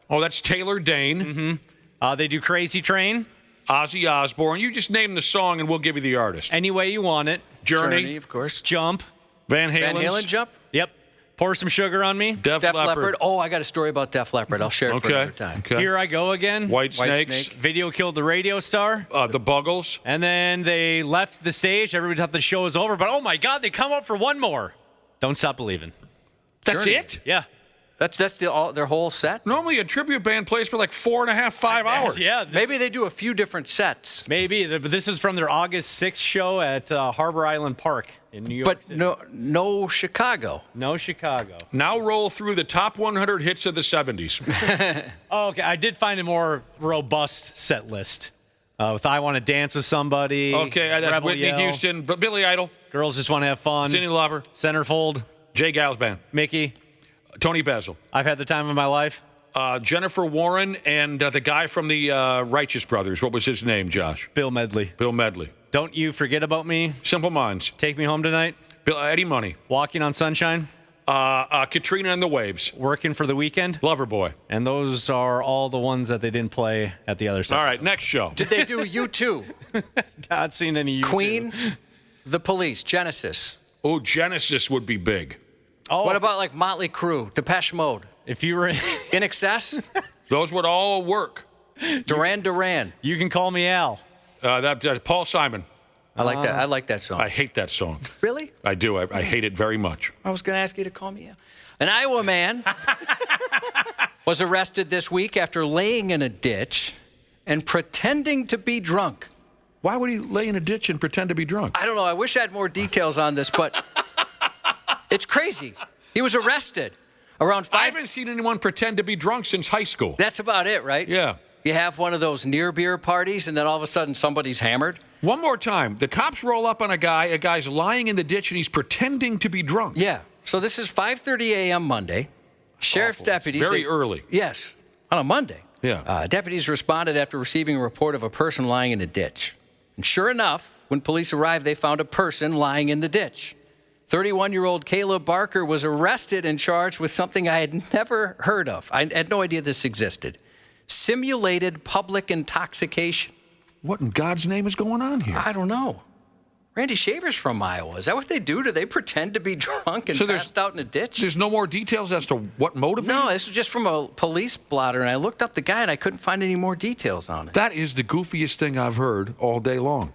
Oh, that's Taylor Dane. Mm-hmm. They do Crazy Train. Ozzy Osbourne. You just name the song and we'll give you the artist. Any way you want it. Journey, of course. Jump. Van Van Halen Jump? Yep. Pour Some Sugar on Me. Def Leppard. Oh, I got a story about Def Leppard. I'll share it for another time. Okay. Here I Go Again. White Snakes. Video Killed the Radio Star. The Buggles. And then they left the stage. Everybody thought the show was over. But, oh, my God, they come up for one more. Don't Stop Believing. That's Journey. it? Yeah. That's their whole set? Normally a tribute band plays for like 4.5, 5 hours. Yeah. Maybe they do a few different sets. Maybe. But this is from their August 6th show at Harbor Island Park in New York City. No Chicago. No Chicago. Now roll through the top 100 hits of the 70s. Oh, okay. I did find a more robust set list. With I Want to Dance with Somebody. Okay, that's Rebel Whitney Yell, Houston, Billy Idol. Girls Just Want to Have Fun. Cyndi Lauper. Centerfold. Jay Giles Band. Mickey. Tony Basil. I've Had the Time of My Life. Jennifer Warren and the guy from the Righteous Brothers. What was his name, Josh? Bill Medley. Bill Medley. Don't You Forget About Me. Simple Minds. Take Me Home Tonight. Eddie Money. Walking on Sunshine. Katrina and the Waves. Working for the Weekend. Loverboy. And those are all the ones that they didn't play at the other side. All right, next show. Did they do U2? Not seen any U2. Queen, The Police, Genesis. Oh, Genesis would be big. Oh. What about like Motley Crue, Depeche Mode? If you were In Excess? Those would all work. Duran. You Can Call Me Al. Paul Simon. I like that. I like that song. I hate that song. Really? I do. I hate it very much. I was going to ask you to call me out. An Iowa man was arrested this week after laying in a ditch and pretending to be drunk. Why would he lay in a ditch and pretend to be drunk? I don't know. I wish I had more details on this, but it's crazy. He was arrested around 5. I haven't seen anyone pretend to be drunk since high school. That's about it, right? Yeah. You have one of those near beer parties, and then all of a sudden somebody's hammered. One more time. The cops roll up on a guy's lying in the ditch, and he's pretending to be drunk. Yeah. So this is 5:30 a.m. Monday. Sheriff deputies. Very early. Yes. On a Monday. Yeah. Deputies responded after receiving a report of a person lying in a ditch. And sure enough, when police arrived, they found a person lying in the ditch. 31-year-old Caleb Barker was arrested and charged with something I had never heard of. I had no idea this existed. Simulated public intoxication. What in God's name is going on here? I don't know. Randy Shaver's from Iowa. Is that what they do? Do they pretend to be drunk and passed out in a ditch? There's no more details as to what motivated? No, this was just from a police blotter, and I looked up the guy, and I couldn't find any more details on it. That is the goofiest thing I've heard all day long.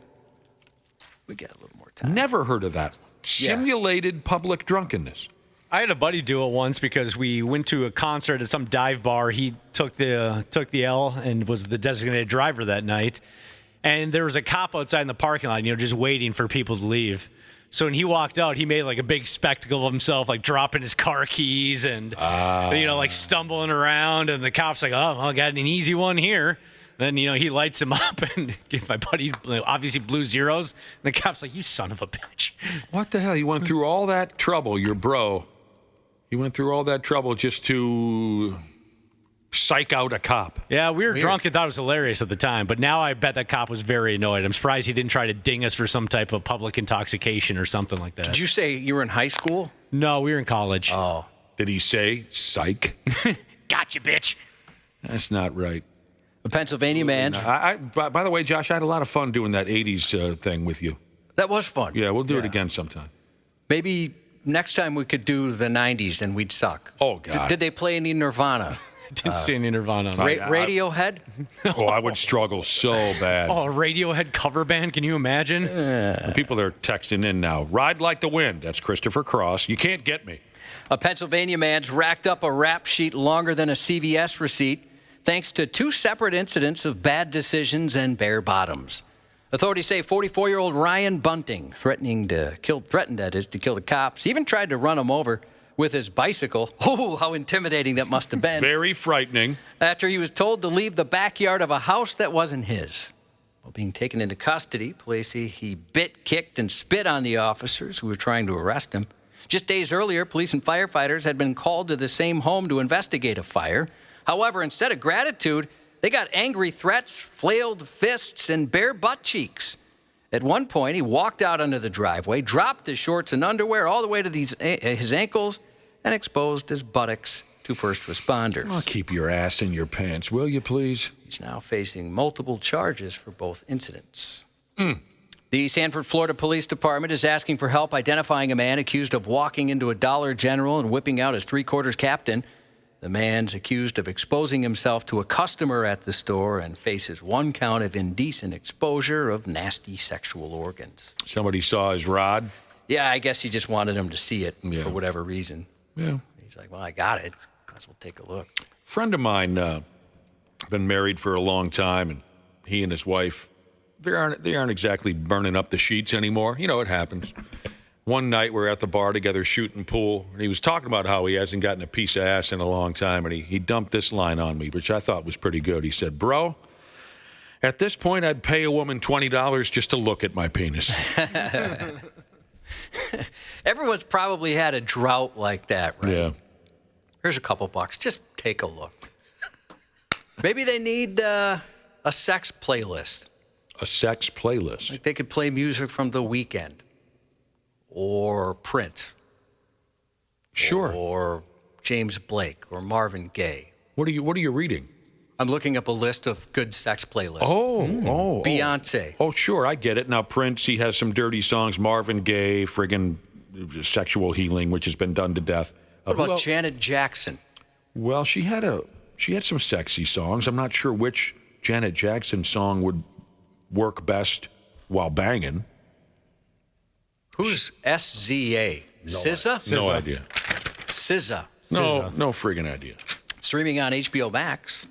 We get a little more time. Never heard of that. Simulated public drunkenness. I had a buddy do it once because we went to a concert at some dive bar. He took the L and was the designated driver that night. And there was a cop outside in the parking lot, just waiting for people to leave. So when he walked out, he made like a big spectacle of himself, like dropping his car keys and, like stumbling around. And the cop's like, oh, well, I got an easy one here. Then, he lights him up and my buddy obviously blew zeros. And the cop's like, you son of a bitch. What the hell? You went through all that trouble, your bro. You went through all that trouble just to psych out a cop. Yeah, we were drunk and thought it was hilarious at the time, but now I bet that cop was very annoyed. I'm surprised he didn't try to ding us for some type of public intoxication or something like that. Did you say you were in high school? No, we were in college. Oh. Did he say psych? Gotcha, bitch. That's not right. A Pennsylvania man. By the way, Josh, I had a lot of fun doing that 80s thing with you. That was fun. Yeah, we'll do it again sometime. Maybe next time we could do the 90s and we'd suck. Oh, God. Did they play any Nirvana? Didn't see any Nirvana. Radiohead? I would struggle so bad. Oh, a Radiohead cover band? Can you imagine? The people are texting in now. Ride Like the Wind. That's Christopher Cross. You can't get me. A Pennsylvania man's racked up a rap sheet longer than a CVS receipt thanks to 2 separate incidents of bad decisions and bare bottoms. Authorities say 44-year-old Ryan Bunting threatened to kill the cops. He even tried to run him over with his bicycle. Oh, how intimidating that must have been. Very frightening. After he was told to leave the backyard of a house that wasn't his. While being taken into custody, police say he bit, kicked, and spit on the officers who were trying to arrest him. Just days earlier, police and firefighters had been called to the same home to investigate a fire. However, instead of gratitude, they got angry threats, flailed fists, and bare butt cheeks. At one point, he walked out onto the driveway, dropped his shorts and underwear all the way to his ankles, and exposed his buttocks to first responders. Oh, keep your ass in your pants, will you, please? He's now facing multiple charges for both incidents. The Sanford, Florida Police Department is asking for help identifying a man accused of walking into a Dollar General and whipping out his three-quarters captain. The man's accused of exposing himself to a customer at the store and faces 1 count of indecent exposure of nasty sexual organs. Somebody saw his rod? Yeah, I guess he just wanted him to see it for whatever reason. Yeah. He's like, well, I got it. Might as well take a look. A friend of mine, been married for a long time, and he and his wife, they aren't exactly burning up the sheets anymore. You know, it happens. One night we're at the bar together shooting pool, and he was talking about how he hasn't gotten a piece of ass in a long time, and he dumped this line on me, which I thought was pretty good. He said, bro, at this point I'd pay a woman $20 just to look at my penis. Everyone's probably had a drought like that, right? Yeah. Here's a couple bucks. Just take a look. Maybe they need a sex playlist. A sex playlist? Like they could play music from The Weeknd. Or Prince. Sure. Or James Blake or Marvin Gaye. What are you reading? I'm looking up a list of good sex playlists. Beyonce. Oh, sure, I get it. Now, Prince, he has some dirty songs. Marvin Gaye, friggin' sexual healing, which has been done to death. What about Janet Jackson? Well, she had some sexy songs. I'm not sure which Janet Jackson song would work best while banging. Who's SZA? SZA? No idea. SZA. No friggin' idea. Streaming on HBO Max.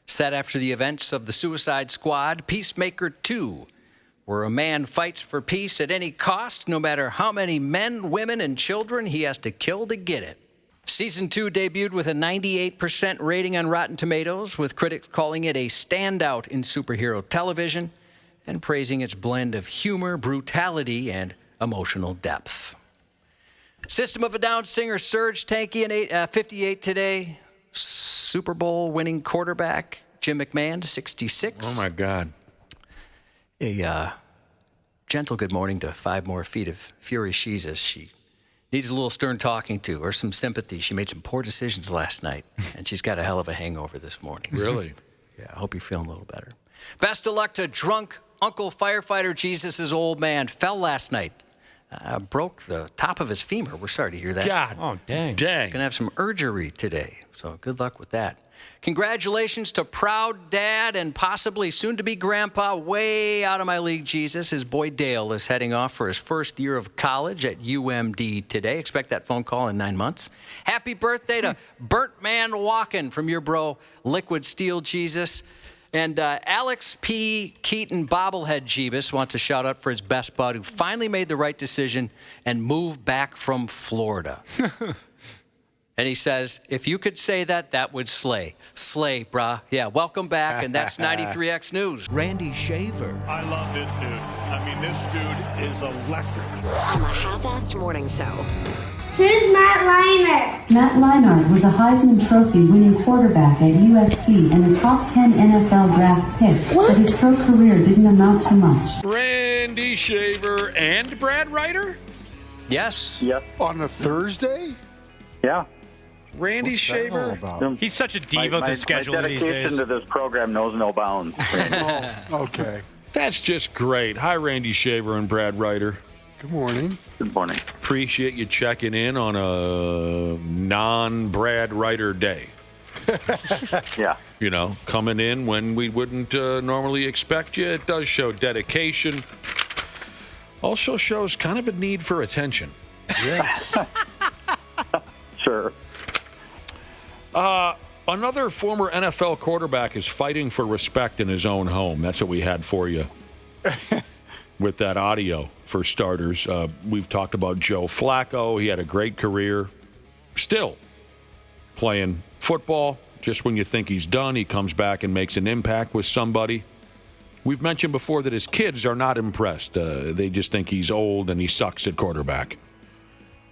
Set after the events of The Suicide Squad, Peacemaker 2, where a man fights for peace at any cost, no matter how many men, women, and children he has to kill to get it. Season 2 debuted with a 98% rating on Rotten Tomatoes, with critics calling it a standout in superhero television and praising its blend of humor, brutality, and emotional depth. System of a Down singer Serge Tankian, 58 today. Super Bowl winning quarterback Jim McMahon, 66. Oh, my God. A gentle good morning to 5 more feet of fury Jesus. She needs a little stern talking to or some sympathy. She made some poor decisions last night, and she's got a hell of a hangover this morning. Really? Yeah, I hope you're feeling a little better. Best of luck to drunk Uncle Firefighter Jesus' old man fell last night. Broke the top of his femur. We're sorry to hear that. God. Oh, dang. Dang. Gonna have some urgery today. So good luck with that. Congratulations to proud dad and possibly soon-to-be grandpa, way out of my league, Jesus. His boy Dale is heading off for his first year of college at UMD today. Expect that phone call in 9 months. Happy birthday to Burnt Man Walkin' from your bro, Liquid Steel Jesus. And Alex P. Keaton Bobblehead Jeebus wants a shout-out for his best bud who finally made the right decision and moved back from Florida. And he says, if you could say that, that would slay. Slay, brah. Yeah, welcome back, and that's 93X News. Randy Shaver. I love this dude. I mean, this dude is electric. On the Half-Assed Morning Show. Who's Matt Leinart? Matt Leinart was a Heisman Trophy winning quarterback at USC and a top 10 NFL draft pick, but his pro career didn't amount to much. Randy Shaver and Brad Ryder? Yes. Yep. On a Thursday? Yeah. Randy Shaver? He's such a diva my with the scheduling these days. My dedication to this program knows no bounds. Okay. That's just great. Hi, Randy Shaver and Brad Ryder. Good morning. Good morning. Appreciate you checking in on a non-Brad Ryder day. Yeah. You know, coming in when we wouldn't normally expect you. It does show dedication. Also shows kind of a need for attention. Yes. Sure. Another former NFL quarterback is fighting for respect in his own home. That's what we had for you with that audio, for starters. We've talked about Joe Flacco. He had a great career. Still playing football. Just when you think he's done, he comes back and makes an impact with somebody. We've mentioned before that his kids are not impressed. They just think he's old and he sucks at quarterback.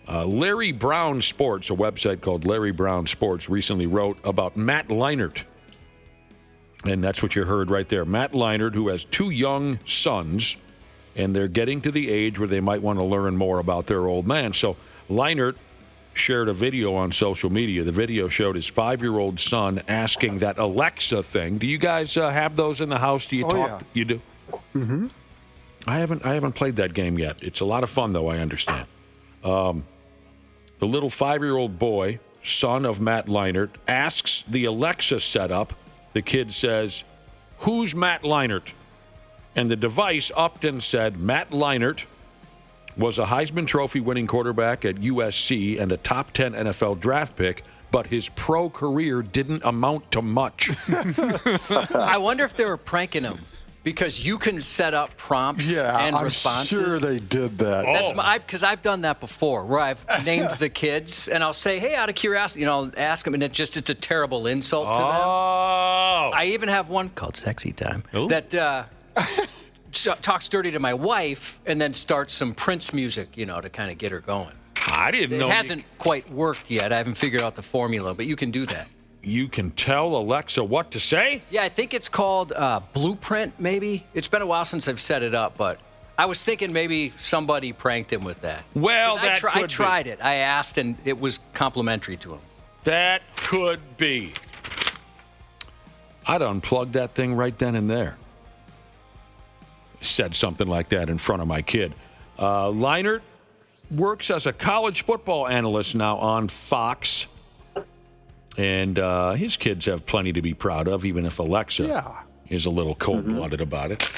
Larry Brown Sports, a website called Larry Brown Sports, recently wrote about Matt Leinart. And that's what you heard right there. Matt Leinart, who has 2 young sons, and they're getting to the age where they might want to learn more about their old man. So Leinart shared a video on social media. The video showed his 5-year-old son asking that Alexa thing. Do you guys have those in the house? Do you talk? Yeah. You do? Mm-hmm. I haven't played that game yet. It's a lot of fun, though, I understand. The little 5-year-old boy, son of Matt Leinart, asks the Alexa setup. The kid says, "Who's Matt Leinart?" And the device upped and said, Matt Leinart was a Heisman Trophy winning quarterback at USC and a top 10 NFL draft pick, but his pro career didn't amount to much. I wonder if they were pranking him. Because you can set up prompts and responses. I'm sure they did that. Because I've done that before, where I've named the kids, and I'll say, hey, out of curiosity, I'll ask them, and it's a terrible insult to them. I even have one called Sexy Time that talks dirty to my wife and then starts some Prince music, to kind of get her going. I didn't know. It hasn't quite worked yet. I haven't figured out the formula, but you can do that. You can tell Alexa what to say? Yeah, I think it's called Blueprint, maybe. It's been a while since I've set it up, but I was thinking maybe somebody pranked him with that. Well, I tried it. I asked, and it was complimentary to him. That could be. I'd unplug that thing right then and there. Said something like that in front of my kid. Leinart works as a college football analyst now on Fox. And his kids have plenty to be proud of, even if Alexa is a little cold-blooded about it.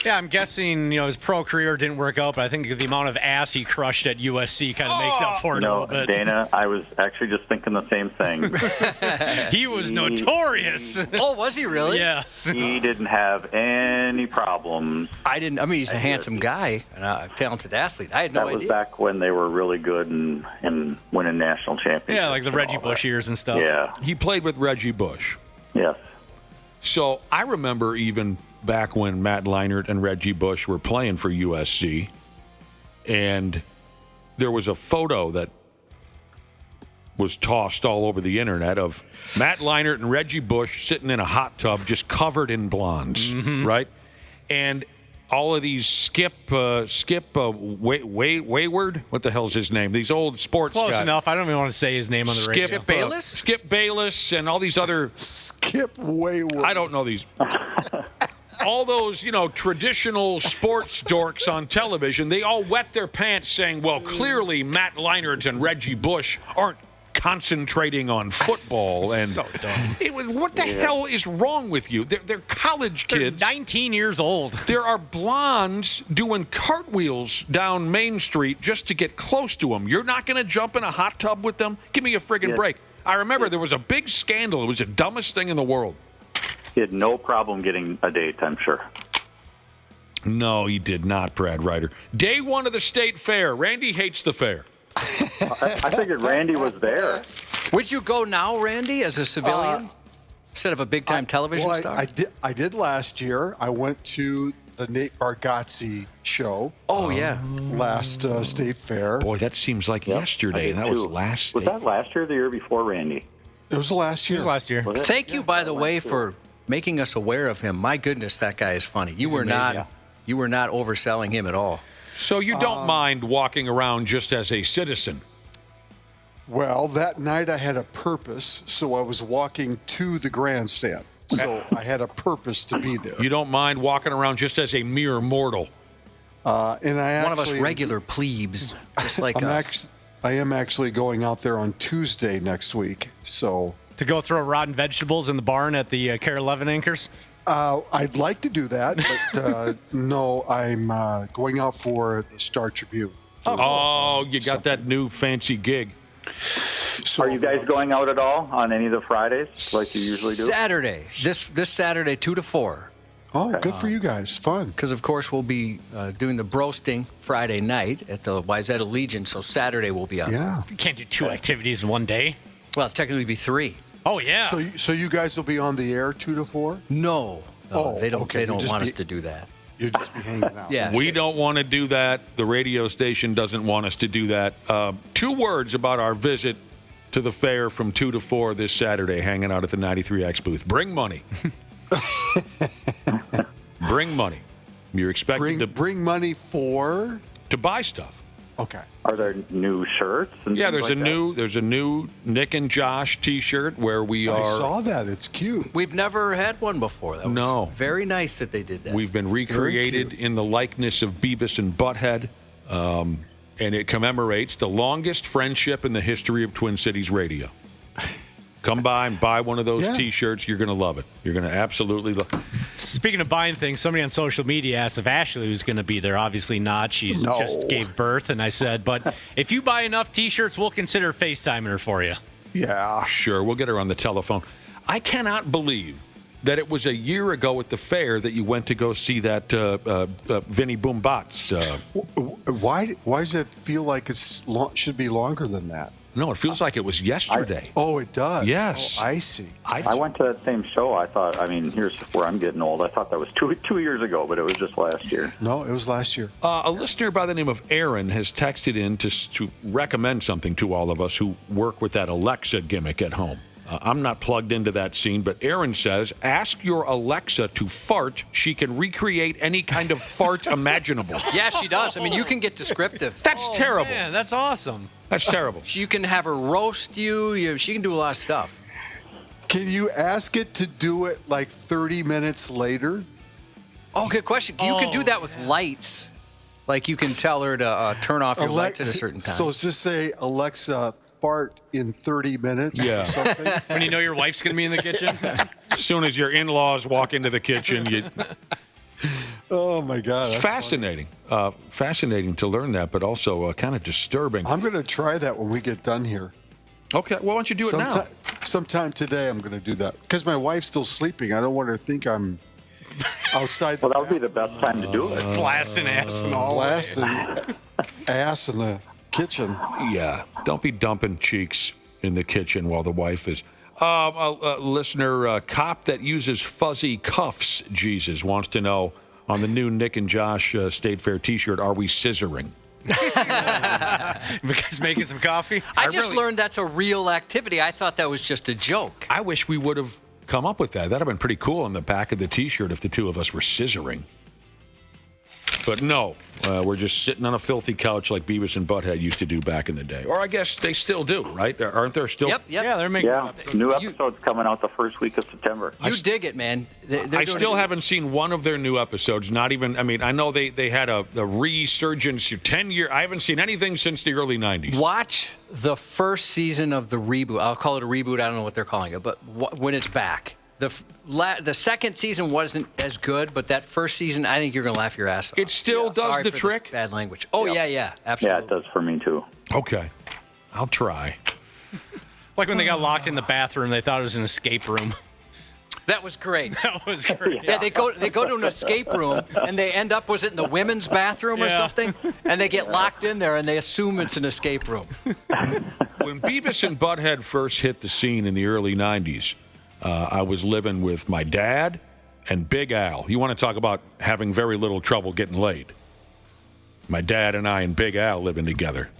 Yeah, I'm guessing, his pro career didn't work out, but I think the amount of ass he crushed at USC kind of makes up for it a little bit. Dana, I was actually just thinking the same thing. He was notorious. Oh, was he really? Yes. He didn't have any problems. He's a handsome guy and a talented athlete. I had no idea. That was back when they were really good and winning national championships. Yeah, like the Reggie Bush years and stuff. Yeah. He played with Reggie Bush. Yes. So I remember even back when Matt Leinart and Reggie Bush were playing for USC, and there was a photo that was tossed all over the internet of Matt Leinart and Reggie Bush sitting in a hot tub just covered in blondes, right? And all of these Skip Wayward, what the hell's his name? These old sports guys. Close enough. I don't even want to say his name on the radio. Skip Bayless? Skip Bayless and all these other... Skip Wayward. I don't know these... all those, traditional sports dorks on television, they all wet their pants saying, well, clearly Matt Leinart and Reggie Bush aren't concentrating on football. And so dumb. What the hell is wrong with you? They're college kids. They're 19 years old. There are blondes doing cartwheels down Main Street just to get close to them. You're not going to jump in a hot tub with them? Give me a friggin' break. I remember there was a big scandal. It was the dumbest thing in the world. He had no problem getting a date, I'm sure. No, he did not, Brad Ryder. Day one of the state fair. Randy hates the fair. I figured Randy was there. Would you go now, Randy, as a civilian, instead of a big-time television star? I did last year. I went to the Nate Bargatze show. Oh, yeah. Last state fair. Boy, that seems like yesterday. And that was last Was that last year or the year before, Randy? It was last year. It was last year. Thank you, by the way, for making us aware of him. My goodness, that guy is funny. You were not overselling him at all. So you don't mind walking around just as a citizen? Well, that night I had a purpose, so I was walking to the grandstand. So I had a purpose to be there. You don't mind walking around just as a mere mortal? And one of us regular plebes, just like us. I am actually going out there on Tuesday next week. So to go throw rotten vegetables in the barn at the Care 11 Anchors? I'd like to do that, but no, I'm going out for the Star Tribune. Oh, you got that new fancy gig. So, are you guys going out at all on any of the Fridays like you usually do? Saturday. This Saturday, 2 to 4. Oh, good for you guys. Fun. Because, of course, we'll be doing the broasting Friday night at the Wayzata Legion, so Saturday we'll be out. Yeah. You can't do 2 activities in one day. Well, technically be 3. Oh, yeah. So you guys will be on the air 2 to 4? No, they don't want us to do that. You'll just be hanging out. Yeah, we don't want to do that. The radio station doesn't want us to do that. 2 words about our visit to the fair from 2 to 4 this Saturday, hanging out at the 93X booth. Bring money. Bring money. You're expecting to bring money to buy stuff. Okay. Are there new shirts? And yeah, there's a new Nick and Josh T-shirt where we are. I saw that. It's cute. We've never had one before. That was very nice that they did that. We've been recreated in the likeness of Beavis and Butthead, and it commemorates the longest friendship in the history of Twin Cities radio. Come by and buy one of those T-shirts. You're going to love it. You're going to absolutely love it. Speaking of buying things, somebody on social media asked if Ashley was going to be there. Obviously not. She just gave birth. And I said, but if you buy enough T-shirts, we'll consider FaceTiming her for you. Yeah. Sure. We'll get her on the telephone. I cannot believe that it was a year ago at the fair that you went to go see that Vinny Boombots. Why does it feel like it should be longer than that? No, it feels like it was yesterday. It does? Yes. Oh, I see. I went to that same show. I thought, here's where I'm getting old. I thought that was two years ago, but it was just last year. No, it was last year. A listener by the name of Aaron has texted in to recommend something to all of us who work with that Alexa gimmick at home. I'm not plugged into that scene, but Aaron says, ask your Alexa to fart. She can recreate any kind of fart imaginable. Yeah, she does. You can get descriptive. That's terrible. Man, that's awesome. That's terrible. You can have her roast you. She can do a lot of stuff. Can you ask it to do it like 30 minutes later? Oh, good question. You can do that with lights. Like you can tell her to turn off your lights at a certain time. So just say, Alexa, fart in 30 minutes or something? When you know your wife's going to be in the kitchen? As soon as your in-laws walk into the kitchen, you... Oh, my God. It's fascinating. Fascinating to learn that, but also kind of disturbing. I'm going to try that when we get done here. Okay. Well, why don't you do it now? Sometime today I'm going to do that. Because my wife's still sleeping. I don't want her to think I'm outside the that would be the best time to do it. Blasting ass in the hallway. Blasting ass in the kitchen. Yeah. Don't be dumping cheeks in the kitchen while the wife is... listener, cop that uses fuzzy cuffs, Jesus, wants to know... On the new Nick and Josh State Fair T-shirt, are we scissoring? You guys making some coffee? I just learned that's a real activity. I thought that was just a joke. I wish we would have come up with that. That would have been pretty cool on the back of the T-shirt if the two of us were scissoring. But no, we're just sitting on a filthy couch like Beavis and Butthead used to do back in the day. Or I guess they still do, right? Aren't there still? Yep. Yeah, they're making new episodes coming out the first week of September. You dig it, man. I still haven't seen one of their new episodes. Not even, I mean, I know they had a resurgence 10 years. I haven't seen anything since the early 90s. Watch the first season of the reboot. I'll call it a reboot. I don't know what they're calling it, but when it's back. The second season wasn't as good, but that first season, I think you're going to laugh your ass off. It still does Sorry the for trick? Bad language. Oh, yeah, absolutely. Yeah, it does for me, too. Okay. I'll try. Like when they got locked in the bathroom, they thought it was an escape room. That was great. That was great. Yeah, they go to an escape room, and they end up, was it in the women's bathroom or something? And they get locked in there, and they assume it's an escape room. When Beavis and Butthead first hit the scene in the early 90s, I was living with my dad and Big Al. You want to talk about having very little trouble getting laid. My dad and I and Big Al living together.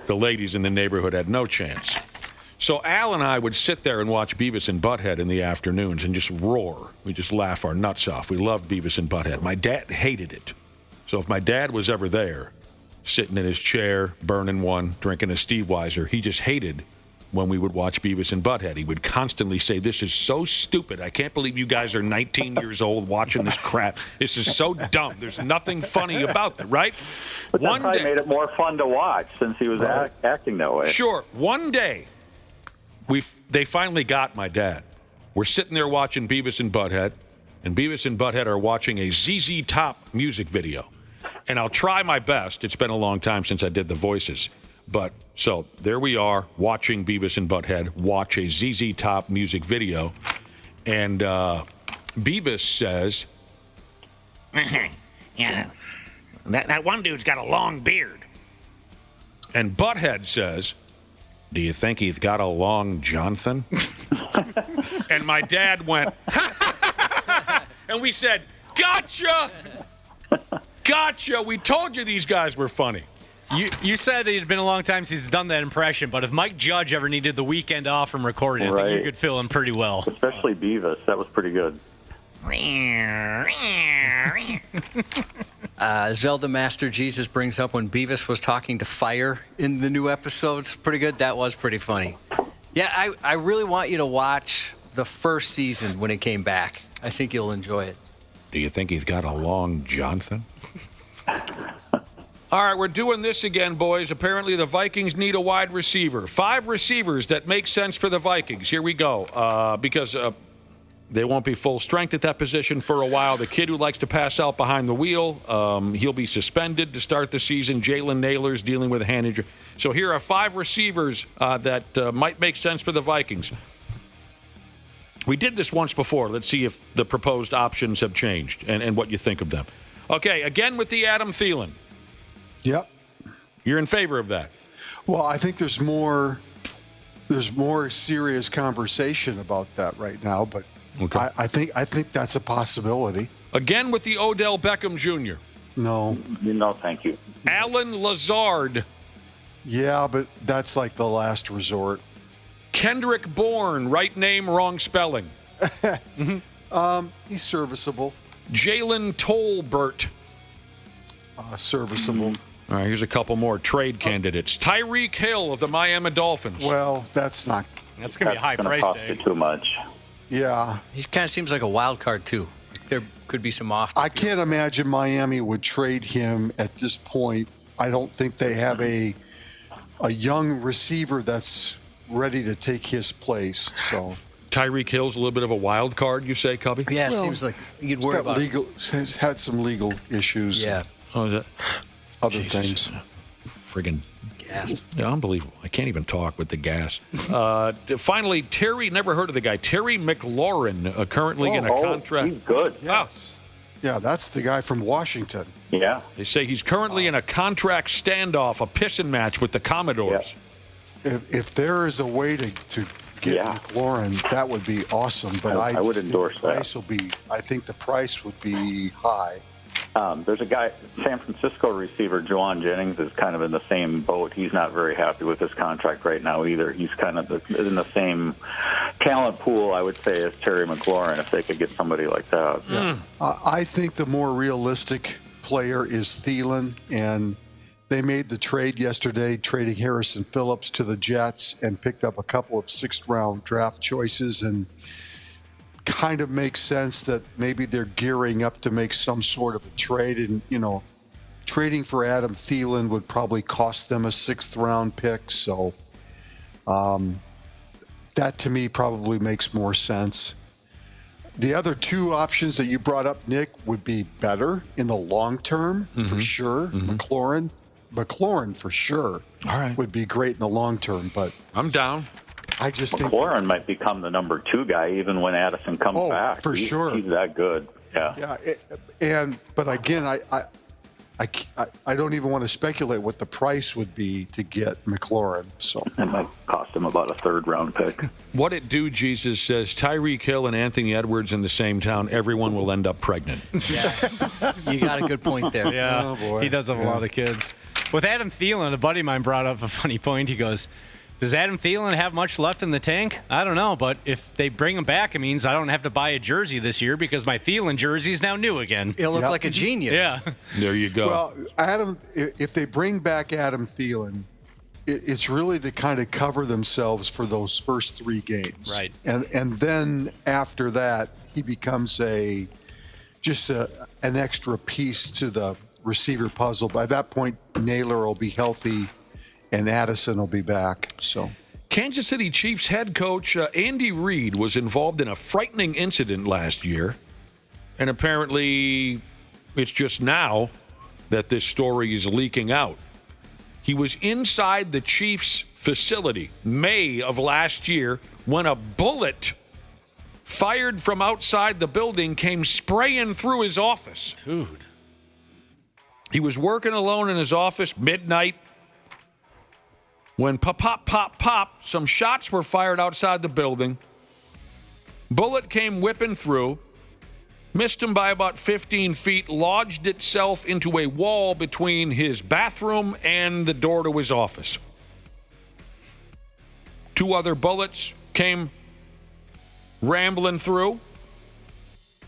The ladies in the neighborhood had no chance. So Al and I would sit there and watch Beavis and Butthead in the afternoons and just roar. We just laugh our nuts off. We loved Beavis and Butthead. My dad hated it. So if my dad was ever there, sitting in his chair, burning one, drinking a Steve Weiser, he just hated when we would watch Beavis and Butthead. He would constantly say, "This is so stupid. I can't believe you guys are 19 years old watching this crap. This is so dumb. There's nothing funny about it," right? But that probably made it more fun to watch since he was acting that way. Sure. One day, they finally got my dad. We're sitting there watching Beavis and Butthead, and Beavis and Butthead are watching a ZZ Top music video. And I'll try my best. It's been a long time since I did the voices. But so there we are watching Beavis and Butthead watch a ZZ Top music video. And Beavis says, "Yeah, that one dude's got a long beard." And Butthead says, "Do you think he's got a long Jonathan?" And my dad went, and we said, "Gotcha! Gotcha! We told you these guys were funny." You said it had been a long time since he's done that impression, but if Mike Judge ever needed the weekend off from recording, I think you could fill him pretty well. Especially Beavis. That was pretty good. Zelda Master Jesus brings up when Beavis was talking to fire in the new episodes. Pretty good. That was pretty funny. Yeah, I really want you to watch the first season when it came back. I think you'll enjoy it. Do you think he's got a long Jonathan? All right, we're doing this again, boys. Apparently the Vikings need a wide receiver. 5 receivers that make sense for the Vikings. Here we go. Because they won't be full strength at that position for a while. The kid who likes to pass out behind the wheel, he'll be suspended to start the season. Jalen Naylor's dealing with a hand injury. So here are 5 receivers that might make sense for the Vikings. We did this once before. Let's see if the proposed options have changed and what you think of them. Okay, again with the Adam Thielen. Yep. You're in favor of that? Well, I think there's more serious conversation about that right now, but okay. I think that's a possibility. Again with the Odell Beckham Jr. No, thank you. Alan Lazard. Yeah, but that's like the last resort. Kendrick Bourne, right name, wrong spelling. He's serviceable. Jalen Tolbert. Serviceable. All right, here's a couple more trade candidates. Tyreek Hill of the Miami Dolphins. Well, that's going to be a high price tag. Too much. Yeah. He kind of seems like a wild card, too. There could be some off. I can't imagine Miami would trade him at this point. I don't think they have a young receiver that's ready to take his place. So Tyreek Hill's a little bit of a wild card, you say, Cubby? Yeah, it seems like you'd worry about He's had some legal issues. Yeah. Oh, is that? Other things. Friggin' gas. Yeah, unbelievable. I can't even talk with the gas. Finally, Terry, never heard of the guy. Terry McLaurin, currently in a contract. He's good. Yes. Yeah, that's the guy from Washington. Yeah. They say he's currently in a contract standoff, a pissing match with the Commodores. Yeah. If there is a way to get McLaurin, that would be awesome. But I would endorse that. I think the price would be high. There's a guy, San Francisco receiver, Juwan Jennings, is kind of in the same boat. He's not very happy with his contract right now either. He's kind of in the same talent pool, I would say, as Terry McLaurin, if they could get somebody like that. Yeah. I think the more realistic player is Thielen, and they made the trade yesterday, trading Harrison Phillips to the Jets and picked up a couple of sixth-round draft choices, and kind of makes sense that maybe they're gearing up to make some sort of a trade. And, trading for Adam Thielen would probably cost them a sixth-round pick. So that, to me, probably makes more sense. The other two options that you brought up, Nick, would be better in the long term, for sure. McLaurin, for sure, would be great in the long term. But I'm down. I just think McLaurin might become the number 2 guy even when Addison comes back. For sure. He's that good. Yeah. Yeah. But again, I don't even want to speculate what the price would be to get McLaurin. So it might cost him about a third-round pick. What it do, Jesus says, Tyreek Hill and Anthony Edwards in the same town, everyone will end up pregnant. Yeah. You got a good point there. Yeah, Oh, boy. he does have a lot of kids. With Adam Thielen, a buddy of mine brought up a funny point. He goes, does Adam Thielen have much left in the tank? I don't know, but if they bring him back, it means I don't have to buy a jersey this year because my Thielen jersey is now new again. He'll look like a genius. Yeah. There you go. Well, if they bring back Adam Thielen, it's really to kind of cover themselves for those first 3 games. Right. And then after that, he becomes an extra piece to the receiver puzzle. By that point, Naylor will be healthy and Addison will be back. So, Kansas City Chiefs head coach Andy Reid was involved in a frightening incident last year. And apparently it's just now that this story is leaking out. He was inside the Chiefs facility May of last year when a bullet fired from outside the building came spraying through his office. Dude. He was working alone in his office midnight when pop, pop, pop, pop, some shots were fired outside the building. Bullet came whipping through, missed him by about 15 feet, lodged itself into a wall between his bathroom and the door to his office. 2 other bullets came rambling through.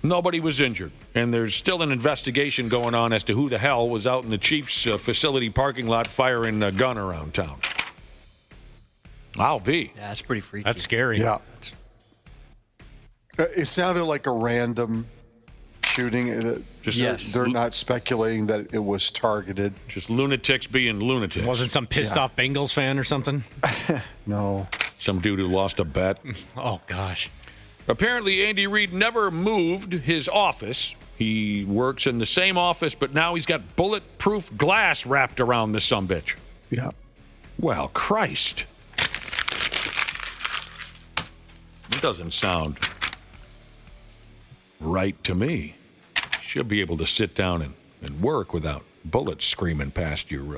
Nobody was injured. And there's still an investigation going on as to who the hell was out in the Chiefs' facility parking lot firing a gun around town. I'll be. Yeah, that's pretty freaky. That's scary. yeah. It sounded like a random shooting. They're not speculating that it was targeted. Just lunatics being lunatics. Wasn't some pissed off Bengals fan or something? No. Some dude who lost a bet. Oh, gosh. Apparently, Andy Reid never moved his office. He works in the same office, but now he's got bulletproof glass wrapped around the sumbitch. Yeah. Well, Christ. It doesn't sound right to me. Should be able to sit down and work without bullets screaming past your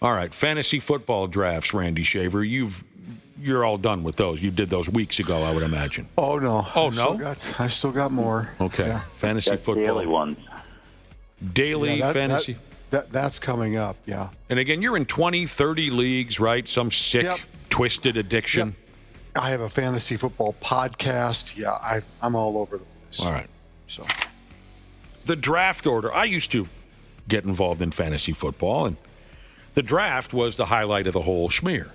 All right, fantasy football drafts, Randy Shaver. You're all done with those. You did those weeks ago, I would imagine. Oh, no. Oh, no? I still got more. Okay. Yeah. Fantasy football. Daily ones. Daily fantasy. That's coming up, yeah. And again, you're in 20, 30 leagues, right? Some sick, twisted addiction. Yep. I have a fantasy football podcast. Yeah, I'm all over the place. All right. So, the draft order. I used to get involved in fantasy football, and the draft was the highlight of the whole schmear.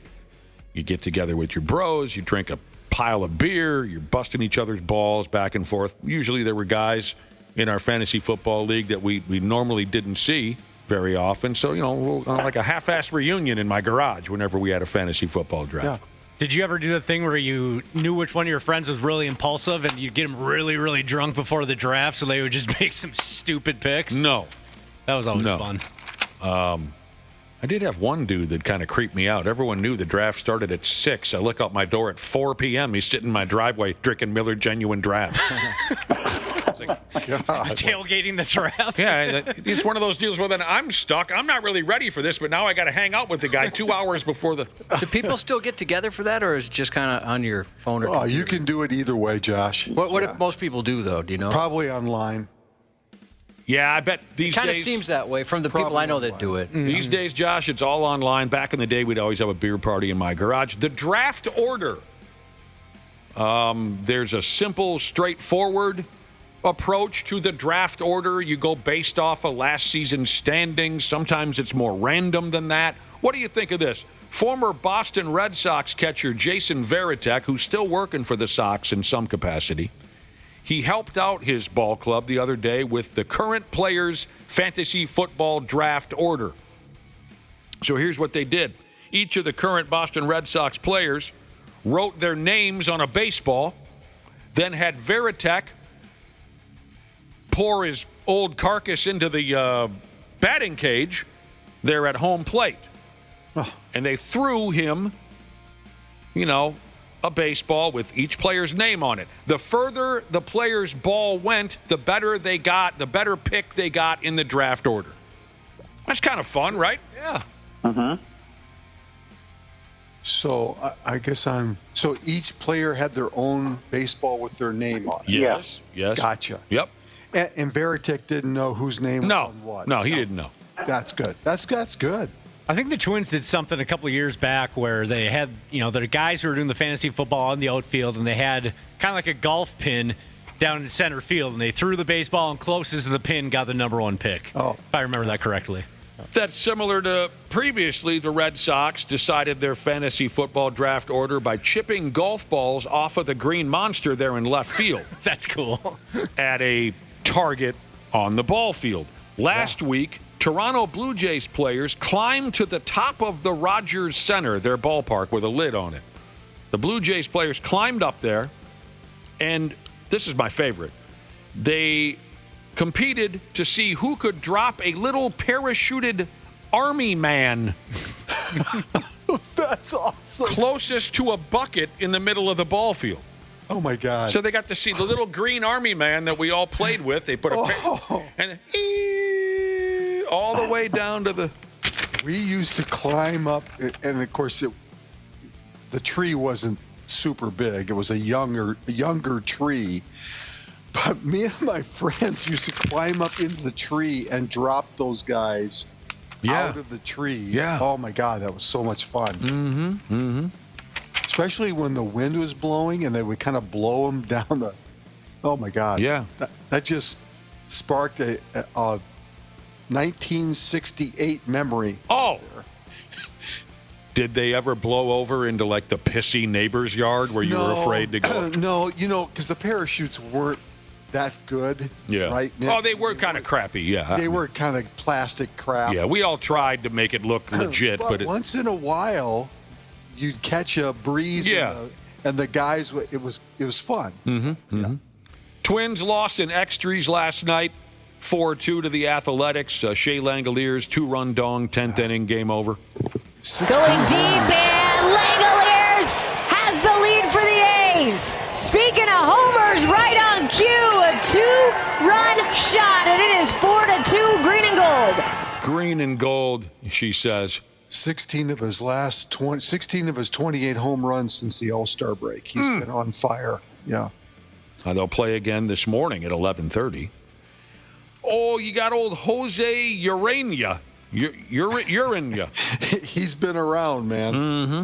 You get together with your bros, you drink a pile of beer, you're busting each other's balls back and forth. Usually there were guys in our fantasy football league that we normally didn't see very often. So, like a half-ass reunion in my garage whenever we had a fantasy football draft. Yeah. Did you ever do the thing where you knew which one of your friends was really impulsive and you'd get them really, really drunk before the draft so they would just make some stupid picks? No. That was always fun. I did have one dude that kind of creeped me out. Everyone knew the draft started at 6. I look out my door at 4 p.m. He's sitting in my driveway drinking Miller Genuine Draft. He's tailgating the draft. Yeah, it's one of those deals where then I'm stuck. I'm not really ready for this, but now I got to hang out with the guy 2 hours before the... Do people still get together for that, or is it just kind of on your phone or computer? You can do it either way, Josh. What do most people do, though? Do you know? Probably online. Yeah, I bet these days... It kind of seems that way from the people I know that do it. These days, Josh, it's all online. Back in the day, we'd always have a beer party in my garage. The draft order. There's a simple, straightforward approach to the draft order. You go based off of last season's standings. Sometimes it's more random than that. What do you think of this? Former Boston Red Sox catcher Jason Varitek, who's still working for the Sox in some capacity, he helped out his ball club the other day with the current players' fantasy football draft order. So here's what they did. Each of the current Boston Red Sox players wrote their names on a baseball, then had Varitek pour his old carcass into the batting cage there at home plate. And they threw him, a baseball with each player's name on it. The further the player's ball went, the better they got, the better pick they got in the draft order. That's kind of fun, right? Yeah. Mm-hmm. So I guess so each player had their own baseball with their name on it. Yes. Gotcha. Yep. And Varitek didn't know whose name was on what. No, he didn't know. That's good. That's good. I think the Twins did something a couple of years back where they had, the guys who were doing the fantasy football on the outfield, and they had kind of like a golf pin down in center field, and they threw the baseball, and closest to the pin got the number one pick. Oh. If I remember that correctly. That's similar to previously the Red Sox decided their fantasy football draft order by chipping golf balls off of the green monster there in left field. That's cool. At a target on the ball field. Last week, Toronto Blue Jays players climbed to the top of the Rogers Center, their ballpark with a lid on it. The Blue Jays players climbed up there, and this is my favorite. They competed to see who could drop a little parachuted army man. That's awesome. Closest to a bucket in the middle of the ball field. Oh, my God. So they got to see the little green army man that we all played with. They put and all the way down to the... We used to climb up, and of course, the tree wasn't super big. It was a younger tree. But me and my friends used to climb up into the tree and drop those guys out of the tree. Yeah. Oh, my God, that was so much fun. Mm-hmm. Mm-hmm. Especially when the wind was blowing and they would kind of blow them down the... Oh, my God. Yeah. That just sparked a 1968 memory. Oh! Did they ever blow over into, like, the pissy neighbor's yard where you were afraid to go? No, because the parachutes weren't that good. Yeah. Right? Oh, they were kind of crappy, yeah. They were kind of plastic crap. Yeah, we all tried to make it look legit. but once in a while, you'd catch a breeze. Yeah. And the guys, it was fun. Mm-hmm. Mm-hmm. Yeah. Twins lost in extras last night, 4-2 to the Athletics. Shea Langoliers, 2-run dong, 10th inning, game over. Going deep, and Langoliers has the lead for the A's. Speaking of homers, right on cue, a 2-run shot, and it is 4-2, green and gold. Green and gold, she says. 16 of his 28 home runs since the All-Star break. He's been on fire. Yeah. They'll play again this morning at 11:30. Oh, you got old Jose Urania. Urania. He's been around, man. Mm-hmm.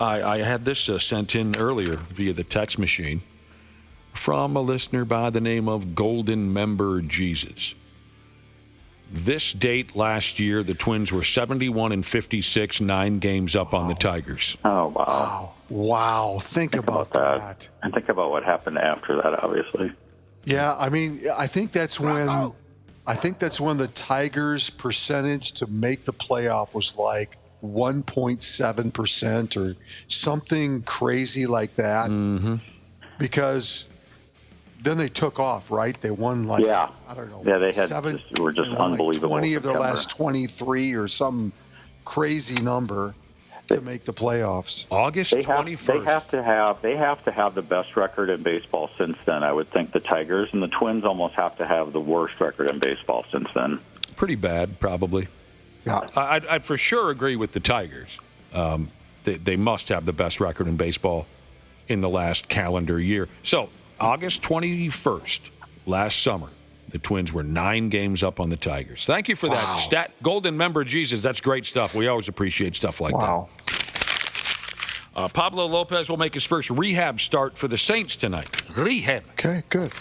I had this sent in earlier via the text machine from a listener by the name of Golden Member Jesus. This date last year, the Twins were 71-56, 9 games up on the Tigers. Oh, wow. Wow. Think about that. And think about what happened after that, obviously. Yeah, I mean, I think that's when the Tigers' percentage to make the playoff was like 1.7% or something crazy like that. Mm-hmm. Because then they took off, right? They won like, I don't know. Yeah, they were just unbelievable. 20 of their last 23 or some crazy number to make the playoffs. August 21st. They have to have the best record in baseball since then. I would think the Tigers and the Twins almost have to have the worst record in baseball since then. Pretty bad, probably. Yeah. I'd for sure agree with the Tigers. They must have the best record in baseball in the last calendar year. So, August 21st, last summer, the Twins were 9 games up on the Tigers. Thank you for that stat. Golden Member Jesus, that's great stuff. We always appreciate stuff like that. Pablo Lopez will make his first rehab start for the Saints tonight. Rehab. Okay, good.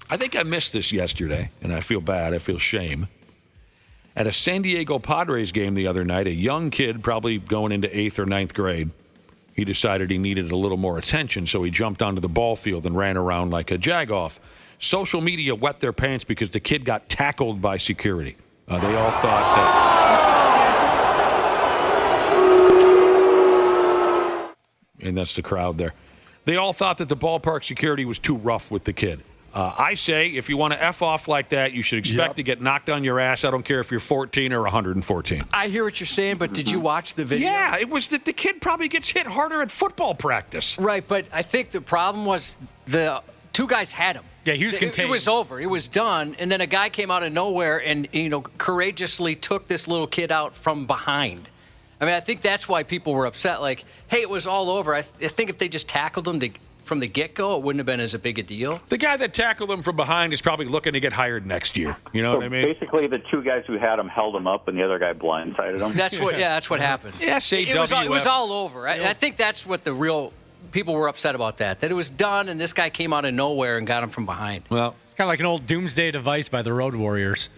I think I missed this yesterday, and I feel bad. I feel shame. At a San Diego Padres game the other night, a young kid, probably going into 8th or 9th grade, he decided he needed a little more attention, so he jumped onto the ball field and ran around like a jagoff. Social media wet their pants because the kid got tackled by security. They all thought that... And that's the crowd there. They all thought that the ballpark security was too rough with the kid. I say, if you want to F off like that, you should expect to get knocked on your ass. I don't care if you're 14 or 114. I hear what you're saying, but did you watch the video? Yeah, it was that the kid probably gets hit harder at football practice. Right, but I think the problem was the two guys had him. Yeah, he was contained. It was over. It was done. And then a guy came out of nowhere and, courageously took this little kid out from behind. I mean, I think that's why people were upset. Like, hey, it was all over. I think if they just tackled him from the get-go, it wouldn't have been as a big a deal. The guy that tackled him from behind is probably looking to get hired next year. You know what I mean? Basically, the two guys who had him held him up, and the other guy blindsided him. That's what happened. Yeah, it was all over. I think that's what the real people were upset about, that it was done, and this guy came out of nowhere and got him from behind. Well, it's kind of like an old doomsday device by the Road Warriors.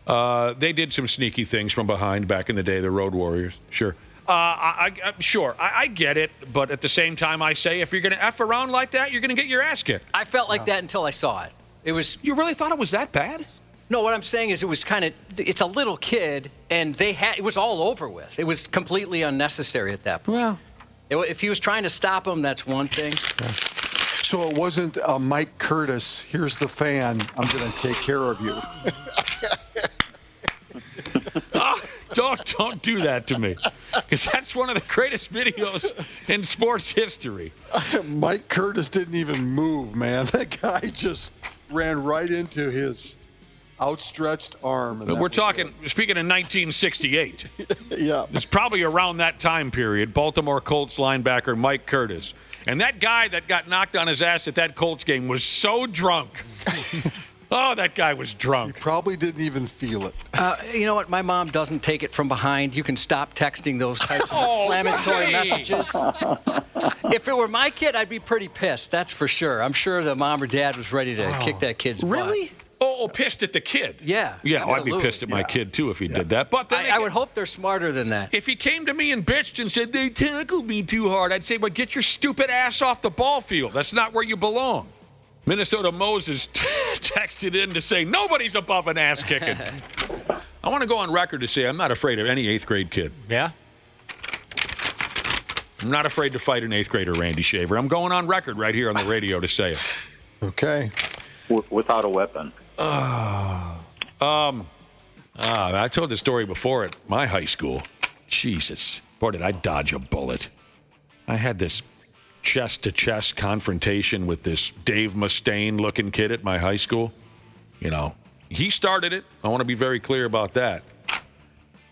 They did some sneaky things from behind back in the day, the Road Warriors. Sure. I get it, but at the same time, I say if you're going to F around like that, you're going to get your ass kicked. I felt like that until I saw it. It was. You really thought it was that bad? No, what I'm saying is it was it's a little kid, and it was all over with. It was completely unnecessary at that point. Well, if he was trying to stop him, that's one thing. So it wasn't Mike Curtis, here's the fan, I'm going to take care of you. Don't do that to me, because that's one of the greatest videos in sports history. Mike Curtis didn't even move, man. That guy just ran right into his outstretched arm. We're talking, speaking of 1968. Yeah. It's probably around that time period, Baltimore Colts linebacker Mike Curtis. And that guy that got knocked on his ass at that Colts game was so drunk. Oh, that guy was drunk. He probably didn't even feel it. You know what? My mom doesn't take it from behind. You can stop texting those types of inflammatory messages. If it were my kid, I'd be pretty pissed. That's for sure. I'm sure the mom or dad was ready to kick that kid's butt. Really? Oh, pissed at the kid. Yeah. Yeah, I'd be pissed at my kid, too, if he did that. But then I would hope they're smarter than that. If he came to me and bitched and said, they tackled me too hard, I'd say, well, get your stupid ass off the ball field. That's not where you belong. Minnesota Moses texted in to say, nobody's above an ass kicking. I want to go on record to say I'm not afraid of any 8th grade kid. Yeah? I'm not afraid to fight an 8th grader, Randy Shaver. I'm going on record right here on the radio to say it. Okay. Without a weapon. I told the story before at my high school. Jesus. Boy, did I dodge a bullet. I had this chest-to-chest confrontation with this Dave Mustaine-looking kid at my high school. You know, he started it. I want to be very clear about that.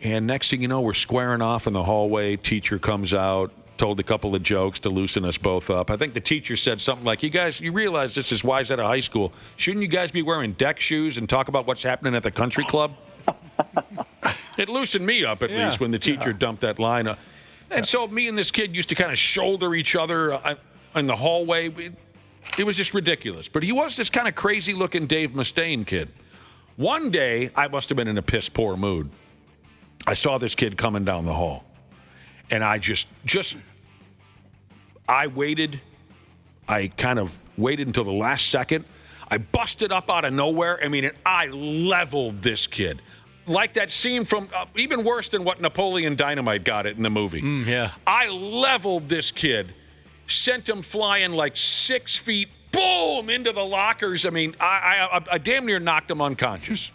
And next thing you know, we're squaring off in the hallway. Teacher comes out, told a couple of jokes to loosen us both up. I think the teacher said something like, you realize this is Wayzata High School. Shouldn't you guys be wearing deck shoes and talk about what's happening at the country club? It loosened me up, at least, when the teacher dumped that line. And so me and this kid used to kind of shoulder each other in the hallway. It was just ridiculous. But he was this kind of crazy-looking Dave Mustaine kid. One day, I must have been in a piss-poor mood. I saw this kid coming down the hall. And I I waited. I kind of waited until the last second. I busted up out of nowhere. I mean, I leveled this kid. Like that scene from, even worse than what Napoleon Dynamite got it in the movie. Yeah. I leveled this kid, sent him flying like 6 feet, boom, into the lockers. I mean, I damn near knocked him unconscious.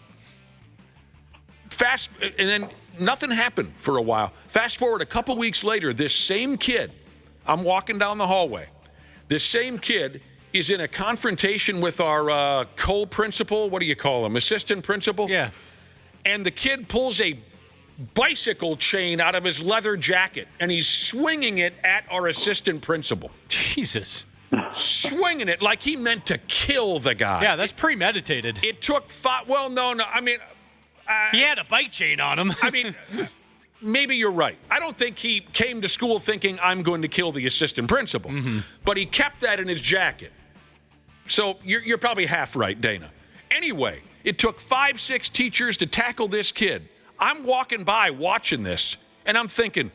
And then nothing happened for a while. Fast forward a couple weeks later, this same kid, I'm walking down the hallway. This same kid is in a confrontation with our co-principal. What do you call him? Assistant principal? Yeah. And the kid pulls a bicycle chain out of his leather jacket, and he's swinging it at our assistant principal. Jesus. Swinging it like he meant to kill the guy. Yeah, that's premeditated. It took 5... Well, no. I mean... he had a bike chain on him. I mean... maybe you're right. I don't think he came to school thinking I'm going to kill the assistant principal. But he kept that in his jacket. So you're probably half right, Dana. Anyway, it took 5-6 teachers to tackle this kid. I'm walking by watching this, and I'm thinking,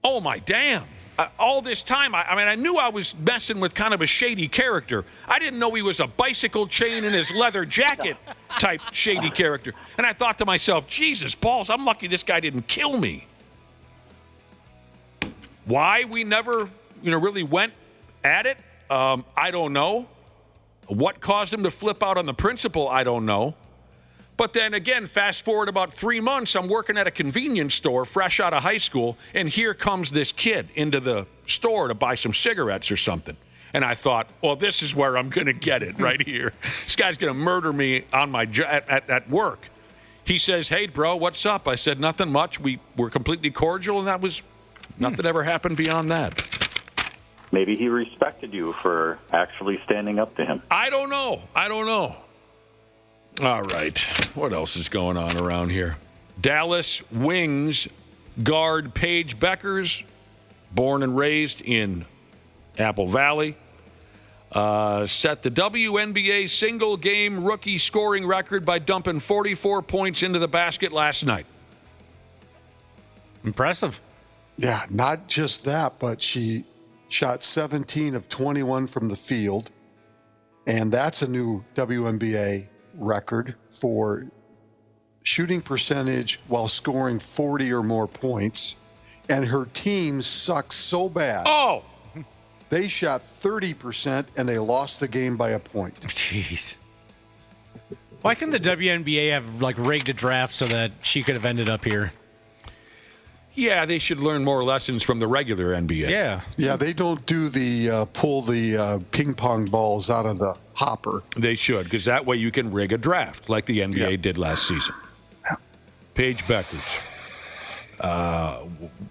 oh, my damn. All this time, I knew I was messing with kind of a shady character. I didn't know he was a bicycle chain in his leather jacket type shady character. And I thought to myself, Jesus balls, I'm lucky this guy didn't kill me. Why we never, really went at it, I don't know. What caused him to flip out on the principal, I don't know. But then again, fast forward about 3 months, I'm working at a convenience store fresh out of high school, and here comes this kid into the store to buy some cigarettes or something. And I thought, well, this is where I'm going to get it right here. This guy's going to murder me on my at work. He says, hey, bro, what's up? I said, nothing much. We were completely cordial, and that was nothing ever happened beyond that. Maybe he respected you for actually standing up to him. I don't know. All right. What else is going on around here? Dallas Wings guard Paige Beckers, born and raised in Apple Valley, set the WNBA single-game rookie scoring record by dumping 44 points into the basket last night. Impressive. Yeah, not just that, but she shot 17 of 21 from the field, and that's a new WNBA record for shooting percentage while scoring 40 or more points. And her team sucks so bad. Oh! They shot 30% and they lost the game by a point. Jeez. Why couldn't the WNBA have rigged a draft so that she could have ended up here? Yeah, they should learn more lessons from the regular NBA. Yeah, they don't do the pull the ping pong balls out of the hopper. They should, because that way you can rig a draft like the NBA did last season. Paige Beckers.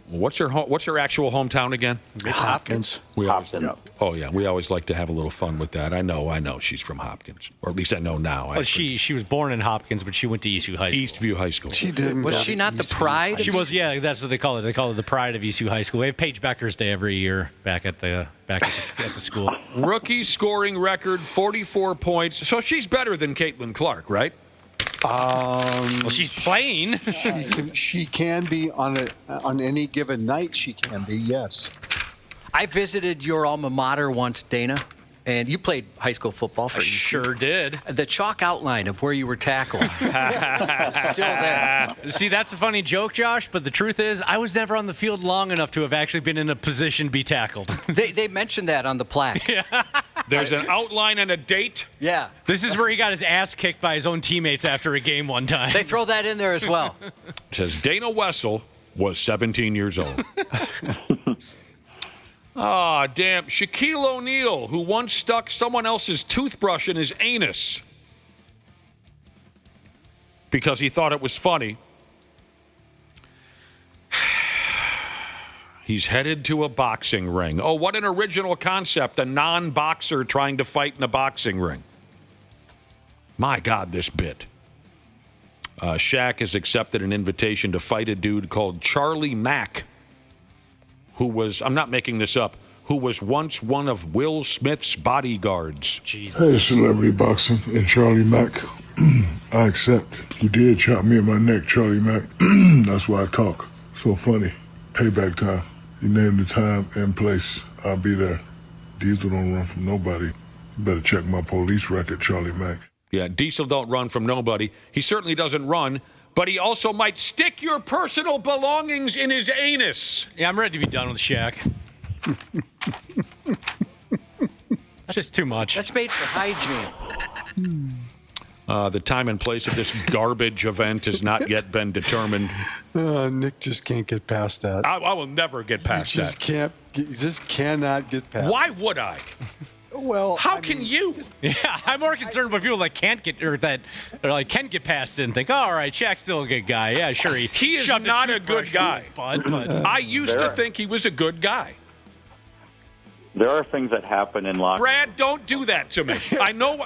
What's her actual hometown again? Hopkins. We always like to have a little fun with that. I know she's from Hopkins, or at least I know now. Well, she was born in Hopkins, but she went to Eastview High School. Eastview High School. She didn't. Was she not the pride? She was. Yeah, that's what they call it. They call it the pride of Eastview High School. We have Paige Beckers Day every year back at the school. Rookie scoring record 44 points. So she's better than Caitlin Clark, right? Well, she's playing. She can be on any given night. She can be, yes. I visited your alma mater once, Dana, and you played high school football for I sure did. The chalk outline of where you were tackled is still there. See, that's a funny joke, Josh, but the truth is I was never on the field long enough to have actually been in a position to be tackled. They mentioned that on the plaque. There's an outline and a date. Yeah. This is where he got his ass kicked by his own teammates after a game one time. They throw that in there as well. It says Dana Wessel was 17 years old. Damn. Shaquille O'Neal, who once stuck someone else's toothbrush in his anus because he thought it was funny. He's headed to a boxing ring. Oh, what an original concept. A non-boxer trying to fight in a boxing ring. My God, this bit. Shaq has accepted an invitation to fight a dude called Charlie Mack, who was, I'm not making this up, who was once one of Will Smith's bodyguards. Jesus. Hey, celebrity boxing and Charlie Mack. I accept. You did chop me in my neck, Charlie Mack. That's why I talk. So funny. Payback time. You name the time and place. I'll be there. Diesel don't run from nobody. You better check my police record, Charlie Mack. Yeah, Diesel don't run from nobody. He certainly doesn't run, but he also might stick your personal belongings in his anus. Yeah, I'm ready to be done with Shaq. That's just too much. That's made for hygiene. The time and place of this garbage event has not yet been determined. Nick just can't get past that. I will never get past that. You just cannot get past. Why would I? Well, how can you? Yeah, I'm more concerned with people that can't get or that can get past it and think, oh, all right, Shaq's still a good guy. Yeah, sure. He is not a good guy. But I used to think he was a good guy. There are things that happen in locker. Brad, don't do that to me. I know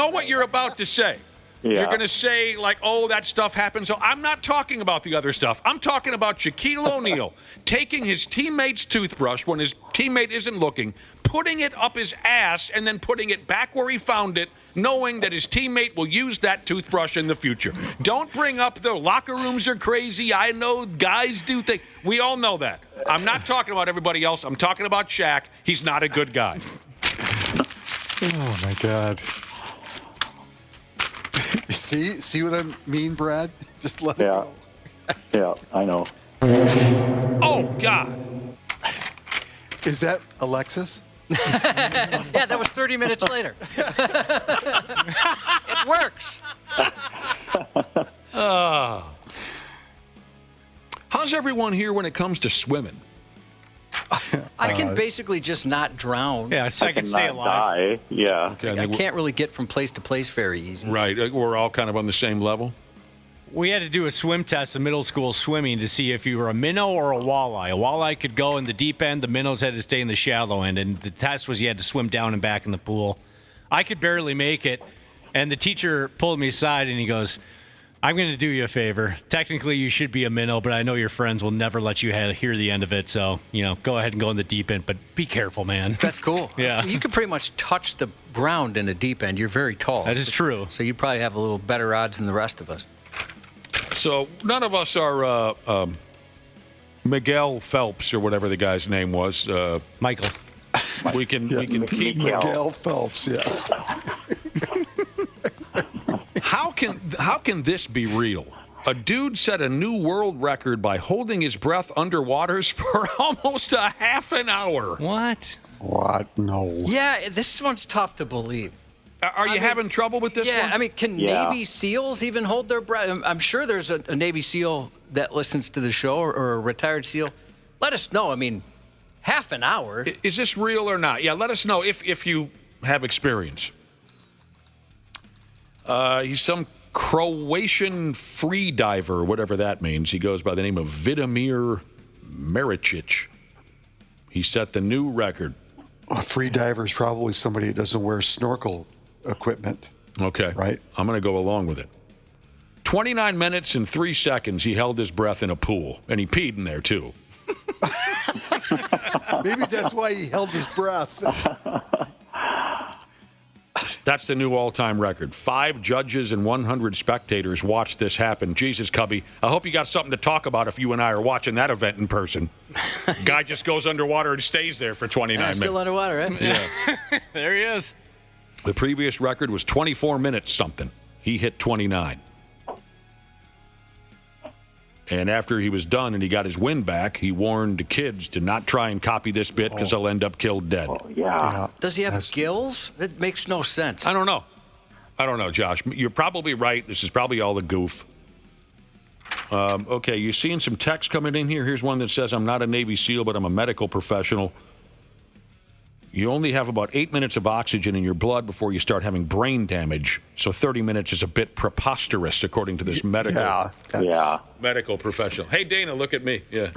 what you're about to say. You're going to say, like, oh, that stuff happens. So I'm not talking about the other stuff. I'm talking about Shaquille O'Neal taking his teammate's toothbrush when his teammate isn't looking, putting it up his ass, and then putting it back where he found it, knowing that his teammate will use that toothbrush in the future. Don't bring up the locker rooms are crazy. I know guys do things. We all know that. I'm not talking about everybody else. I'm talking about Shaq. He's not a good guy. Oh, my God. See what I mean, Brad? Just let it go. Yeah, I know. Oh, God. Is that Alexis? Yeah, that was 30 minutes later. It works. How's everyone here when it comes to swimming? I can basically just not drown. Yeah, so I can stay alive. Die. Yeah. Okay, I can't really get from place to place very easy. Right. We're all kind of on the same level. We had to do a swim test in middle school swimming to see if you were a minnow or a walleye. A walleye could go in the deep end. The minnows had to stay in the shallow end. And the test was you had to swim down and back in the pool. I could barely make it. And the teacher pulled me aside and he goes, I'm going to do you a favor. Technically, you should be a minnow, but I know your friends will never let you hear the end of it. So, go ahead and go in the deep end, but be careful, man. That's cool. Yeah. You can pretty much touch the ground in the deep end. You're very tall. That is true. So you probably have a little better odds than the rest of us. So none of us are Miguel Phelps or whatever the guy's name was. Michael. We can keep Miguel Phelps, yes. How can this be real? A dude set a new world record by holding his breath underwaters for almost a half an hour. What? What? No. Yeah, this one's tough to believe. Are you having trouble with this one? Yeah, I mean, can Navy SEALs even hold their breath? I'm sure there's a Navy SEAL that listens to the show or a retired SEAL. Let us know. I mean, half an hour. Is this real or not? Yeah, let us know if you have experience. He's some Croatian free diver, whatever that means. He goes by the name of Vidomir Maricic. He set the new record. A free diver is probably somebody that doesn't wear snorkel equipment. Okay. Right? I'm going to go along with it. 29 minutes and 3 seconds, he held his breath in a pool, and he peed in there, too. Maybe that's why he held his breath. That's the new all-time record. 5 judges and 100 spectators watched this happen. Jesus, Cubby, I hope you got something to talk about if you and I are watching that event in person. Guy just goes underwater and stays there for 29 minutes. Still underwater, right? Yeah. There he is. The previous record was 24 minutes something. He hit 29. And after he was done and he got his wind back, he warned the kids to not try and copy this bit because they'll end up killed dead. Oh, yeah. Does he have gills? It makes no sense. I don't know, Josh. You're probably right. This is probably all a goof. Okay, you're seeing some text coming in here. Here's one that says, I'm not a Navy SEAL, but I'm a medical professional. You only have about 8 minutes of oxygen in your blood before you start having brain damage. So 30 minutes is a bit preposterous, according to this medical professional. Hey, Dana, look at me. Yeah.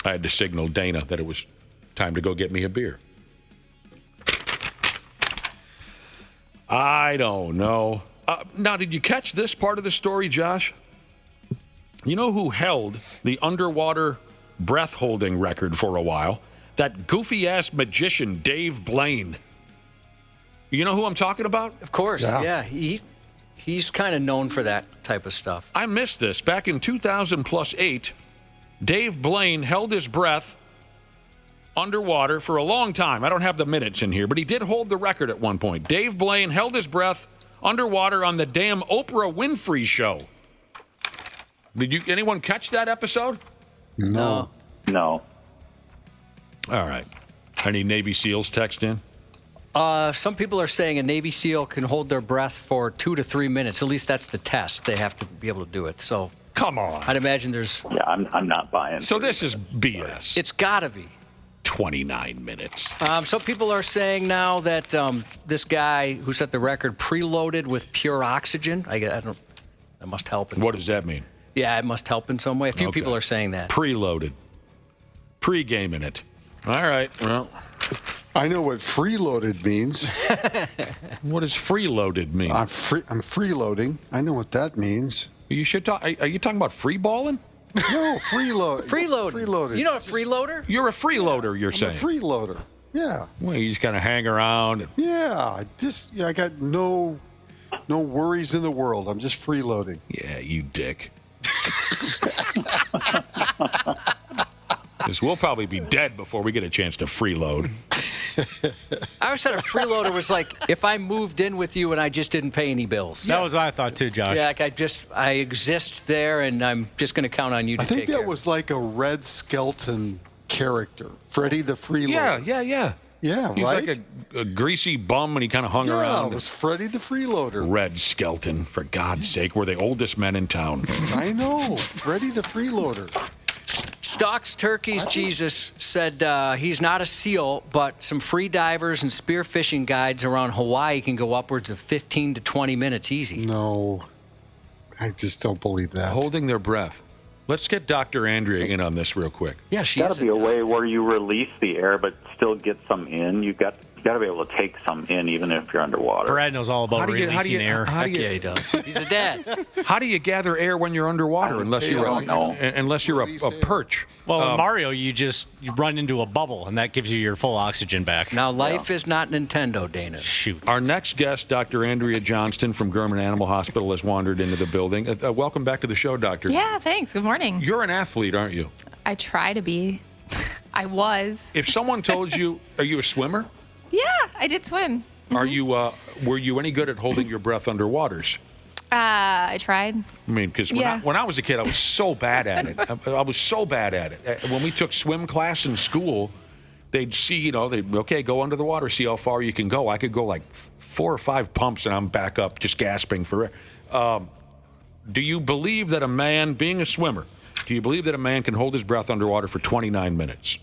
I had to signal Dana that it was time to go get me a beer. I don't know. Now, did you catch this part of the story, Josh? You know who held the underwater breath-holding record for a while? That goofy-ass magician, Dave Blaine. You know who I'm talking about? Of course, yeah. He's kind of known for that type of stuff. I missed this. Back in 2000+8, Dave Blaine held his breath underwater for a long time. I don't have the minutes in here, but he did hold the record at one point. Dave Blaine held his breath underwater on the damn Oprah Winfrey show. Did anyone catch that episode? No. All right. Any Navy SEALs text in? Some people are saying a Navy SEAL can hold their breath for 2 to 3 minutes. At least that's the test. They have to be able to do it. So come on. I'd imagine there's. Yeah, I'm not buying. So this is BS. It's got to be 29 minutes. Some people are saying now that this guy who set the record preloaded with pure oxygen. I don't. That must help. What does that mean? Yeah, it must help in some way. A few people are saying that. Preloaded. Pre-gaming it. All right. Well, I know what freeloaded means. What does freeloaded mean? I'm freeloading. I know what that means. You should talk. Are you talking about freeballing? No, freeload. Freeloader. You know a freeloader? You're a freeloader, you're saying. I'm a freeloader. Yeah. Well, you just kind of hang around. Yeah. I got no worries in the world. I'm just freeloading. Yeah, you dick. Because we'll probably be dead before we get a chance to freeload. I always said a freeloader was like if I moved in with you and I just didn't pay any bills. That was what I thought too, Josh. Yeah, like I exist there and I'm just going to count on you to take care. I think that was like a Red Skelton character, Freddie the Freeloader. Yeah. Yeah, He's right? like a greasy bum and he kind of hung around. Yeah, it was Freddie the Freeloader. Red Skelton, for God's sake. We're the oldest men in town. I know. Freddie the Freeloader. Stocks Turkeys Jesus said he's not a SEAL, but some free divers and spear fishing guides around Hawaii can go upwards of 15 to 20 minutes easy. No, I just don't believe that. Holding their breath. Let's get Dr. Andrea in on this real quick. Yeah, There's got to be a way where you release the air but still get some in. You got to be able to take some in even if you're underwater. Brad knows all about releasing air. Heck yeah, he does. He's a dad. How do you gather air when you're underwater unless you're a perch? Well, in Mario, you run into a bubble, and that gives you your full oxygen back. Now, life is not Nintendo, Dana. Shoot. Our next guest, Dr. Andrea Johnston from Gurman Animal Hospital, has wandered into the building. Welcome back to the show, Doctor. Yeah, thanks. Good morning. You're an athlete, aren't you? I try to be. I was. If someone told you, are you a swimmer? Yeah, I did swim. Are you? Were you any good at holding your breath underwaters? I tried. I mean, because when I was a kid, I was so bad at it. I was so bad at it. When we took swim class in school, they'd see, they'd go under the water, see how far you can go. I could go like 4 or 5 pumps, and I'm back up, just gasping for air. Do you believe that a man, being a swimmer, do you believe that a man can hold his breath underwater for 29 minutes?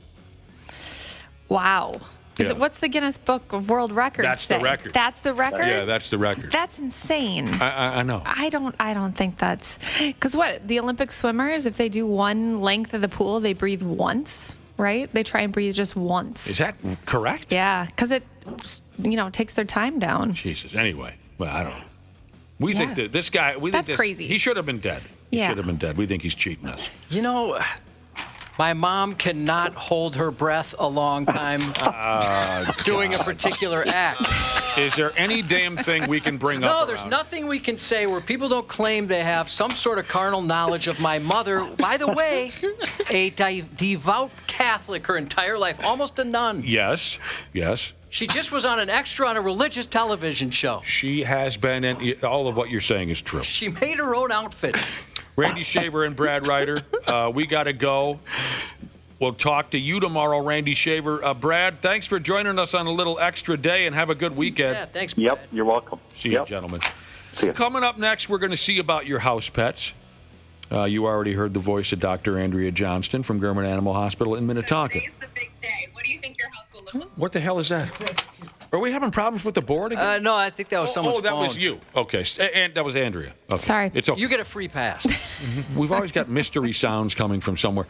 Wow. What's the Guinness Book of World Records That's say? the record. That's the record? Yeah, that's the record. That's insane. I know. I don't think that's... Because the Olympic swimmers, if they do one length of the pool, they breathe once, right? They try and breathe just once. Is that correct? Yeah, because it, takes their time down. Jesus. Anyway, well, I don't know. We think that this guy... That's crazy. He should have been dead. He should have been dead. We think he's cheating us. My mom cannot hold her breath a long time doing a particular act. Is there any damn thing we can bring up? No, there's nothing we can say where people don't claim they have some sort of carnal knowledge of my mother. By the way, a devout Catholic her entire life, almost a nun. Yes. She just was on an extra on a religious television show. She has been, and all of what you're saying is true. She made her own outfit. Randy Shaver and Brad Ryder, we got to go. We'll talk to you tomorrow, Randy Shaver. Brad, thanks for joining us on a little extra day, and have a good weekend. Yeah, thanks, Brad. Yep, you're welcome. See you, gentlemen. See you. Coming up next, we're going to see about your house pets. You already heard the voice of Dr. Andrea Johnston from Gurman Animal Hospital in Minnetonka. So today's the big day. What do you think your house will look like? What the hell is that? Are we having problems with the board again? No, I think that was someone's phone. Oh, that was you. Okay, and that was Andrea. Okay. Sorry. It's okay. You get a free pass. We've always got mystery sounds coming from somewhere.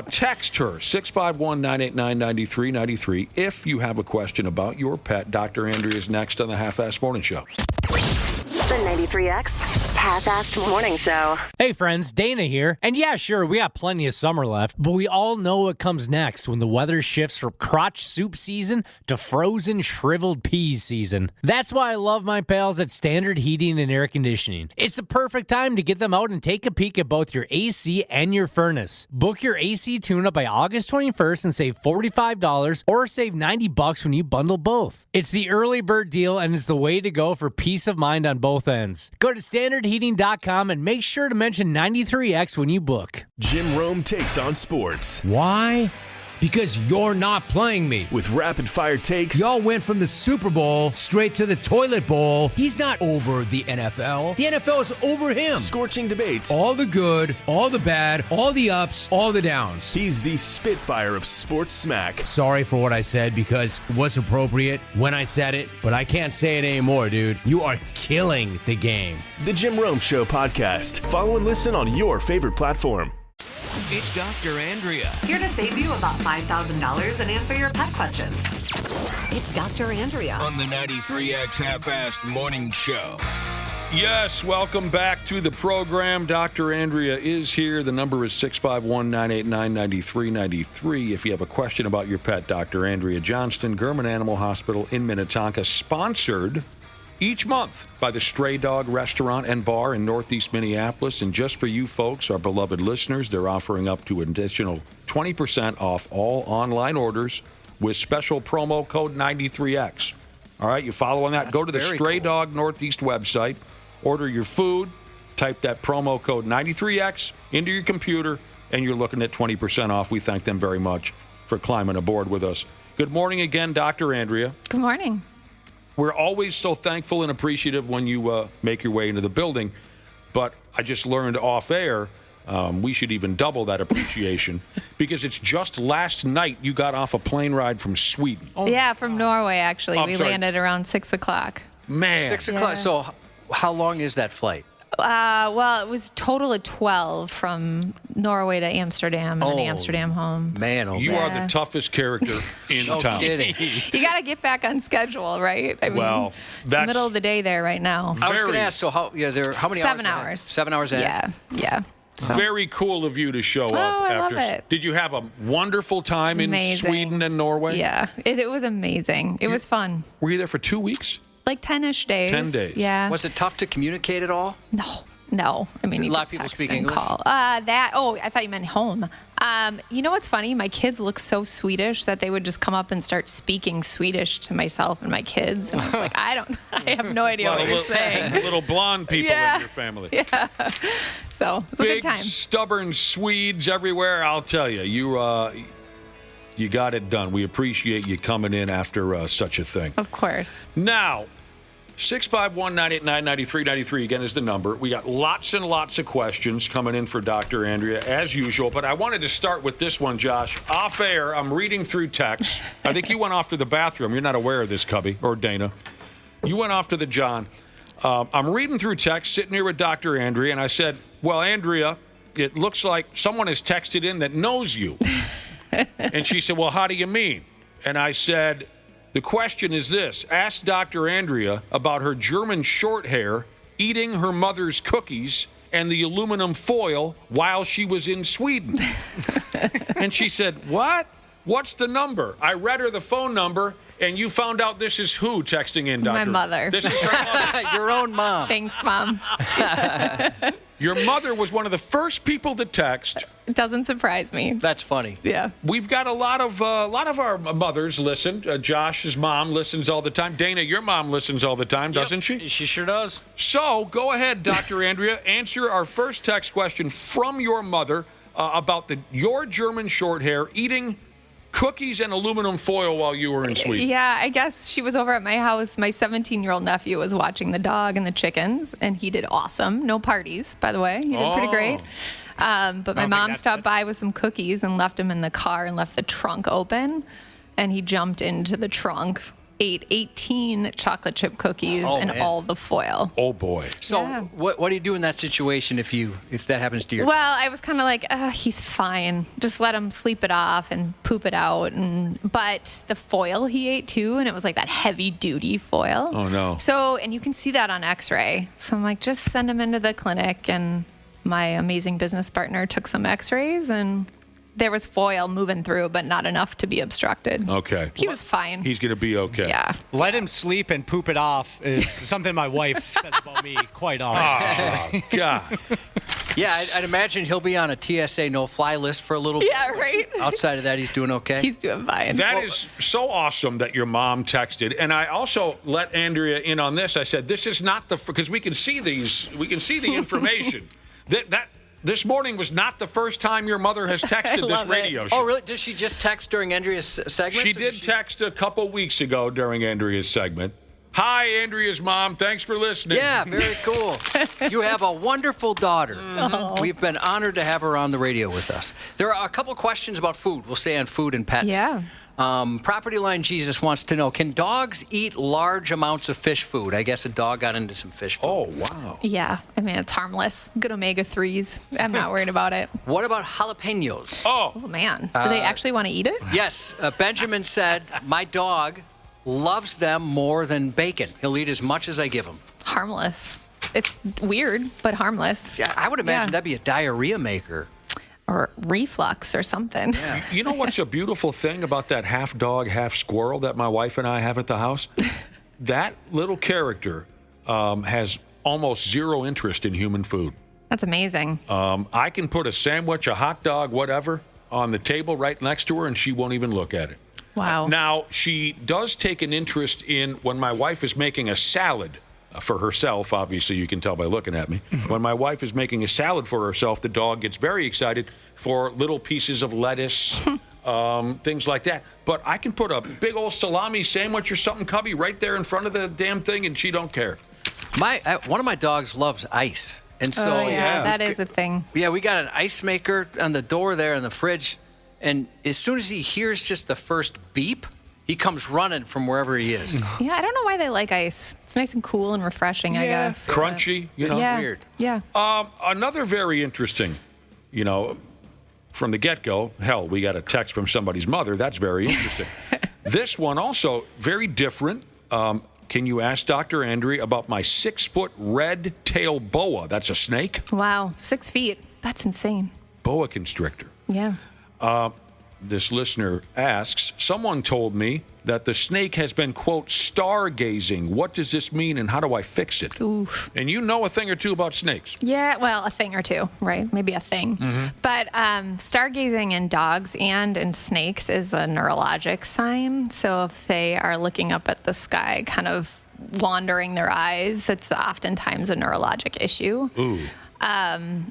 Text her, 651-989-9393. If you have a question about your pet, Dr. Andrea is next on the Half-Assed Morning Show. The 93X Half-Assed Morning Show. Hey friends, Dana here. And yeah, sure, we got plenty of summer left, but we all know what comes next when the weather shifts from crotch soup season to frozen shriveled peas season. That's why I love my pals at Standard Heating and Air Conditioning. It's the perfect time to get them out and take a peek at both your AC and your furnace. Book your AC tune-up by August 21st and save $45 or save $90 when you bundle both. It's the early bird deal and it's the way to go for peace of mind on both ends. Go to standardheating.com and make sure to mention 93X when you book. Jim Rome takes on sports. Why? Because you're not playing me. With rapid-fire takes. Y'all went from the Super Bowl straight to the toilet bowl. He's not over the NFL. The NFL is over him. Scorching debates. All the good, all the bad, all the ups, all the downs. He's the Spitfire of sports smack. Sorry for what I said because it was appropriate when I said it, but I can't say it anymore, dude. You are killing the game. The Jim Rome Show podcast. Follow and listen on your favorite platform. It's Dr. Andrea. Here to save you about $5,000 and answer your pet questions. It's Dr. Andrea. On the 93X Half-Assed Morning Show. Yes, welcome back to the program. Dr. Andrea is here. The number is 651-989-9393. If you have a question about your pet, Dr. Andrea Johnston, Gurman Animal Hospital in Minnetonka, sponsored each month by the Stray Dog Restaurant and Bar in Northeast Minneapolis. And just for you folks, our beloved listeners, they're offering up to an additional 20% off all online orders with special promo code 93X. All right, you following that? That's go to the Stray cool. Dog Northeast website, order your food, type that promo code 93X into your computer, and you're looking at 20% off. We thank them very much for climbing aboard with us. Good morning again, Dr. Andrea. Good morning. We're always so thankful and appreciative when you make your way into the building, but I just learned off air we should even double that appreciation because it's just last night you got off a plane ride from Sweden. Yeah, from Norway, actually. Oh, we sorry. landed around 6 o'clock. Man. 6 o'clock. Yeah. So how long is that flight? Well, it was total of 12 from Norway to Amsterdam and then Amsterdam home. Man, you are the toughest character in no town. Kidding. You got to get back on schedule, right? I mean, it's the middle of the day there right now. I was going to ask, so how many 7 hours? hours. 7 hours ahead? Yeah. So. Very cool of you to show up. I after. love it. Did you have a wonderful time in Amazing. Sweden and Norway? Yeah, it was amazing. It was fun. Were you there for 2 weeks? Like 10-ish days. 10 days. Yeah. Was it tough to communicate at all? No. I mean, A you lot could of people text speak and English? call. I thought you meant home. You know what's funny? My kids look so Swedish that they would just come up and start speaking Swedish to myself and my kids. And I was like, I have no idea what you're saying. Little blonde people Yeah. in your family. Yeah. So, it was a good time. Big, stubborn Swedes everywhere. I'll tell you, you got it done. We appreciate you coming in after such a thing. Of course. Now, 651-989-9393 again is the number. We got lots and lots of questions coming in for Dr. Andrea as usual, but I wanted to start with this one, Josh. Off air, I'm reading through texts. I think you went off to the bathroom. You're not aware of this, Cubby, or Dana. You went off to the John. I'm reading through text, sitting here with Dr. Andrea, and I said, well, Andrea, it looks like someone has texted in that knows you. And she said, well, how do you mean? And I said, the question is this. Ask Dr. Andrea about her German short hair eating her mother's cookies and the aluminum foil while she was in Sweden. And she said, what? What's the number? I read her the phone number, and you found out this is who texting in, Dr. My mother. This is her mother. Your own mom. Thanks, Mom. Your mother was one of the first people to text. It doesn't surprise me. That's funny. Yeah. We've got a lot of our mothers listen. Josh's mom listens all the time. Dana, your mom listens all the time, doesn't she? She sure does. So go ahead, Dr. Andrea. Answer our first text question from your mother about your German short hair eating cookies and aluminum foil while you were in Sweden. Yeah, I guess she was over at my house. My 17-year-old nephew was watching the dog and the chickens, and he did awesome. No parties, by the way. He did pretty great. But my mom stopped by with some cookies and left him in the car and left the trunk open. And he jumped into the trunk, ate 18 chocolate chip cookies and all the foil. Oh, boy. So Yeah. what do you do in that situation if that happens to your Well, I was kind of like, he's fine. Just let him sleep it off and poop it out. But the foil he ate too, and it was like that heavy duty foil. Oh, no. So, and you can see that on x-ray. So I'm like, just send him into the clinic. And my amazing business partner took some x-rays, and there was foil moving through, but not enough to be obstructed. Okay. He was fine. He's going to be okay. Yeah. Let him sleep and poop it off is something my wife says about me quite often. Oh, God. Yeah, I'd imagine he'll be on a TSA no-fly list for a little bit. Yeah, right? Outside of that, he's doing okay? He's doing fine. That is so awesome that your mom texted. And I also let Andrea in on this. I said, this is not because we can see the information. This morning was not the first time your mother has texted this radio show. Oh, really? Does she just text during Andrea's segment? She did text a couple weeks ago during Andrea's segment. Hi, Andrea's mom. Thanks for listening. Yeah, very cool. You have a wonderful daughter. Mm-hmm. We've been honored to have her on the radio with us. There are a couple questions about food. We'll stay on food and pets. Yeah. Property Line Jesus wants to know, can dogs eat large amounts of fish food? I guess a dog got into some fish food. Oh, wow. Yeah, I mean, it's harmless. Good omega-3s. I'm not worried about it. What about jalapenos? Oh, man. Do they actually want to eat it? Yes. Benjamin said, my dog loves them more than bacon. He'll eat as much as I give him. Harmless. It's weird, but harmless. Yeah, I would imagine that'd be a diarrhea maker. Or reflux or something. Yeah. You know what's a beautiful thing about that half dog, half squirrel that my wife and I have at the house? That little character has almost zero interest in human food. That's amazing. I can put a sandwich, a hot dog, whatever, on the table right next to her, and she won't even look at it. Wow. Now, she does take an interest in when my wife is making a salad for herself. Obviously, you can tell by looking at me. When my wife is making a salad for herself, the dog gets very excited for little pieces of lettuce, things like that. But I can put a big old salami sandwich or something, Cubby, right there in front of the damn thing, and she don't care. One of my dogs loves ice. And so, that is a thing. Yeah, we got an ice maker on the door there in the fridge. And as soon as he hears just the first beep, he comes running from wherever he is. Yeah, I don't know why they like ice. It's nice and cool and refreshing, I guess. Crunchy, you know. Yeah. Weird. Yeah. Another very interesting, from the get-go, hell, we got a text from somebody's mother. That's very interesting. This one also very different. Can you ask Dr. Andrea about my 6-foot red-tailed boa? That's a snake? Wow, 6 feet. That's insane. Boa constrictor. Yeah. This listener asks, someone told me that the snake has been, quote, stargazing. What does this mean and how do I fix it? Oof. And you know a thing or two about snakes. Yeah, well, a thing or two, right? Maybe a thing. Mm-hmm. But stargazing in dogs and in snakes is a neurologic sign. So if they are looking up at the sky, kind of wandering their eyes, it's oftentimes a neurologic issue. Ooh.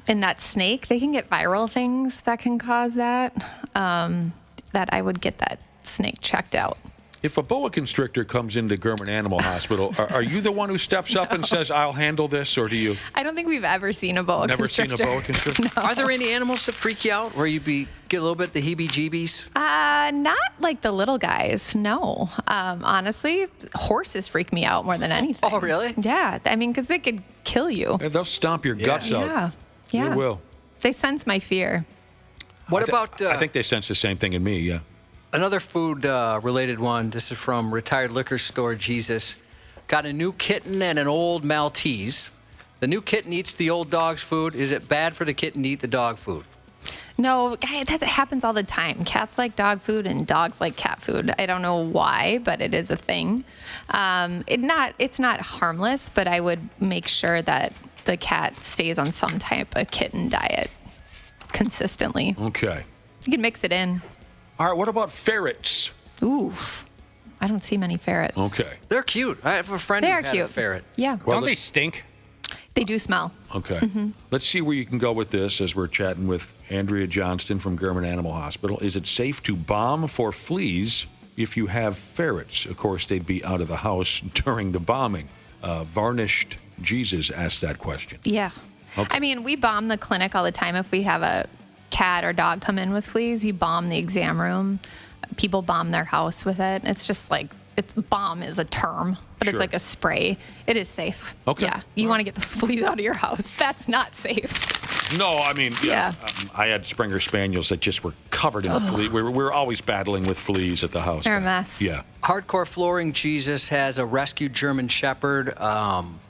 In that snake, they can get viral things that can cause that. That I would get that snake checked out. If a boa constrictor comes into German Animal Hospital, are you the one who steps up and says, I'll handle this, or do you? I don't think we've ever seen a boa constrictor. Never seen a boa constrictor? No. Are there any animals that freak you out where you get a little bit the heebie-jeebies? Not like the little guys, no. Honestly, horses freak me out more than anything. Oh, really? Yeah, I mean, because they could kill you. And they'll stomp your guts out. Yeah. They will. They sense my fear. What about... I think they sense the same thing in me, yeah. Another food-related one. This is from Retired Liquor Store Jesus. Got a new kitten and an old Maltese. The new kitten eats the old dog's food. Is it bad for the kitten to eat the dog food? No, that happens all the time. Cats like dog food and dogs like cat food. I don't know why, but it is a thing. It's not harmless, but I would make sure that the cat stays on some type of kitten diet consistently. Okay. You can mix it in. All right, what about ferrets? Oof. I don't see many ferrets. Okay. They're cute. I have a friend They who are had cute. a ferret. Yeah. Well, Don't they stink? They do smell. Okay. Mm-hmm. Let's see where you can go with this as we're chatting with Andrea Johnston from German Animal Hospital. Is it safe to bomb for fleas if you have ferrets? Of course, they'd be out of the house during the bombing. Varnished Jesus asked that question. Yeah. Okay. I mean, we bomb the clinic all the time. If we have a cat or dog come in with fleas, you bomb the exam room. People bomb their house with it. It's just like, bomb is a term, but it's Sure. like a spray. It is safe. Okay. Yeah. You want to get those fleas out of your house. That's not safe. No, I mean, Yeah. I had Springer Spaniels that just were covered in fleas. We're always battling with fleas at the house. They're a mess. Yeah. Hardcore Flooring Jesus has a rescued German Shepherd,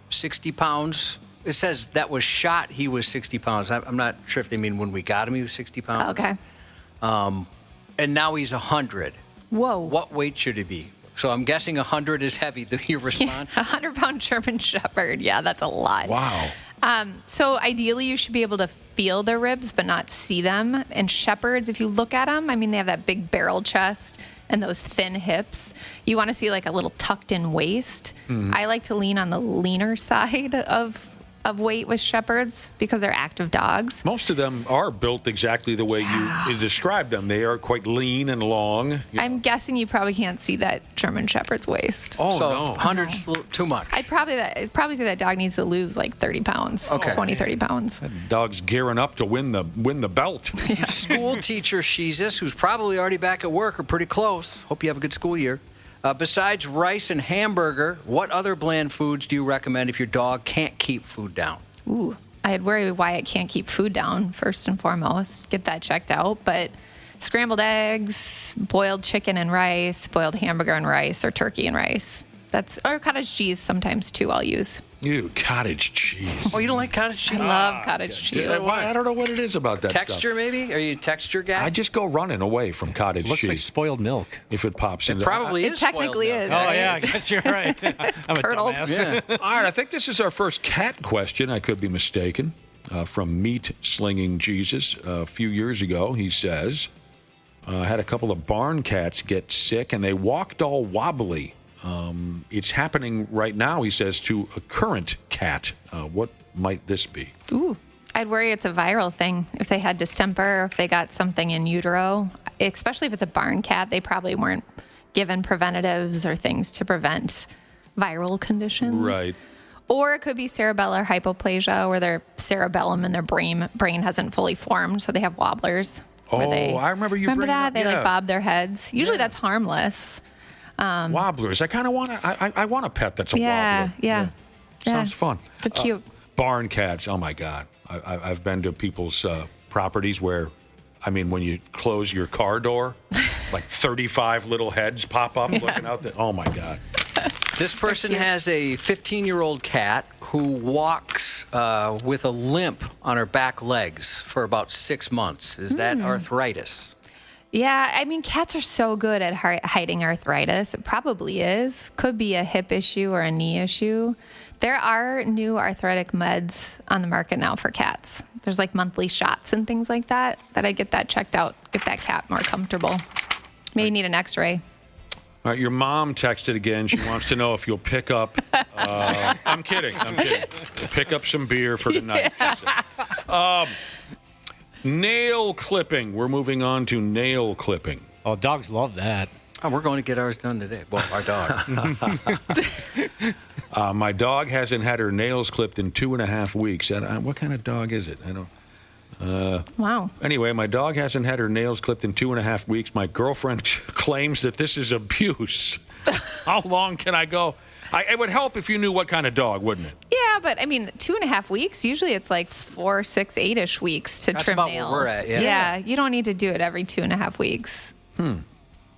60 pounds. It says that was shot, he was 60 pounds. I'm not sure if they mean when we got him, he was 60 pounds. Okay. And now he's 100. Whoa. What weight should he be? So I'm guessing 100 is heavy. Your response? 100-pound German Shepherd. Yeah, that's a lot. Wow. So ideally, you should be able to feel their ribs, but not see them. And shepherds, if you look at them, I mean, they have that big barrel chest and those thin hips. You want to see like a little tucked-in waist. Mm-hmm. I like to lean on the leaner side of of weight with shepherds because they're active dogs. Most of them are built exactly the way you described them. They are quite lean and long. I'm guessing you probably can't see that German shepherd's waist. Oh, so no. 100's too much. I'd probably say that dog needs to lose like 30 pounds, 20, 30 pounds. That dog's gearing up to win the belt. School teacher Sheezus, who's probably already back at work or pretty close. Hope you have a good school year. Besides rice and hamburger, what other bland foods do you recommend if your dog can't keep food down? Ooh, I'd worry why it can't keep food down, first and foremost. Get that checked out. But scrambled eggs, boiled chicken and rice, boiled hamburger and rice, or turkey and rice. Or cottage cheese sometimes, too, I'll use. Ew, cottage cheese. Oh, you don't like cottage cheese? I love cottage cheese. I don't know what it is about that Texture, stuff. maybe? Are you a texture guy? I just go running away from cottage cheese. Looks like spoiled milk. If it pops in. It probably is. It technically is. Oh, yeah, I guess you're right. I'm a curdled. dumbass. Yeah. All right, I think this is our first cat question. I could be mistaken. From Meat Slinging Jesus a few years ago, he says, had a couple of barn cats get sick, and they walked all wobbly. It's happening right now, he says, to a current cat. What might this be? Ooh, I'd worry it's a viral thing. If they had distemper, or if they got something in utero, especially if it's a barn cat, they probably weren't given preventatives or things to prevent viral conditions. Right. Or it could be cerebellar hypoplasia, where their cerebellum and their brain hasn't fully formed, so they have wobblers. I remember you remember that? They like bob their heads. Usually that's harmless. Wobblers. I kind of want to. I want a pet that's a wobbler. Yeah. Sounds fun. They're cute. Barn cats. Oh my God. I've been to people's properties where, I mean, when you close your car door, like 35 little heads pop up looking out. Oh my God. This person has a 15-year-old cat who walks with a limp on her back legs for about 6 months. Is that arthritis? Yeah, I mean, cats are so good at hiding arthritis. It probably is. Could be a hip issue or a knee issue. There are new arthritic meds on the market now for cats. There's like monthly shots and things like that I'd get that checked out, get that cat more comfortable. Maybe need an x-ray. All right, your mom texted again. She wants to know if you'll pick up. I'm kidding. Pick up some beer for tonight. Yeah. Nail clipping. We're moving on to nail clipping. Oh, dogs love that. Oh, we're going to get ours done today. Well, our dog. My dog hasn't had her nails clipped in 2.5 weeks. What kind of dog is it? I don't. Wow. Anyway, my dog hasn't had her nails clipped in 2.5 weeks. My girlfriend claims that this is abuse. How long can I go? It would help if you knew what kind of dog, wouldn't it? Yeah, but I mean, 2.5 weeks. Usually, it's like 4, 6, 8-ish weeks to trim about nails. where we're at, yeah. You don't need to do it every 2.5 weeks.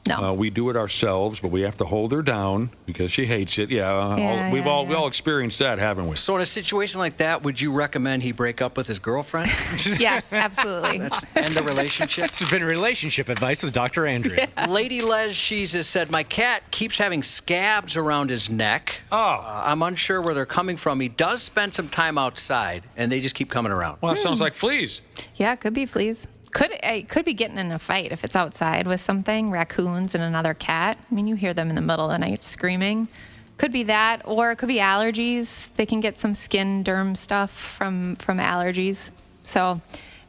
No. We do it ourselves, but we have to hold her down because she hates it. We all experienced that, haven't we? So in a situation like that, would you recommend he break up with his girlfriend? Yes, absolutely. End the relationship? This has been relationship advice with Dr. Andrea. Yeah. Lady Les Sheezus said, my cat keeps having scabs around his neck. I'm unsure where they're coming from. He does spend some time outside, and they just keep coming around. Well, that sounds like fleas. Yeah, it could be fleas. Could be getting in a fight if it's outside with something, raccoons and another cat. I mean, you hear them in the middle of the night screaming. Could be that, or it could be allergies. They can get some skin derm stuff from allergies. So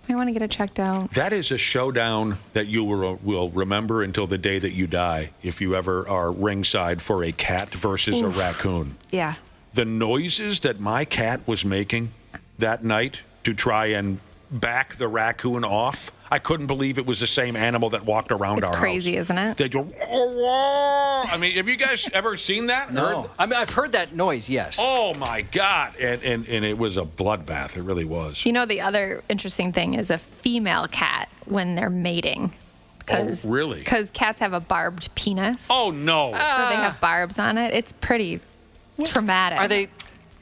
I want to get it checked out. That is a showdown that you will remember until the day that you die, if you ever are ringside for a cat versus a raccoon. Yeah. The noises that my cat was making that night to try and back the raccoon off, I couldn't believe it was the same animal that walked around our house. It's crazy, isn't it? They go, I mean, have you guys ever seen that? No. I mean, I've heard that noise, yes. Oh, my God. And it was a bloodbath. It really was. You know, the other interesting thing is a female cat when they're mating. Oh, really? Because cats have a barbed penis. Oh, no. So they have barbs on it. It's pretty traumatic. Are they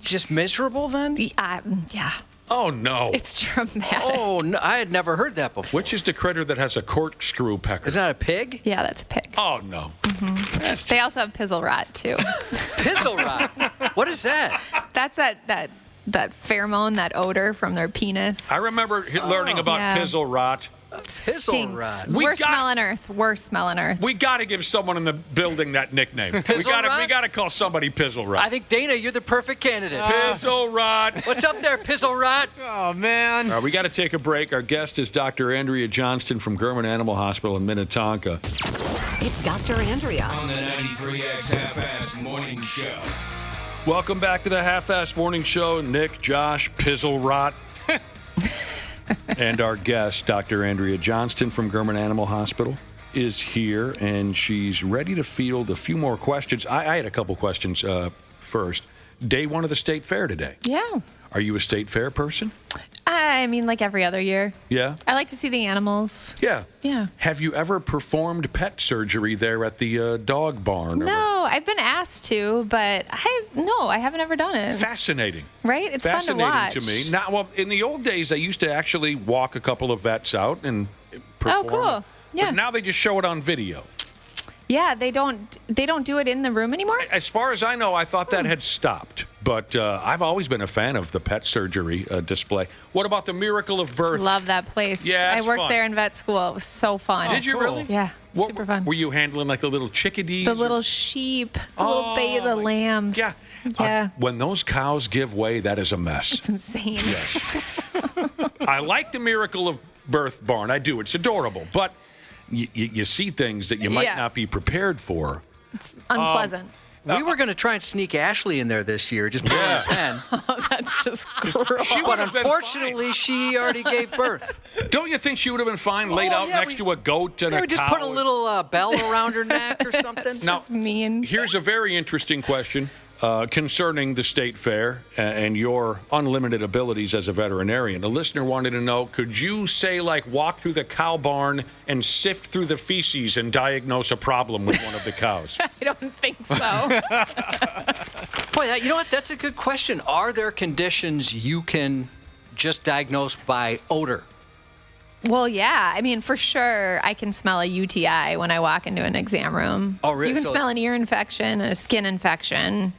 just miserable then? Yeah. Oh, no. It's traumatic. Oh, no, I had never heard that before. Which is the critter that has a corkscrew pecker? Is that a pig? Yeah, that's a pig. Oh, no. Mm-hmm. They also have pizzle rot, too. Pizzle rot? What is that? That's that pheromone, that odor from their penis. I remember learning about pizzle rot Pizzle Rod. Worst smell on earth. Worst smell on earth. We got to give someone in the building that nickname. we got to call somebody Pizzle Rod. I think, Dana, you're the perfect candidate. Pizzle Rod. What's up there, Pizzle Rod? Oh, man. We got to take a break. Our guest is Dr. Andrea Johnston from German Animal Hospital in Minnetonka. It's Dr. Andrea on the 93X Half-Assed Morning Show. Welcome back to the Half-Assed Morning Show. Nick, Josh, Pizzle Rot. And our guest, Dr. Andrea Johnston from German Animal Hospital, is here, and she's ready to field a few more questions. I had a couple questions first. Day one of the state fair today. Yeah. Are you a state fair person? I mean, like every other year. Yeah? I like to see the animals. Yeah. Yeah. Have you ever performed pet surgery there at the dog barn? No, I've been asked to, but I haven't ever done it. Fascinating. Right? It's fun to watch. Fascinating to me. Now, well, in the old days, I used to actually walk a couple of vets out and perform. Oh, cool. Yeah. But now they just show it on video. Yeah, they don't do it in the room anymore? As far as I know, I thought that had stopped. But I've always been a fan of the pet surgery display. What about the Miracle of Birth? Love that place. Yeah, I worked fun. there in vet school. It was so fun. Did you really? Yeah, super fun. Were you handling like the little chickadees? The little sheep, the little the lambs. Yeah. Yeah. When those cows give way, that is a mess. It's insane. Yes. I like the Miracle of Birth barn. I do. It's adorable. But you see things that you might not be prepared for. It's unpleasant. We were going to try and sneak Ashley in there this year, just put her in a pen. Oh, that's just gross. But unfortunately, she already gave birth. Don't you think she would have been fine laid out next to a goat and a cow? We just put a little bell around her neck or something. That's just mean. Here's a very interesting question concerning the state fair and your unlimited abilities as a veterinarian. A listener wanted to know, could you say, like, walk through the cow barn and sift through the feces and diagnose a problem with one of the cows? I don't think so. Boy, you know what? That's a good question. Are there conditions you can just diagnose by odor? Well, yeah. I mean, for sure, I can smell a UTI when I walk into an exam room. Oh, really? You can smell an ear infection, a skin infection,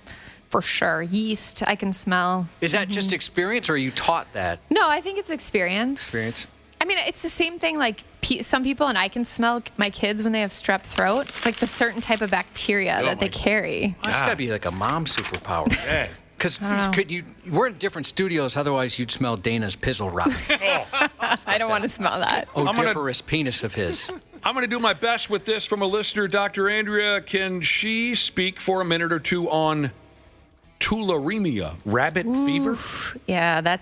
for sure. Yeast, I can smell. Is that just experience, or are you taught that? No, I think it's experience. Experience? I mean, it's the same thing, like some people, and I can smell my kids when they have strep throat. It's like the certain type of bacteria that they carry. Oh, it's got to be like a mom superpower. Yeah. Because we're in different studios, otherwise you'd smell Dana's Pizzle Rock. I don't want to smell that. Odoriferous penis of his. I'm going to do my best with this from a listener. Dr. Andrea, can she speak for a minute or two on tularemia, rabbit fever? Yeah,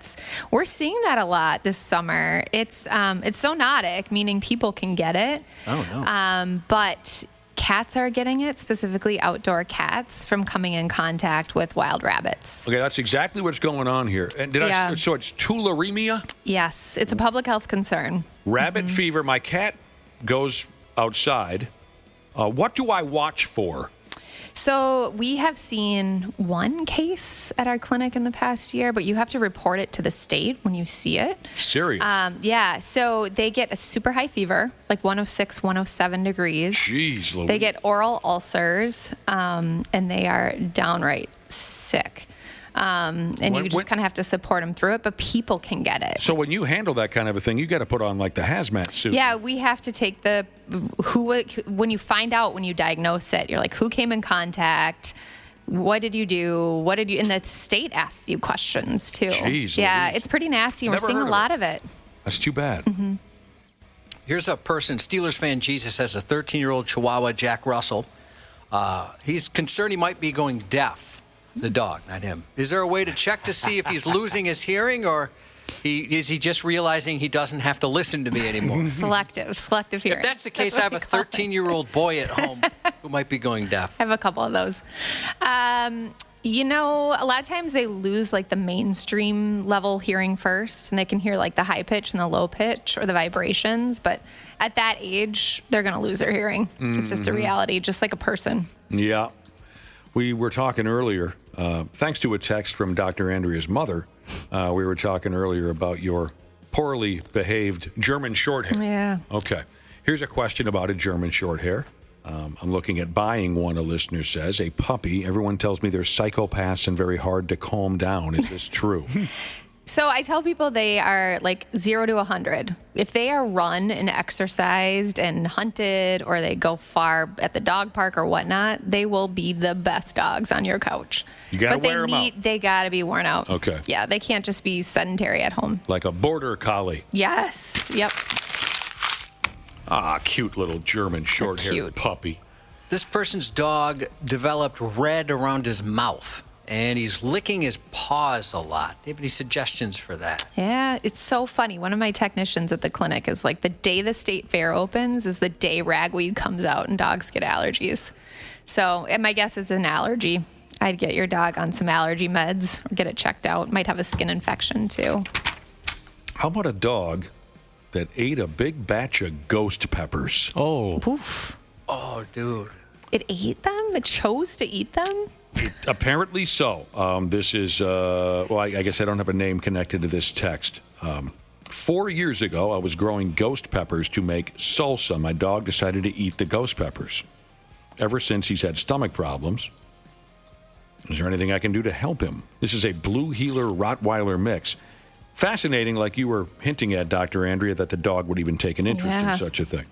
we're seeing that a lot this summer. It's zoonotic, meaning people can get it. Oh, no. But cats are getting it, specifically outdoor cats, from coming in contact with wild rabbits. Okay, that's exactly what's going on here. And so it's tularemia? Yes, it's a public health concern. Rabbit fever. My cat goes outside. What do I watch for? So we have seen one case at our clinic in the past year, but you have to report it to the state when you see it. Serious? Yeah. So they get a super high fever, like 106, 107 degrees. Jeez Louise. They get oral ulcers, and they are downright sick. And you just kind of have to support them through it, but people can get it. So when you handle that kind of a thing, you got to put on like the hazmat suit. Yeah, we have to take when you find out, when you diagnose it, you're like, who came in contact? What did you do? And the state asks you questions too. Jeez, yeah, Louise. It's pretty nasty. And Never we're seeing a lot of it. That's too bad. Mm-hmm. Here's a person, Steelers fan Jesus, has a 13-year-old Chihuahua, Jack Russell. He's concerned he might be going deaf. The dog, not him. Is there a way to check to see if he's losing his hearing, or is he just realizing he doesn't have to listen to me anymore? Selective hearing. If that's the case, I have a 13-year-old boy at home who might be going deaf. I have a couple of those. A lot of times they lose like the mainstream level hearing first, and they can hear like the high pitch and the low pitch or the vibrations. But at that age, they're going to lose their hearing. It's just a reality, just like a person. Yeah. We were talking earlier, thanks to a text from Dr. Andrea's mother, we were talking earlier about your poorly behaved German Shorthair. Yeah. Okay. Here's a question about a German Shorthair. I'm looking at buying one, a listener says. A puppy. Everyone tells me they're psychopaths and very hard to calm down. Is this true? So I tell people they are like 0 to 100. If they are run and exercised and hunted, or they go far at the dog park or whatnot, they will be the best dogs on your couch. You got to wear them out. They got to be worn out. Okay. Yeah, they can't just be sedentary at home. Like a border collie. Yes. Yep. Ah, cute little German short-haired puppy. This person's dog developed red around his mouth, and he's licking his paws a lot. Do you have any suggestions for that? Yeah, it's so funny. One of my technicians at the clinic is like, the day the state fair opens is the day ragweed comes out and dogs get allergies. So, and my guess is an allergy. I'd get your dog on some allergy meds or get it checked out. Might have a skin infection too. How about a dog that ate a big batch of ghost peppers? Oh. Poof. Oh, dude. It ate them? It chose to eat them? Apparently so. This is, I guess I don't have a name connected to this text. 4 years ago, I was growing ghost peppers to make salsa. My dog decided to eat the ghost peppers. Ever since, he's had stomach problems. Is there anything I can do to help him? This is a Blue Heeler Rottweiler mix. Fascinating, like you were hinting at, Dr. Andrea, that the dog would even take an interest in such a thing.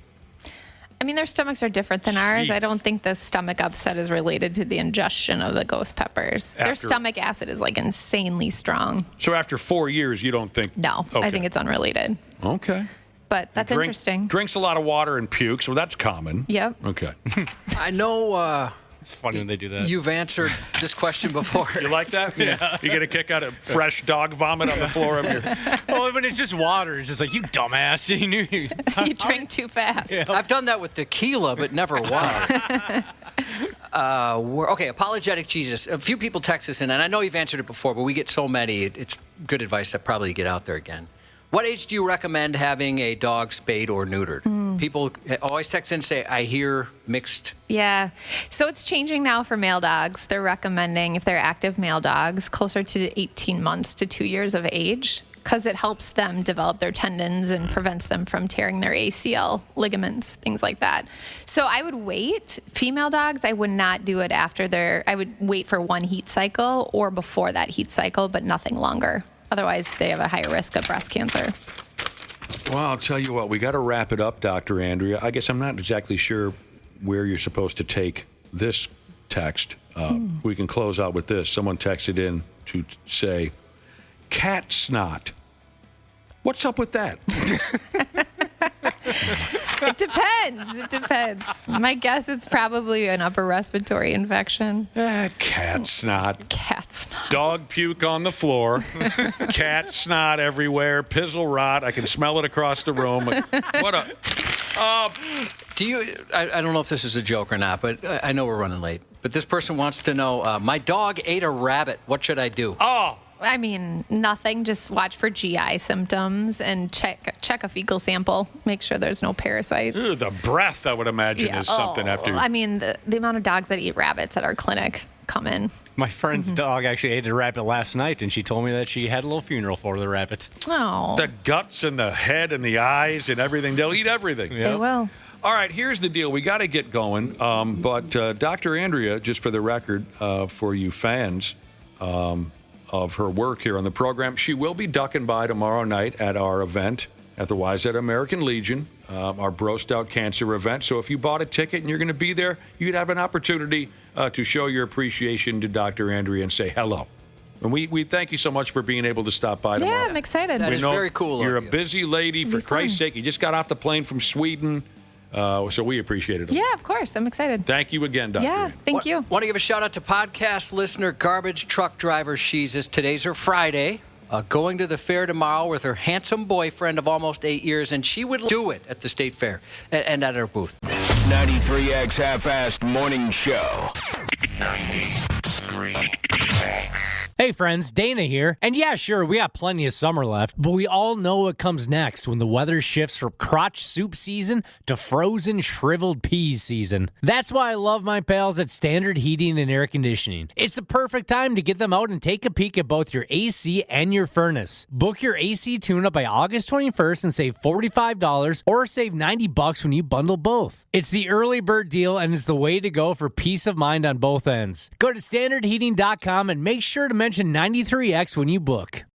I mean, their stomachs are different than ours. I don't think the stomach upset is related to the ingestion of the ghost peppers. Their stomach acid is like insanely strong. So after 4 years, you don't think? No, okay. I think it's unrelated. Okay. But that's interesting. Drinks a lot of water and pukes, well, that's common. Yep. Okay. I know. It's funny when they do that. You've answered this question before. You like that? Yeah. You get a kick out of fresh dog vomit on the floor of your... Oh, but it's just water. It's just like, you dumbass. You knew you drank too fast. Yeah. I've done that with tequila, but never water. Okay, apologetic Jesus. A few people text us in, and I know you've answered it before, but we get so many. It's good advice to probably get out there again. What age do you recommend having a dog spayed or neutered? People always text in and say, I hear mixed. Yeah. So it's changing now for male dogs. They're recommending, if they're active male dogs, closer to 18 months to 2 years of age, because it helps them develop their tendons and prevents them from tearing their ACL ligaments, things like that. So I would wait. Female dogs, I would not do it after I would wait for one heat cycle or before that heat cycle, but nothing longer. Otherwise, they have a higher risk of breast cancer. Well, I'll tell you what, we got to wrap it up, Dr. Andrea. I guess I'm not exactly sure where you're supposed to take this text. We can close out with this. Someone texted in to say, cat snot. What's up with that? It depends. It depends. My guess it's probably an upper respiratory infection. Cat snot. Cat snot. Dog puke on the floor. Cat snot everywhere. Pizzle rot. I can smell it across the room. What a... Do you? I don't know if this is a joke or not, but I know we're running late. But this person wants to know, my dog ate a rabbit. What should I do? Oh! I mean, nothing. Just watch for GI symptoms and check a fecal sample. Make sure there's no parasites. Ew, the breath, I would imagine, is something after... I mean, the amount of dogs that eat rabbits at our clinic come in. My friend's dog actually ate a rabbit last night, and she told me that she had a little funeral for the rabbit. Oh. The guts and the head and the eyes and everything. They'll eat everything. They will. All right, here's the deal. We got to get going. But Dr. Andrea, just for the record, for you fans... of her work here on the program. She will be ducking by tomorrow night at our event at the Wayzata American Legion, our Brost Out Cancer event. So if you bought a ticket and you're going to be there, you'd have an opportunity to show your appreciation to Dr. Andrea and say hello. And we thank you so much for being able to stop by tomorrow. Yeah, I'm excited. That is very cool. You're a busy lady, for Christ's sake. You just got off the plane from Sweden. So we appreciate it. Yeah, of course. I'm excited. Thank you again, Dr. Yeah, thank you. Want to give a shout out to podcast listener Garbage Truck Driver Sheezus. Today's her Friday. Going to the fair tomorrow with her handsome boyfriend of almost 8 years, and she would do it at the state fair and at her booth. 93X Half-Assed Morning Show. 93X. Hey friends, Dana here. And yeah, sure, we got plenty of summer left, but we all know what comes next when the weather shifts from crotch soup season to frozen shriveled peas season. That's why I love my pals at Standard Heating and Air Conditioning. It's the perfect time to get them out and take a peek at both your AC and your furnace. Book your AC tune-up by August 21st and save $45 or save $90 when you bundle both. It's the early bird deal and it's the way to go for peace of mind on both ends. Go to standardheating.com and make sure to mention 93X when you book.